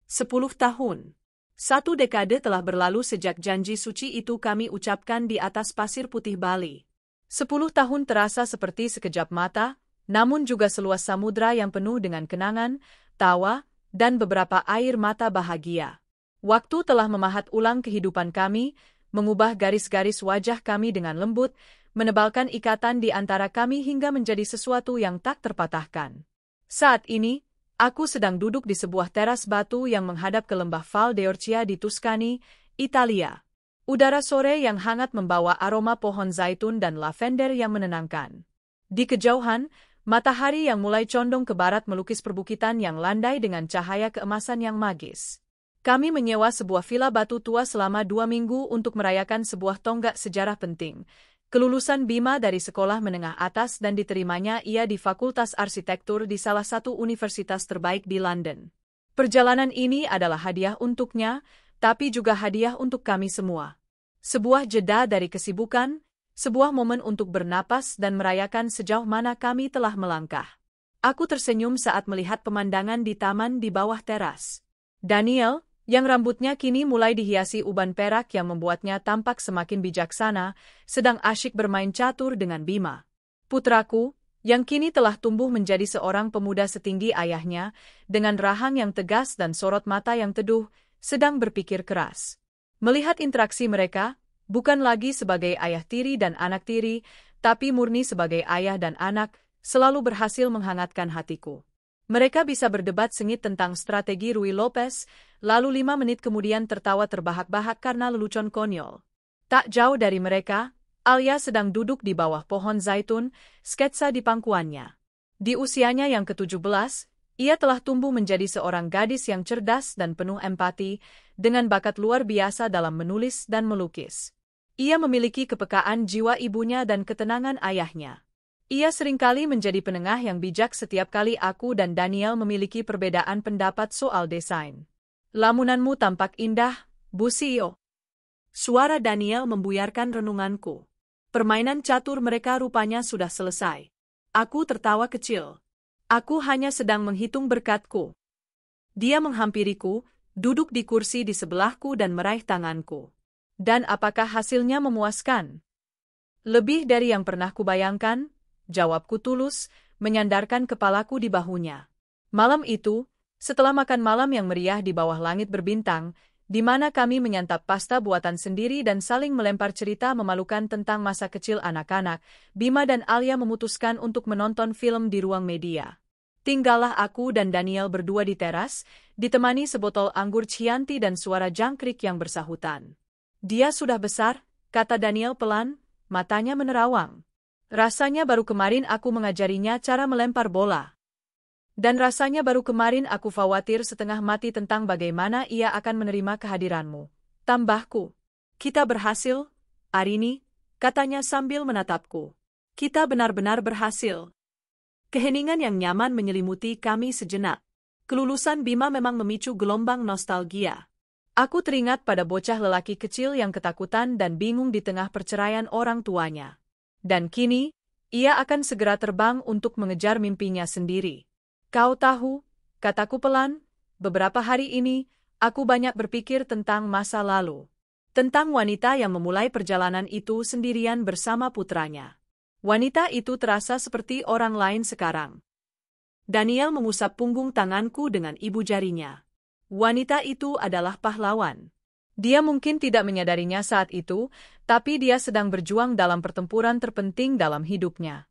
10 tahun. 1 dekade telah berlalu sejak janji suci itu kami ucapkan di atas pasir putih Bali. 10 tahun terasa seperti sekejap mata, namun juga seluas samudra yang penuh dengan kenangan, tawa, dan beberapa air mata bahagia. Waktu telah memahat ulang kehidupan kami, mengubah garis-garis wajah kami dengan lembut, menebalkan ikatan di antara kami hingga menjadi sesuatu yang tak terpatahkan. Saat ini, aku sedang duduk di sebuah teras batu yang menghadap ke lembah Val d'Orcia di Tuscany, Italia. Udara sore yang hangat membawa aroma pohon zaitun dan lavender yang menenangkan. Di kejauhan, matahari yang mulai condong ke barat melukis perbukitan yang landai dengan cahaya keemasan yang magis. Kami menyewa sebuah villa batu tua selama 2 minggu untuk merayakan sebuah tonggak sejarah penting. Kelulusan Bima dari sekolah menengah atas dan diterimanya ia di Fakultas Arsitektur di salah satu universitas terbaik di London. Perjalanan ini adalah hadiah untuknya, tapi juga hadiah untuk kami semua. Sebuah jeda dari kesibukan, sebuah momen untuk bernapas dan merayakan sejauh mana kami telah melangkah. Aku tersenyum saat melihat pemandangan di taman di bawah teras. Daniel, yang rambutnya kini mulai dihiasi uban perak yang membuatnya tampak semakin bijaksana, sedang asyik bermain catur dengan Bima. Putraku, yang kini telah tumbuh menjadi seorang pemuda setinggi ayahnya, dengan rahang yang tegas dan sorot mata yang teduh, sedang berpikir keras. Melihat interaksi mereka, bukan lagi sebagai ayah tiri dan anak tiri, tapi murni sebagai ayah dan anak, selalu berhasil menghangatkan hatiku. Mereka bisa berdebat sengit tentang strategi Rui Lopez, lalu 5 menit kemudian tertawa terbahak-bahak karena lelucon konyol. Tak jauh dari mereka, Alia sedang duduk di bawah pohon zaitun, sketsa di pangkuannya. Di usianya yang ke-17, ia telah tumbuh menjadi seorang gadis yang cerdas dan penuh empati, dengan bakat luar biasa dalam menulis dan melukis. Ia memiliki kepekaan jiwa ibunya dan ketenangan ayahnya. Ia seringkali menjadi penengah yang bijak setiap kali aku dan Daniel memiliki perbedaan pendapat soal desain. Lamunanmu tampak indah, Bu CEO. Suara Daniel membuyarkan renunganku. Permainan catur mereka rupanya sudah selesai. Aku tertawa kecil. Aku hanya sedang menghitung berkatku. Dia menghampiriku, duduk di kursi di sebelahku dan meraih tanganku. Dan apakah hasilnya memuaskan? Lebih dari yang pernah kubayangkan, jawabku tulus, menyandarkan kepalaku di bahunya. Malam itu, setelah makan malam yang meriah di bawah langit berbintang, di mana kami menyantap pasta buatan sendiri dan saling melempar cerita memalukan tentang masa kecil anak-anak, Bima dan Alia memutuskan untuk menonton film di ruang media. Tinggallah aku dan Daniel berdua di teras, ditemani sebotol anggur Chianti dan suara jangkrik yang bersahutan. Dia sudah besar, kata Daniel pelan, matanya menerawang. Rasanya baru kemarin aku mengajarinya cara melempar bola. Dan rasanya baru kemarin aku khawatir setengah mati tentang bagaimana ia akan menerima kehadiranmu. tambahku. Kita berhasil, Arini, katanya sambil menatapku. Kita benar-benar berhasil. Keheningan yang nyaman menyelimuti kami sejenak. Kelulusan Bima memang memicu gelombang nostalgia. Aku teringat pada bocah lelaki kecil yang ketakutan dan bingung di tengah perceraian orang tuanya. Dan kini, ia akan segera terbang untuk mengejar mimpinya sendiri. Kau tahu, kataku pelan, beberapa hari ini, aku banyak berpikir tentang masa lalu. Tentang wanita yang memulai perjalanan itu sendirian bersama putranya. Wanita itu terasa seperti orang lain sekarang. Daniel mengusap punggung tanganku dengan ibu jarinya. Wanita itu adalah pahlawan. Dia mungkin tidak menyadarinya saat itu, tapi dia sedang berjuang dalam pertempuran terpenting dalam hidupnya.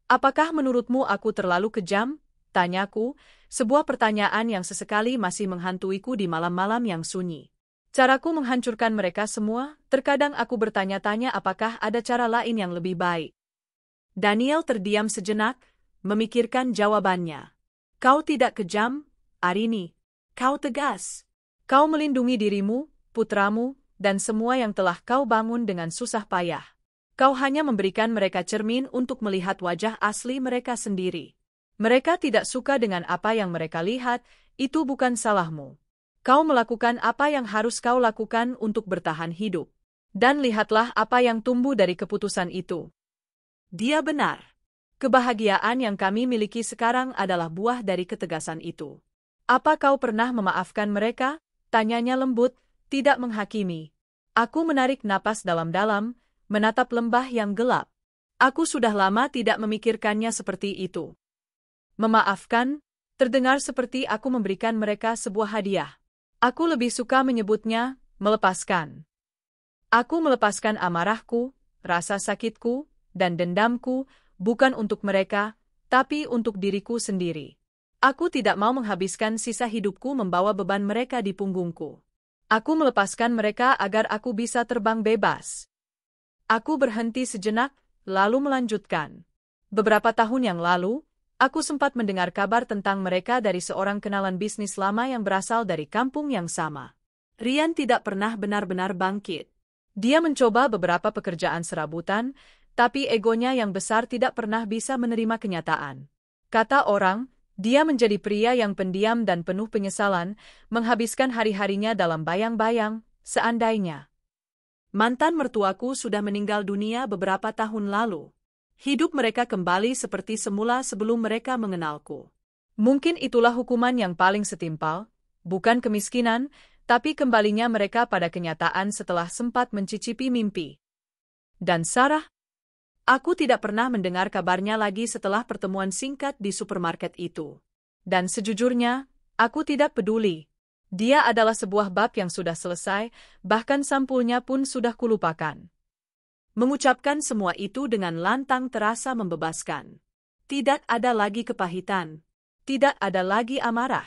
Apakah menurutmu aku terlalu kejam? Tanyaku, sebuah pertanyaan yang sesekali masih menghantuiku di malam-malam yang sunyi. Caraku menghancurkan mereka semua, terkadang aku bertanya-tanya apakah ada cara lain yang lebih baik. Daniel terdiam sejenak, memikirkan jawabannya. Kau tidak kejam, Arini. Kau tegas. Kau melindungi dirimu, putramu, dan semua yang telah kau bangun dengan susah payah. Kau hanya memberikan mereka cermin untuk melihat wajah asli mereka sendiri. Mereka tidak suka dengan apa yang mereka lihat, itu bukan salahmu. Kau melakukan apa yang harus kau lakukan untuk bertahan hidup. Dan lihatlah apa yang tumbuh dari keputusan itu. Dia benar. Kebahagiaan yang kami miliki sekarang adalah buah dari ketegasan itu. Apa kau pernah memaafkan mereka? Tanyanya lembut, tidak menghakimi. Aku menarik napas dalam-dalam, menatap lembah yang gelap. Aku sudah lama tidak memikirkannya seperti itu. Memaafkan, terdengar seperti aku memberikan mereka sebuah hadiah. Aku lebih suka menyebutnya, melepaskan. Aku melepaskan amarahku, rasa sakitku, dan dendamku, bukan untuk mereka, tapi untuk diriku sendiri. Aku tidak mau menghabiskan sisa hidupku membawa beban mereka di punggungku. Aku melepaskan mereka agar aku bisa terbang bebas. Aku berhenti sejenak, lalu melanjutkan. Beberapa tahun yang lalu, aku sempat mendengar kabar tentang mereka dari seorang kenalan bisnis lama yang berasal dari kampung yang sama. Rian tidak pernah benar-benar bangkit. Dia mencoba beberapa pekerjaan serabutan, tapi egonya yang besar tidak pernah bisa menerima kenyataan. Kata orang, dia menjadi pria yang pendiam dan penuh penyesalan, menghabiskan hari-harinya dalam bayang-bayang, seandainya. Mantan mertuaku sudah meninggal dunia beberapa tahun lalu. Hidup mereka kembali seperti semula sebelum mereka mengenalku. Mungkin itulah hukuman yang paling setimpal, bukan kemiskinan, tapi kembalinya mereka pada kenyataan setelah sempat mencicipi mimpi. Dan Sarah? Aku tidak pernah mendengar kabarnya lagi setelah pertemuan singkat di supermarket itu. Dan sejujurnya, aku tidak peduli. Dia adalah sebuah bab yang sudah selesai, bahkan sampulnya pun sudah kulupakan. Mengucapkan semua itu dengan lantang terasa membebaskan. Tidak ada lagi kepahitan. Tidak ada lagi amarah.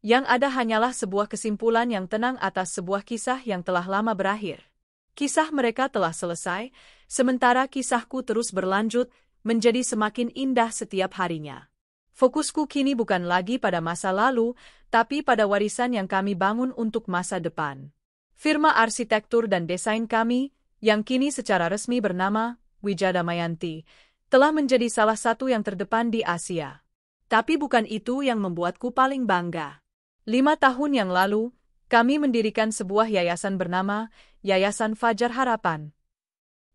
Yang ada hanyalah sebuah kesimpulan yang tenang atas sebuah kisah yang telah lama berakhir. Kisah mereka telah selesai, sementara kisahku terus berlanjut, menjadi semakin indah setiap harinya. Fokusku kini bukan lagi pada masa lalu, tapi pada warisan yang kami bangun untuk masa depan. Firma arsitektur dan desain kami, yang kini secara resmi bernama Wijaya Damayanti, telah menjadi salah satu yang terdepan di Asia. Tapi bukan itu yang membuatku paling bangga. 5 tahun yang lalu, kami mendirikan sebuah yayasan bernama Yayasan Fajar Harapan.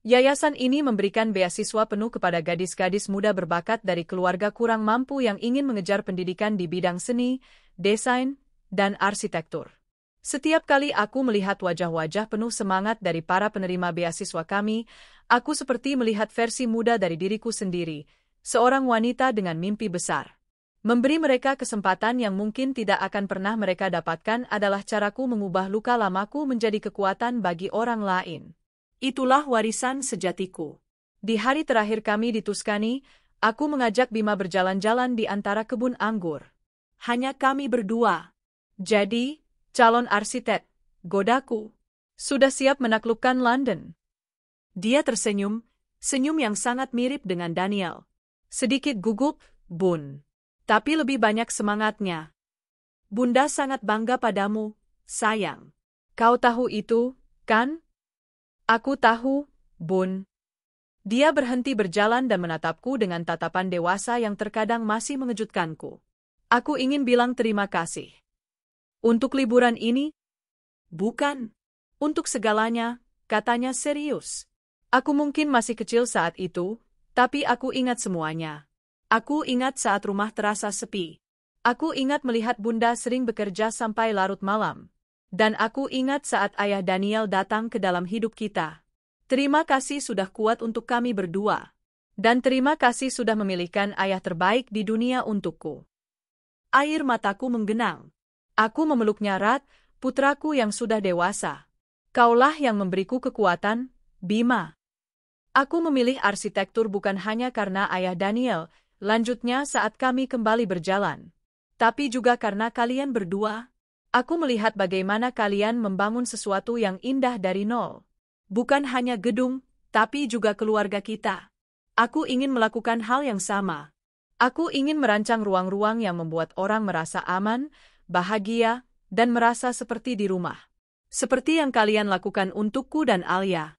Yayasan ini memberikan beasiswa penuh kepada gadis-gadis muda berbakat dari keluarga kurang mampu yang ingin mengejar pendidikan di bidang seni, desain, dan arsitektur. Setiap kali aku melihat wajah-wajah penuh semangat dari para penerima beasiswa kami, aku seperti melihat versi muda dari diriku sendiri, seorang wanita dengan mimpi besar. Memberi mereka kesempatan yang mungkin tidak akan pernah mereka dapatkan adalah caraku mengubah luka lamaku menjadi kekuatan bagi orang lain. Itulah warisan sejatiku. Di hari terakhir kami di Tuscany, aku mengajak Bima berjalan-jalan di antara kebun anggur. Hanya kami berdua. Jadi, calon arsitek, godaku, sudah siap menaklukkan London. Dia tersenyum, senyum yang sangat mirip dengan Daniel. Sedikit gugup, Bun. Tapi lebih banyak semangatnya. Bunda sangat bangga padamu, sayang. Kau tahu itu, kan? Aku tahu, Bun. Dia berhenti berjalan dan menatapku dengan tatapan dewasa yang terkadang masih mengejutkanku. Aku ingin bilang terima kasih. Untuk liburan ini? Bukan. Untuk segalanya, katanya serius. Aku mungkin masih kecil saat itu, tapi aku ingat semuanya. Aku ingat saat rumah terasa sepi. Aku ingat melihat Bunda sering bekerja sampai larut malam. Dan aku ingat saat ayah Daniel datang ke dalam hidup kita. Terima kasih sudah kuat untuk kami berdua. Dan terima kasih sudah memilihkan ayah terbaik di dunia untukku. Air mataku menggenang. Aku memeluknya erat, putraku yang sudah dewasa. Kaulah yang memberiku kekuatan, Bima. Aku memilih arsitektur bukan hanya karena ayah Daniel, lanjutnya saat kami kembali berjalan. Tapi juga karena kalian berdua. Aku melihat bagaimana kalian membangun sesuatu yang indah dari nol. Bukan hanya gedung, tapi juga keluarga kita. Aku ingin melakukan hal yang sama. Aku ingin merancang ruang-ruang yang membuat orang merasa aman, bahagia, dan merasa seperti di rumah. Seperti yang kalian lakukan untukku dan Alia.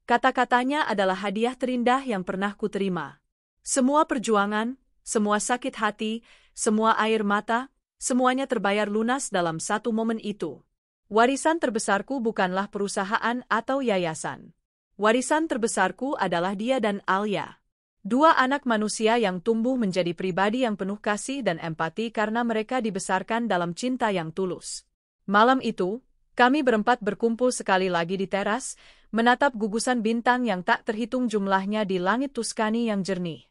Kata-katanya adalah hadiah terindah yang pernah kuterima. Semua perjuangan, semua sakit hati, semua air mata, semuanya terbayar lunas dalam satu momen itu. Warisan terbesarku bukanlah perusahaan atau yayasan. Warisan terbesarku adalah dia dan Alia. Dua anak manusia yang tumbuh menjadi pribadi yang penuh kasih dan empati karena mereka dibesarkan dalam cinta yang tulus. Malam itu, kami berempat berkumpul sekali lagi di teras, menatap gugusan bintang yang tak terhitung jumlahnya di langit Tuscany yang jernih.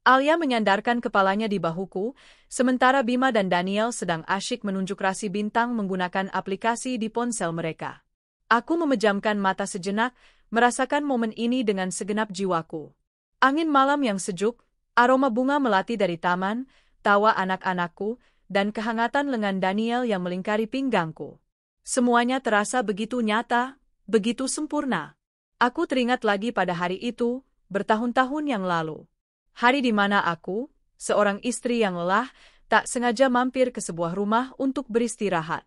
Alia menyandarkan kepalanya di bahuku, sementara Bima dan Daniel sedang asyik menunjuk rasi bintang menggunakan aplikasi di ponsel mereka. Aku memejamkan mata sejenak, merasakan momen ini dengan segenap jiwaku. Angin malam yang sejuk, aroma bunga melati dari taman, tawa anak-anakku, dan kehangatan lengan Daniel yang melingkari pinggangku. Semuanya terasa begitu nyata, begitu sempurna. Aku teringat lagi pada hari itu, bertahun-tahun yang lalu. Hari di mana aku, seorang istri yang lelah, tak sengaja mampir ke sebuah rumah untuk beristirahat.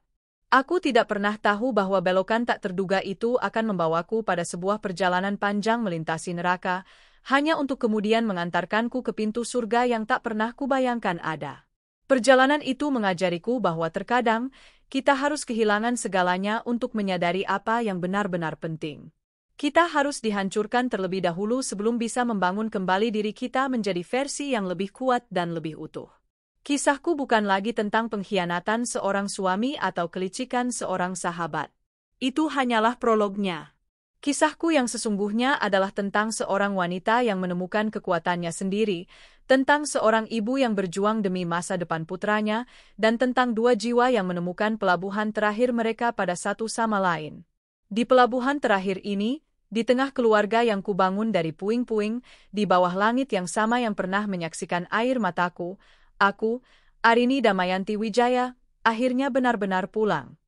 Aku tidak pernah tahu bahwa belokan tak terduga itu akan membawaku pada sebuah perjalanan panjang melintasi neraka, hanya untuk kemudian mengantarkanku ke pintu surga yang tak pernah kubayangkan ada. Perjalanan itu mengajariku bahwa terkadang, kita harus kehilangan segalanya untuk menyadari apa yang benar-benar penting. Kita harus dihancurkan terlebih dahulu sebelum bisa membangun kembali diri kita menjadi versi yang lebih kuat dan lebih utuh. Kisahku bukan lagi tentang pengkhianatan seorang suami atau kelicikan seorang sahabat. Itu hanyalah prolognya. Kisahku yang sesungguhnya adalah tentang seorang wanita yang menemukan kekuatannya sendiri, tentang seorang ibu yang berjuang demi masa depan putranya, dan tentang dua jiwa yang menemukan pelabuhan terakhir mereka pada satu sama lain. Di pelabuhan terakhir ini, di tengah keluarga yang kubangun dari puing-puing, di bawah langit yang sama yang pernah menyaksikan air mataku, aku, Arini Damayanti Wijaya, akhirnya benar-benar pulang.